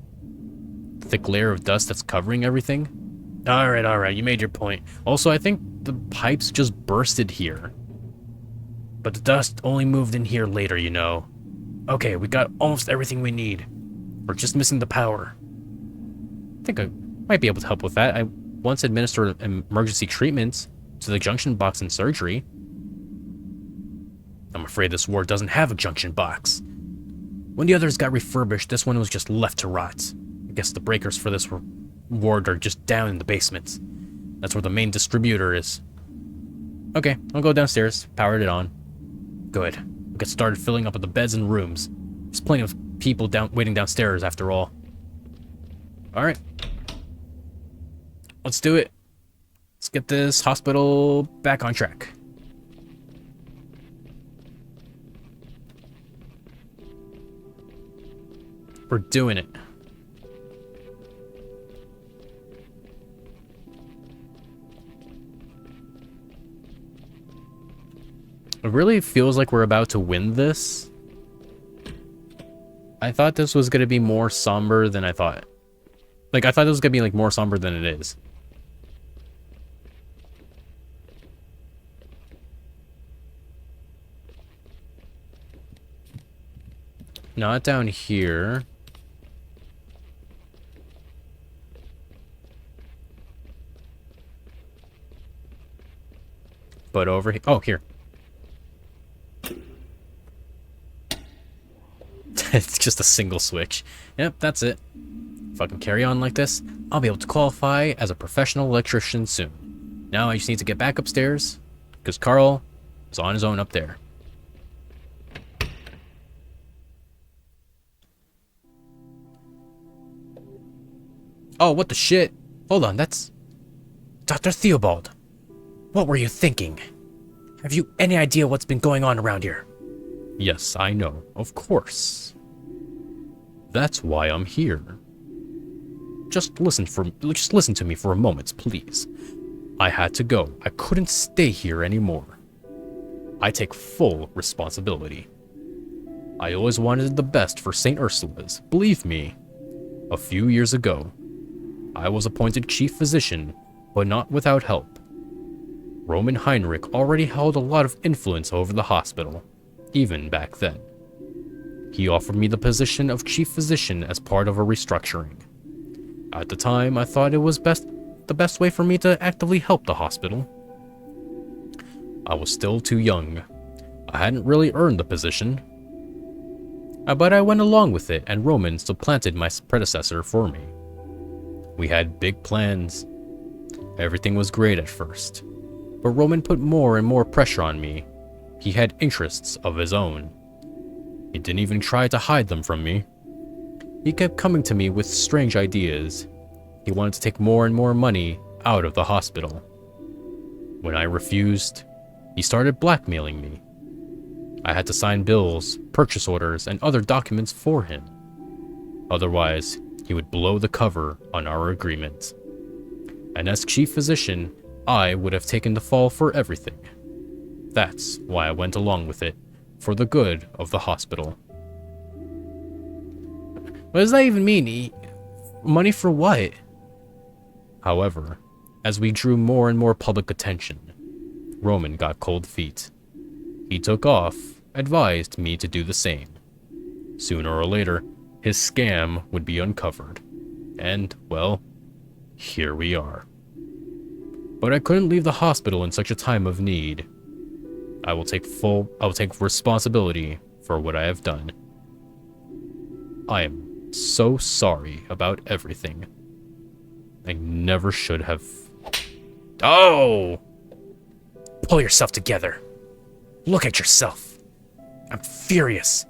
The thick layer of dust that's covering everything? Alright, you made your point. Also, I think the pipes just bursted here. But the dust only moved in here later, you know. Okay, we got almost everything we need. We're just missing the power. I think I might be able to help with that. I once administered emergency treatments to the junction box in surgery. I'm afraid this ward doesn't have a junction box. When the others got refurbished, this one was just left to rot. I guess the breakers for this ward are just down in the basement. That's where the main distributor is. Okay, I'll go downstairs, powered it on. Good. We'll get started filling up the beds and rooms. There's plenty of people waiting downstairs after all. Alright. Let's do it. Let's get this hospital back on track. We're doing it. It really feels like we're about to win this. I thought this was going to be more somber than I thought. Like, I thought it was going to be, like, more somber than it is. Not down here. But over here. Oh, here. It's just a single switch. Yep, that's it. If I can carry on like this, I'll be able to qualify as a professional electrician soon. Now I just need to get back upstairs, because Carl is on his own up there. Oh, what the shit? Hold on, that's Dr. Theobald. What were you thinking? Have you any idea what's been going on around here? Yes, I know. Of course. That's why I'm here. Just listen to me for a moment, please. I had to go. I couldn't stay here anymore. I take full responsibility. I always wanted the best for St. Ursula's, believe me. A few years ago, I was appointed chief physician, but not without help. Roman Heinrich already held a lot of influence over the hospital, even back then. He offered me the position of chief physician as part of a restructuring. At the time, I thought it was the best way for me to actively help the hospital. I was still too young. I hadn't really earned the position. But I went along with it, and Roman supplanted my predecessor for me. We had big plans. Everything was great at first, but Roman put more and more pressure on me. He had interests of his own. He didn't even try to hide them from me. He kept coming to me with strange ideas. He wanted to take more and more money out of the hospital. When I refused, he started blackmailing me. I had to sign bills, purchase orders, and other documents for him. Otherwise, he would blow the cover on our agreement. And as chief physician, I would have taken the fall for everything. That's why I went along with it, for the good of the hospital. What does that even mean? Money for what? However, as we drew more and more public attention, Roman got cold feet. He took off, advised me to do the same. Sooner or later, his scam would be uncovered. And, well, here we are. But I couldn't leave the hospital in such a time of need. I will take responsibility for what I have done. I am so sorry about everything. I never should have... Oh! Pull yourself together. Look at yourself. I'm furious.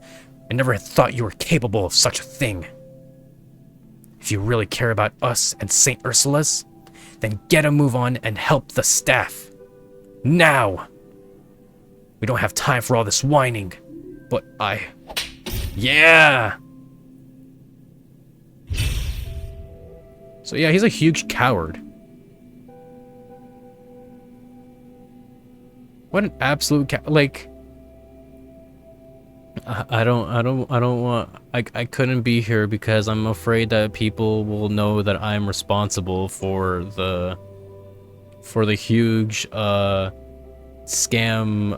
I never had thought you were capable of such a thing. If you really care about us and St. Ursula's, then get a move on and help the staff. Now! We don't have time for all this whining. But yeah! So yeah, he's a huge coward. What an absolute like... I don't want... I couldn't be here because I'm afraid that people will know that I'm responsible for the huge, scam,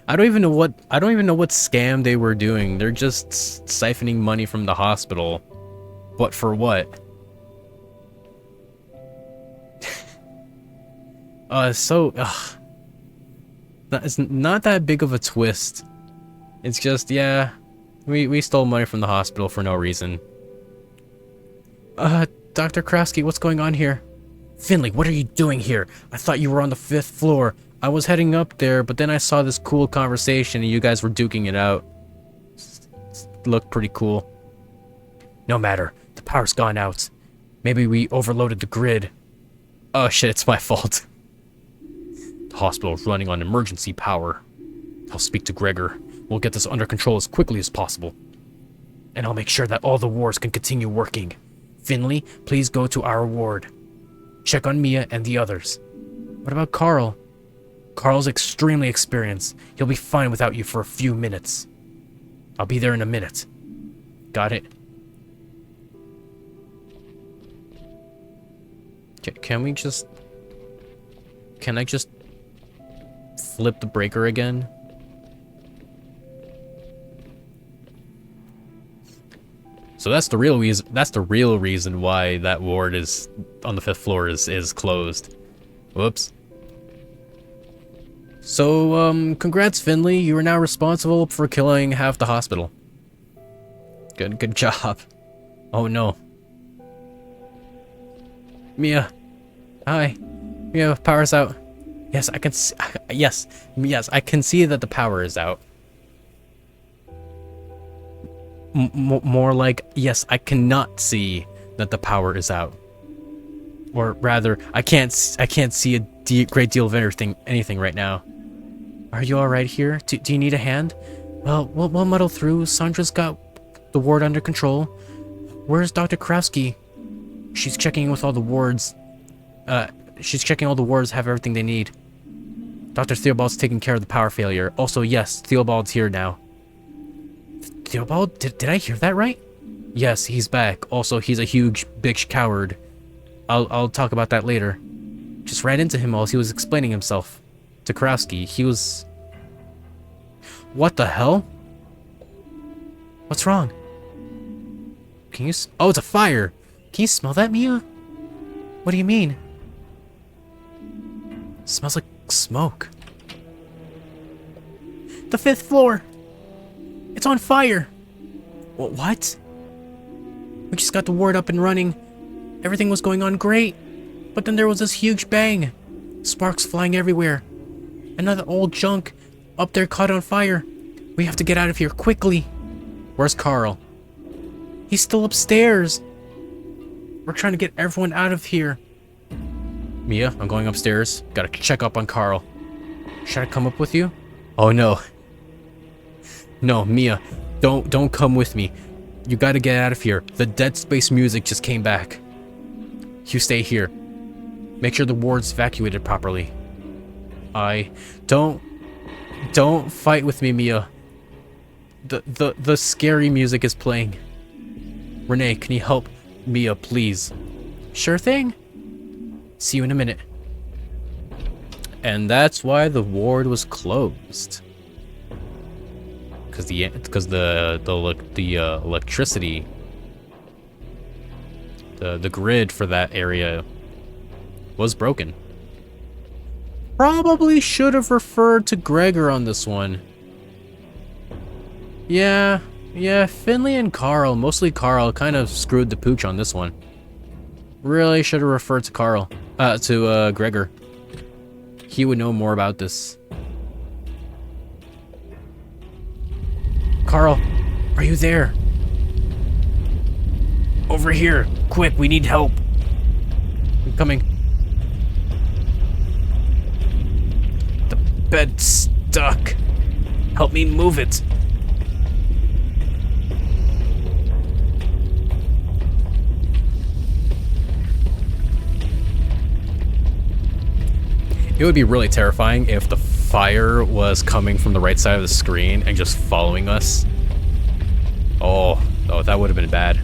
I don't even know what scam they were doing. They're just siphoning money from the hospital. But for what? That is not that big of a twist. It's just, yeah, we stole money from the hospital for no reason. Dr. Krasky, what's going on here? Finley, what are you doing here? I thought you were on the 5th floor. I was heading up there, but then I saw this cool conversation and you guys were duking it out. Looked pretty cool. No matter. The power's gone out. Maybe we overloaded the grid. Oh shit, it's my fault. The hospital's running on emergency power. I'll speak to Gregor. We'll get this under control as quickly as possible. And I'll make sure that all the wards can continue working. Finley, please go to our ward. Check on Mia and the others. What about Carl? Carl's extremely experienced. He'll be fine without you for a few minutes. I'll be there in a minute. Got it? Can we just... Can I just flip the breaker again? So that's the real reason. That's the real reason why that ward is on the 5th floor is closed. Whoops. So congrats, Finley. You are now responsible for killing half the hospital. Good job. Oh no. Mia. Hi. Mia, power's out. Yes, I can see, yes, I can see that the power is out. More like, yes, I cannot see that the power is out. Or rather, I can't see a great deal of anything right now. Are you all right here? Do you need a hand? Well, we'll muddle through. Sandra's got the ward under control. Where's Dr. Krasky? She's checking with all the wards. She's checking all the wards have everything they need. Dr. Theobald's taking care of the power failure. Also, yes, Theobald's here now. Theobald? Did I hear that right? Yes, he's back. Also, he's a huge bitch coward. I'll talk about that later. Just ran into him while he was explaining himself to Krasky. He was... What the hell? What's wrong? Can you... Oh, it's a fire! Can you smell that, Mia? What do you mean? It smells like smoke. The 5th floor! It's on fire! What? We just got the ward up and running. Everything was going on great. But then there was this huge bang. Sparks flying everywhere. Another old junk up there caught on fire. We have to get out of here quickly. Where's Carl? He's still upstairs. We're trying to get everyone out of here. Mia, I'm going upstairs. Gotta check up on Carl. Should I come up with you? Oh no. No, Mia, don't come with me. You gotta get out of here. The Dead Space music just came back. You stay here. Make sure the ward's evacuated properly. Don't fight with me, Mia. The scary music is playing. Renee, can you help Mia, please? Sure thing. See you in a minute. And that's why the ward was closed. Because the electricity, the grid for that area was broken. Probably should have referred to Gregor on this one. Yeah, Finley and Carl, mostly Carl, kind of screwed the pooch on this one. Really should have referred to Gregor. He would know more about this. Carl, are you there? Over here, quick, we need help. I'm coming. The bed's stuck. Help me move it. It would be really terrifying if the fire was coming from the right side of the screen and just following us. Oh, that would have been bad.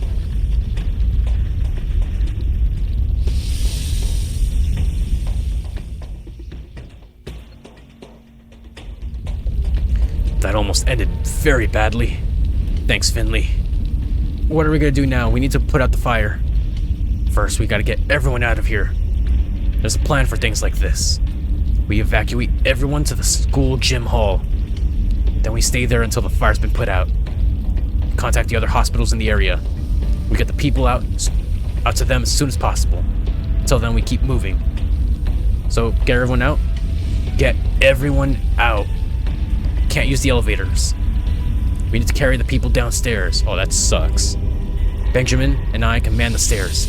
That almost ended very badly. Thanks, Finley. What are we gonna do now? We need to put out the fire. First, we gotta get everyone out of here. There's a plan for things like this. We evacuate everyone to the school gym hall. Then we stay there until the fire's been put out. Contact the other hospitals in the area. We get the people out to them as soon as possible. Until then, we keep moving. So, get everyone out? Get everyone out. Can't use the elevators. We need to carry the people downstairs. Oh, that sucks. Benjamin and I can man the stairs.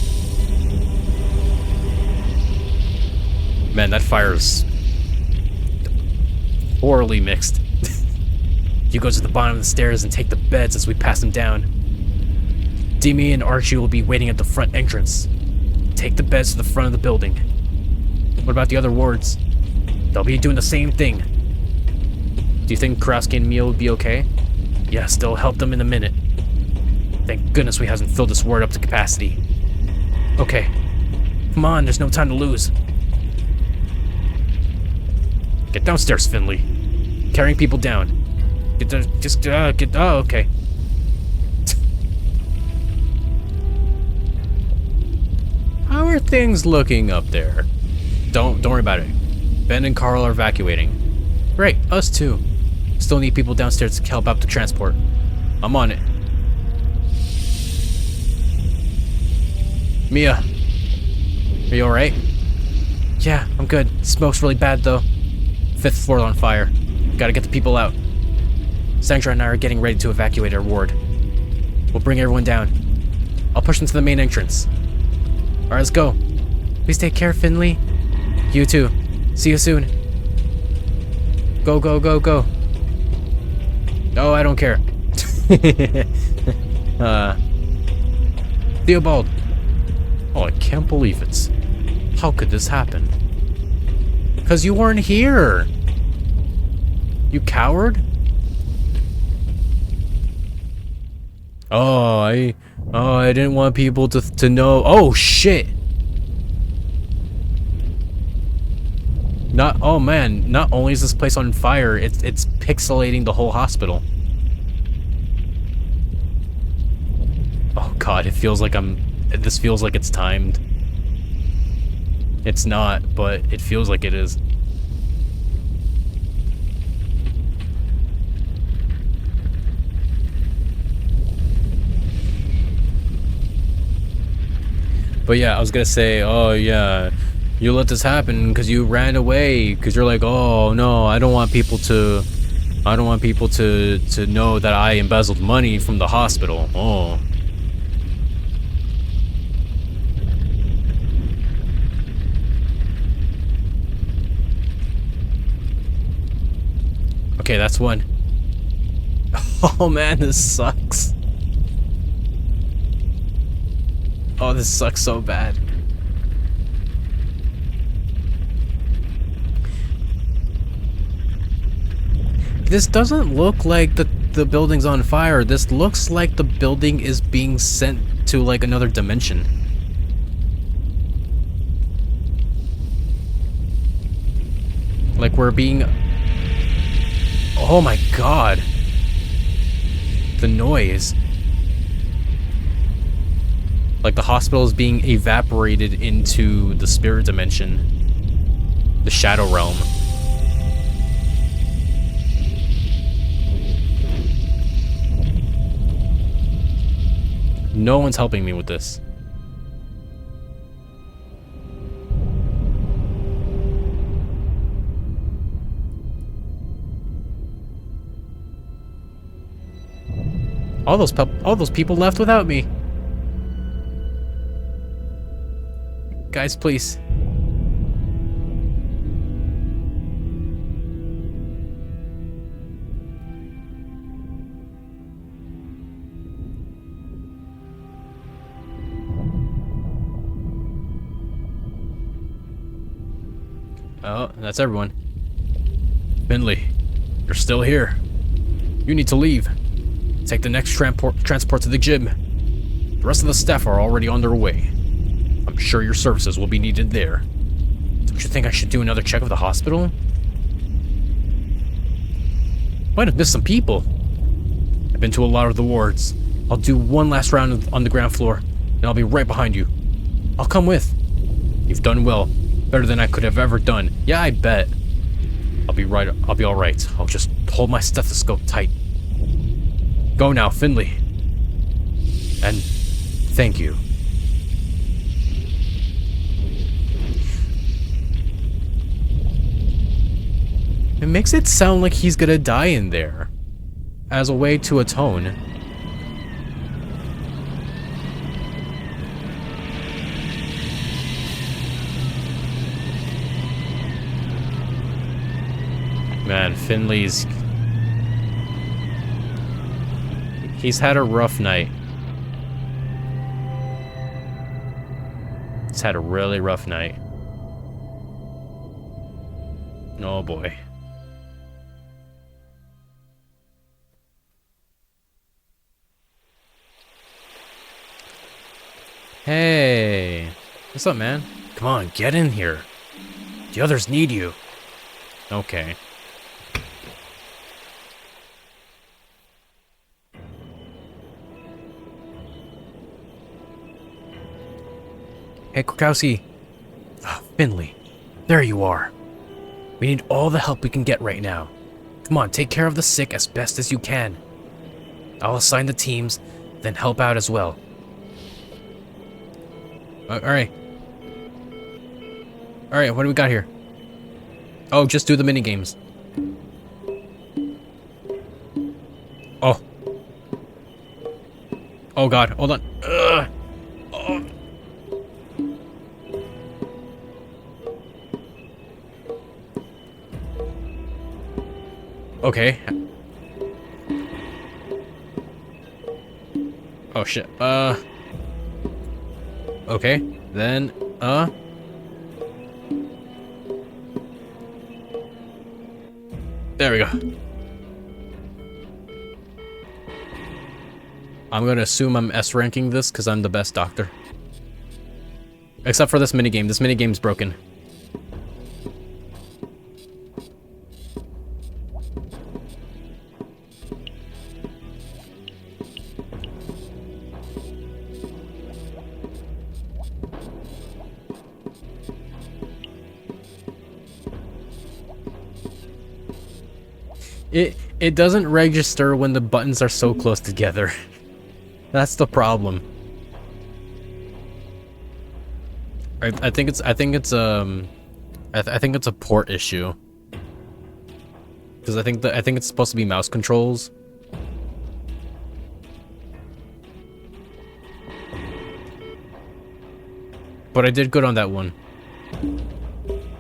Man, that fire's poorly mixed. You go to the bottom of the stairs and take the beds as we pass them down. Demi and Archie will be waiting at the front entrance. Take the beds to the front of the building. What about the other wards? They'll be doing the same thing. Do you think Karowski and Mia will be okay? Yes, they'll help them in a minute. Thank goodness we hasn't filled this ward up to capacity. Okay. Come on, there's no time to lose. Get downstairs, Finley. Carrying people down. Okay. How are things looking up there? Don't worry about it. Ben and Carl are evacuating. Great, us too. Still need people downstairs to help out the transport. I'm on it. Mia, are you alright? Yeah, I'm good. Smoke's really bad though. 5th floor on fire. Gotta get the people out. Sandra and I are getting ready to evacuate our ward. We'll bring everyone down. I'll push them to the main entrance. Alright, let's go. Please take care, Finley. You too. See you soon. Go, go, go, go. No, I don't care. Theobald. Oh, I can't believe it. How could this happen? Because you weren't here. You coward? Oh, I didn't want people to know. Oh, shit. Oh man, not only is this place on fire, it's pixelating the whole hospital. Oh god, this feels like it's timed. It's not, but it feels like it is. But yeah, I was gonna say, oh yeah, you let this happen because you ran away because you're like, oh no, I don't want people to know that I embezzled money from the hospital. Oh. Okay, that's one. Oh man, this sucks. Oh, this sucks so bad. This doesn't look like the building's on fire. This looks like the building is being sent to like another dimension. Like we're being... Oh my god. The noise. Like the hospital is being evaporated into the spirit dimension. The shadow realm. No one's helping me with this. All those people left without me. Guys, please. Oh, that's everyone. Finley, you're still here. You need to leave. Take the next transport to the gym. The rest of the staff are already on their way. I'm sure your services will be needed there. Don't you think I should do another check of the hospital? Might have missed some people. I've been to a lot of the wards. I'll do one last round on the ground floor, and I'll be right behind you. I'll come with. You've done well. Better than I could have ever done. Yeah, I bet. I'll be alright. I'll just hold my stethoscope tight. Go now, Finley. And thank you. It makes it sound like he's gonna die in there. As a way to atone. Man, Finley's... He's had a rough night. He's had a really rough night. Oh boy. Hey, what's up, man? Come on, get in here. The others need you. Okay. Hey, Krakowski. Oh, Finley, there you are. We need all the help we can get right now. Come on, take care of the sick as best as you can. I'll assign the teams, then help out as well. Alright. Alright, what do we got here? Oh, just do the mini games. Oh. Oh god, hold on. Ugh. Oh. Okay. Oh shit. Okay, then, there we go. I'm gonna assume I'm S-ranking this because I'm the best doctor. Except for this minigame. This minigame's broken. It doesn't register when the buttons are so close together. That's the problem. I think it's a port issue. Because I think it's supposed to be mouse controls. But I did good on that one.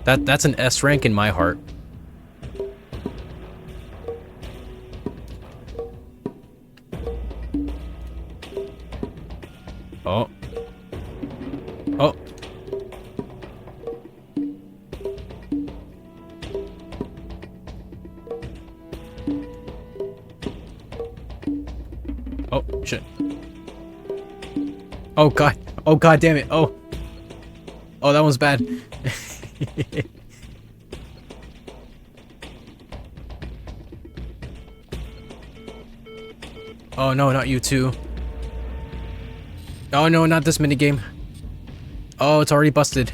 That's an S rank in my heart. Oh. Oh. Oh, shit. Oh, God. Oh, God damn it. Oh. Oh, that one's bad. Oh, no, not you too. Oh no, not this minigame. Oh, it's already busted.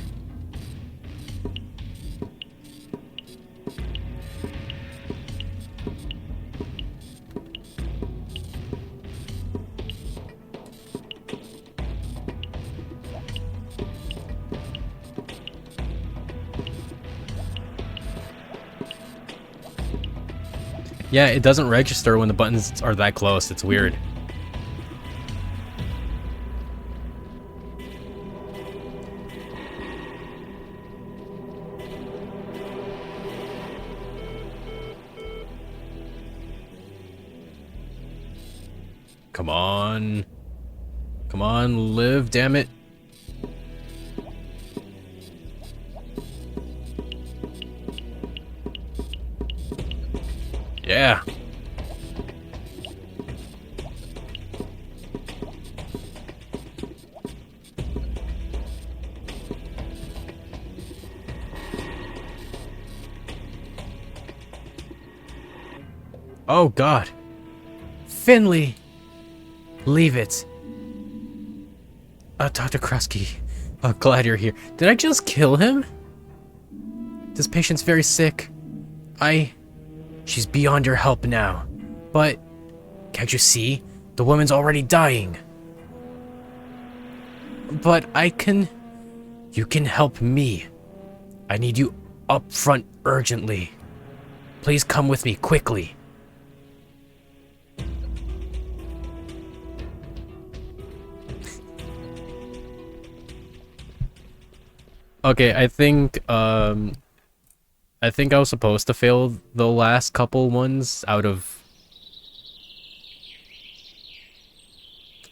Yeah, it doesn't register when the buttons are that close. It's weird. Come on. Come on, live, damn it. Yeah. Oh, God. Finley. Leave it. Dr. Krusky. Glad you're here. Did I just kill him? This patient's very sick. She's beyond your help now. But, can't you see? The woman's already dying. But you can help me. I need you up front urgently. Please come with me quickly. Okay, I think I was supposed to fail the last couple ones out of...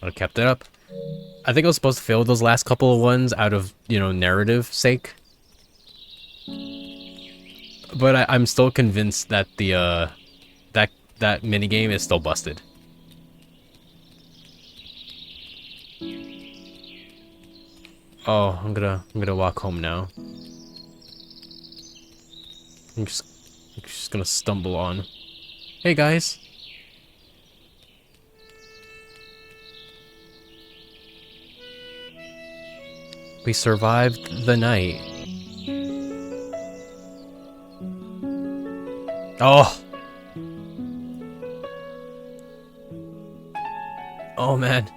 I kept it up. I think I was supposed to fail those last couple of ones out of, you know, narrative sake. But I'm still convinced that the that minigame is still busted. Oh, I'm gonna walk home now. I'm just gonna stumble on. Hey guys. We survived the night. Oh. Oh man.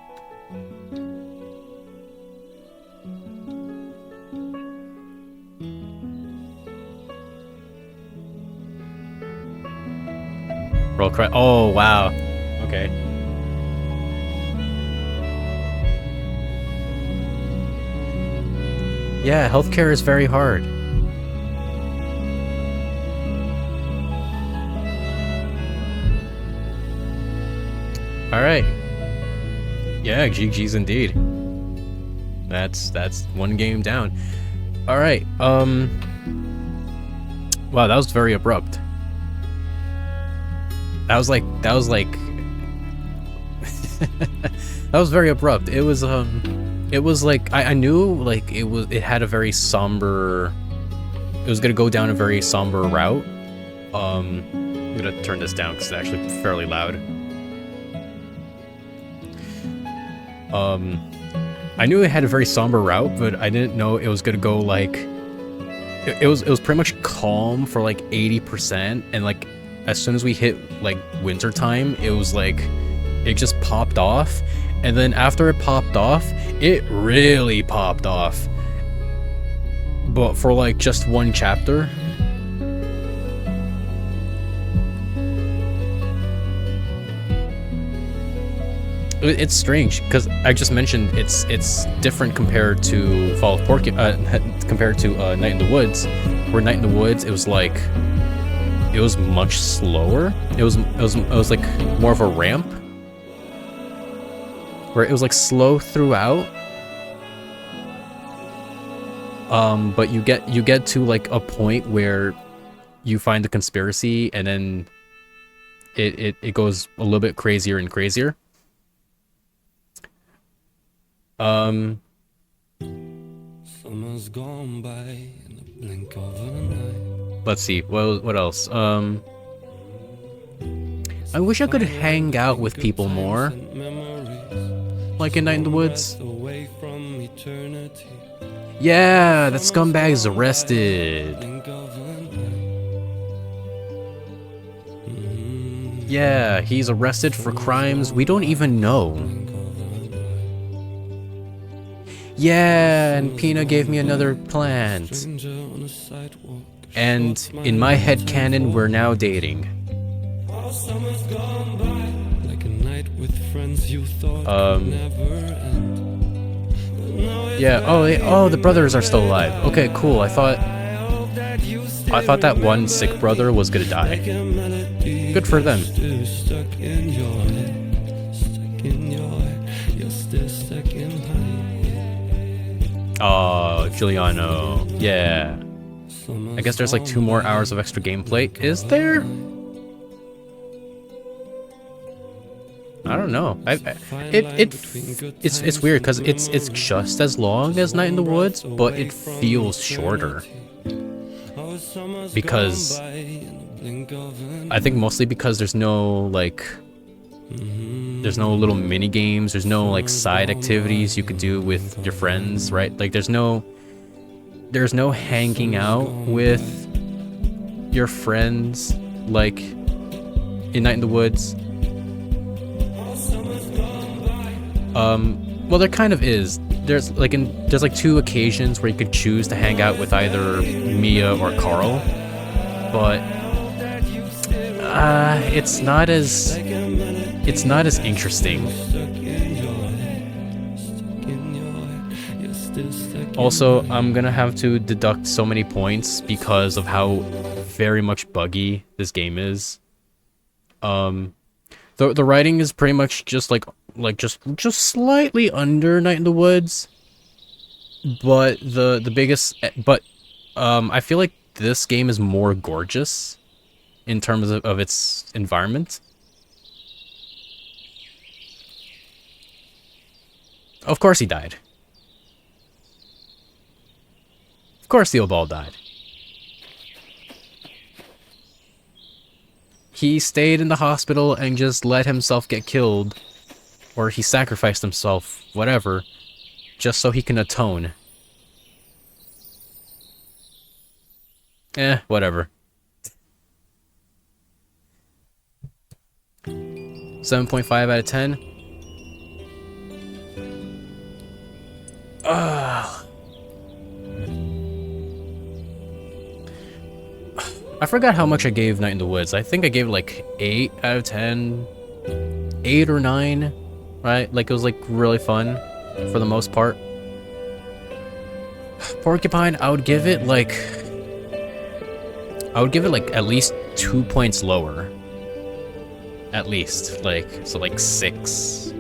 Roll cry. Oh wow. Okay. Yeah, healthcare is very hard. Alright. Yeah, GG's indeed. That's one game down. Alright, wow, that was very abrupt. That was like that was very abrupt. It was like I knew like it had a very somber, it was gonna go down a very somber route. I'm gonna turn this down because it's actually fairly loud. I knew it had a very somber route, but I didn't know it was gonna go like it was pretty much calm for like 80%, and like as soon as we hit like winter time, it was like it just popped off, and then after it popped off, it really popped off. But for like just one chapter. It's strange because I just mentioned it's different compared to Fall of compared to Night in the Woods, where Night in the Woods it was like it was much slower. It was like more of a ramp, where it was like slow throughout. But you get to like a point where you find the conspiracy, and then it goes a little bit crazier and crazier. Summer's gone by in the blink of an eye. Let's see. What else? I wish I could hang out with people more, like in Night in the Woods. Yeah, that scumbag's arrested. Yeah, he's arrested for crimes we don't even know. Yeah, and Pina gave me another plant. And in my headcanon, we're now dating. Yeah, oh, the brothers are still alive. Okay, cool. I thought that one sick brother was gonna die. Good for them. Oh, Giuliano. Yeah. I guess there's like 2 more hours of extra gameplay. Is there? I don't know. It's weird because it's just as long as Night in the Woods, but it feels shorter. Because I think mostly because there's no like little mini games, there's no like side activities you could do with your friends, right? Like there's no hanging out with your friends, like in Night in the Woods. Well, there kind of is. There's like two occasions where you could choose to hang out with either Mia or Carl, but it's not as interesting. Also, I'm gonna have to deduct so many points because of how very much buggy this game is. The writing is pretty much just just slightly under Night in the Woods, but the biggest I feel like this game is more gorgeous in terms of its environment. Of course he died. Of course Theobald died. He stayed in the hospital and just let himself get killed. Or he sacrificed himself, whatever, just so he can atone. Whatever. 7.5 out of 10. I forgot how much I gave Night in the Woods. I think I gave like 8 out of 10. 8 or 9, right? Like, it was like really fun for the most part. Porcupine, I would give it like at least 2 points lower. At least, like, so like 6.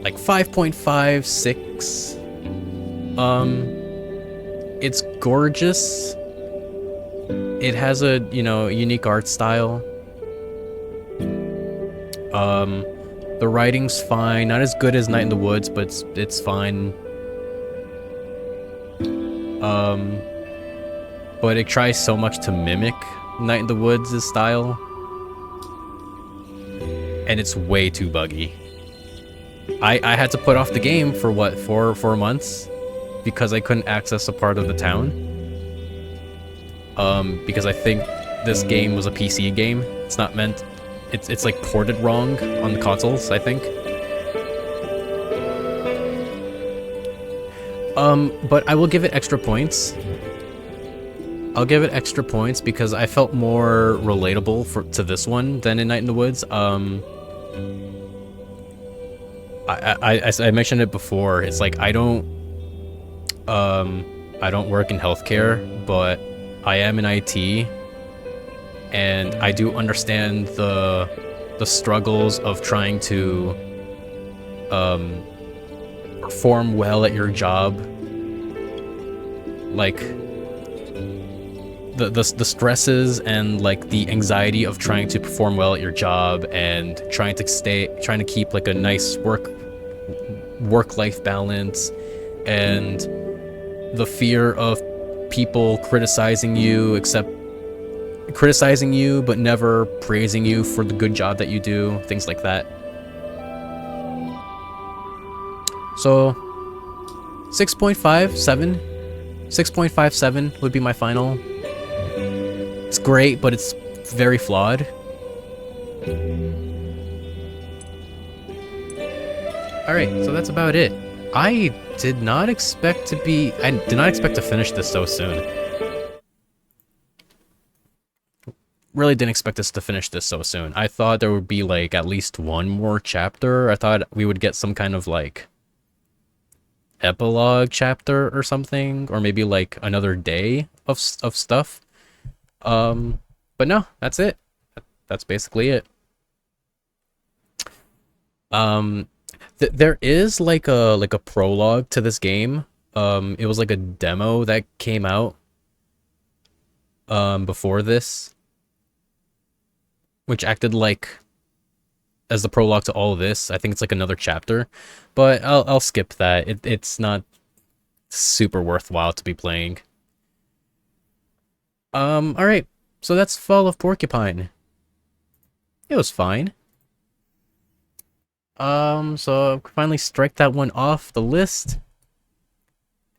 Like 5.5, 6. It's gorgeous. It has a, unique art style. The writing's fine. Not as good as Night in the Woods, but it's fine. But it tries so much to mimic Night in the Woods' style. And it's way too buggy. I had to put off the game for what, 4 months? Because I couldn't access a part of the town. Because I think this game was a PC game. It's not meant... It's like ported wrong on the consoles, I think. But I will give it extra points. I'll give it extra points because I felt more relatable to this one than in Night in the Woods. I mentioned it before. It's like I don't work in healthcare, but I am in IT, and I do understand the struggles of trying to perform well at your job. Like the stresses and like the anxiety of trying to perform well at your job and trying to keep like a nice work-life balance, and the fear of people criticizing you but never praising you for the good job that you do, things like that. So 6.57 6.57 would be my final. It's great, but it's very flawed. Alright, so that's about it. I did not expect to finish this so soon. Really didn't expect us to finish this so soon. I thought there would be like at least one more chapter. I thought we would get some kind of like epilogue chapter or something, or maybe like another day of stuff. But no, that's it. That's basically it. There is like a prologue to this game. It was like a demo that came out before this, which acted like as the prologue to all of this. I think it's like another chapter, but I'll skip that. It's not super worthwhile to be playing. All right. So that's Fall of Porcupine. It was fine. So I'll finally strike that one off the list,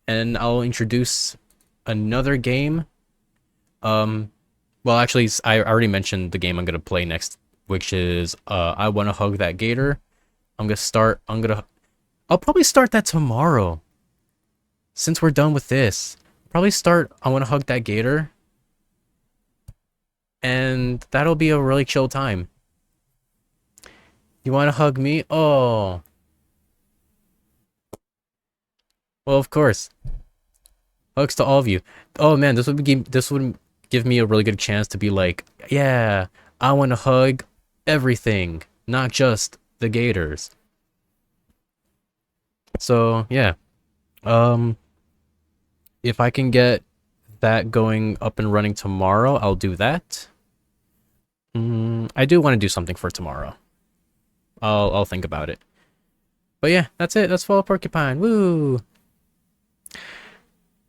and I'll introduce another game. Well, actually, I already mentioned the game I'm gonna play next, which is I Wanna Hug That Gator. I'll probably start that tomorrow. Since we're done with this, probably start I Wanna Hug That Gator. And that'll be a really chill time. You wanna hug me? Oh. Well, of course. Hugs to all of you. Oh man, this would give me a really good chance to be like, yeah, I want to hug everything, not just the gators. So yeah, um, if I can get that going up and running tomorrow, I'll do that. I do want to do something for tomorrow. I'll think about it. But yeah, that's it. That's Fall Porcupine. Woo!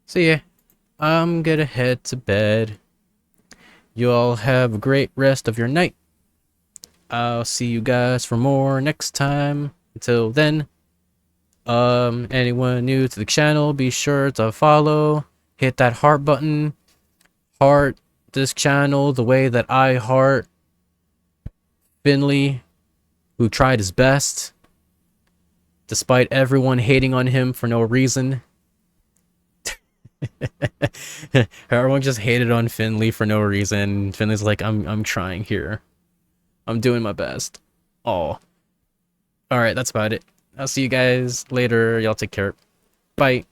So yeah, I'm gonna head to bed. You all have a great rest of your night. I'll see you guys for more next time. Until then, anyone new to the channel, be sure to follow, hit that heart button, heart this channel the way that I heart Finley, who tried his best, despite everyone hating on him for no reason. Everyone just hated on Finley for no reason. Finley's like, I'm trying here. I'm doing my best. Oh. Alright, that's about it. I'll see you guys later. Y'all take care. Bye.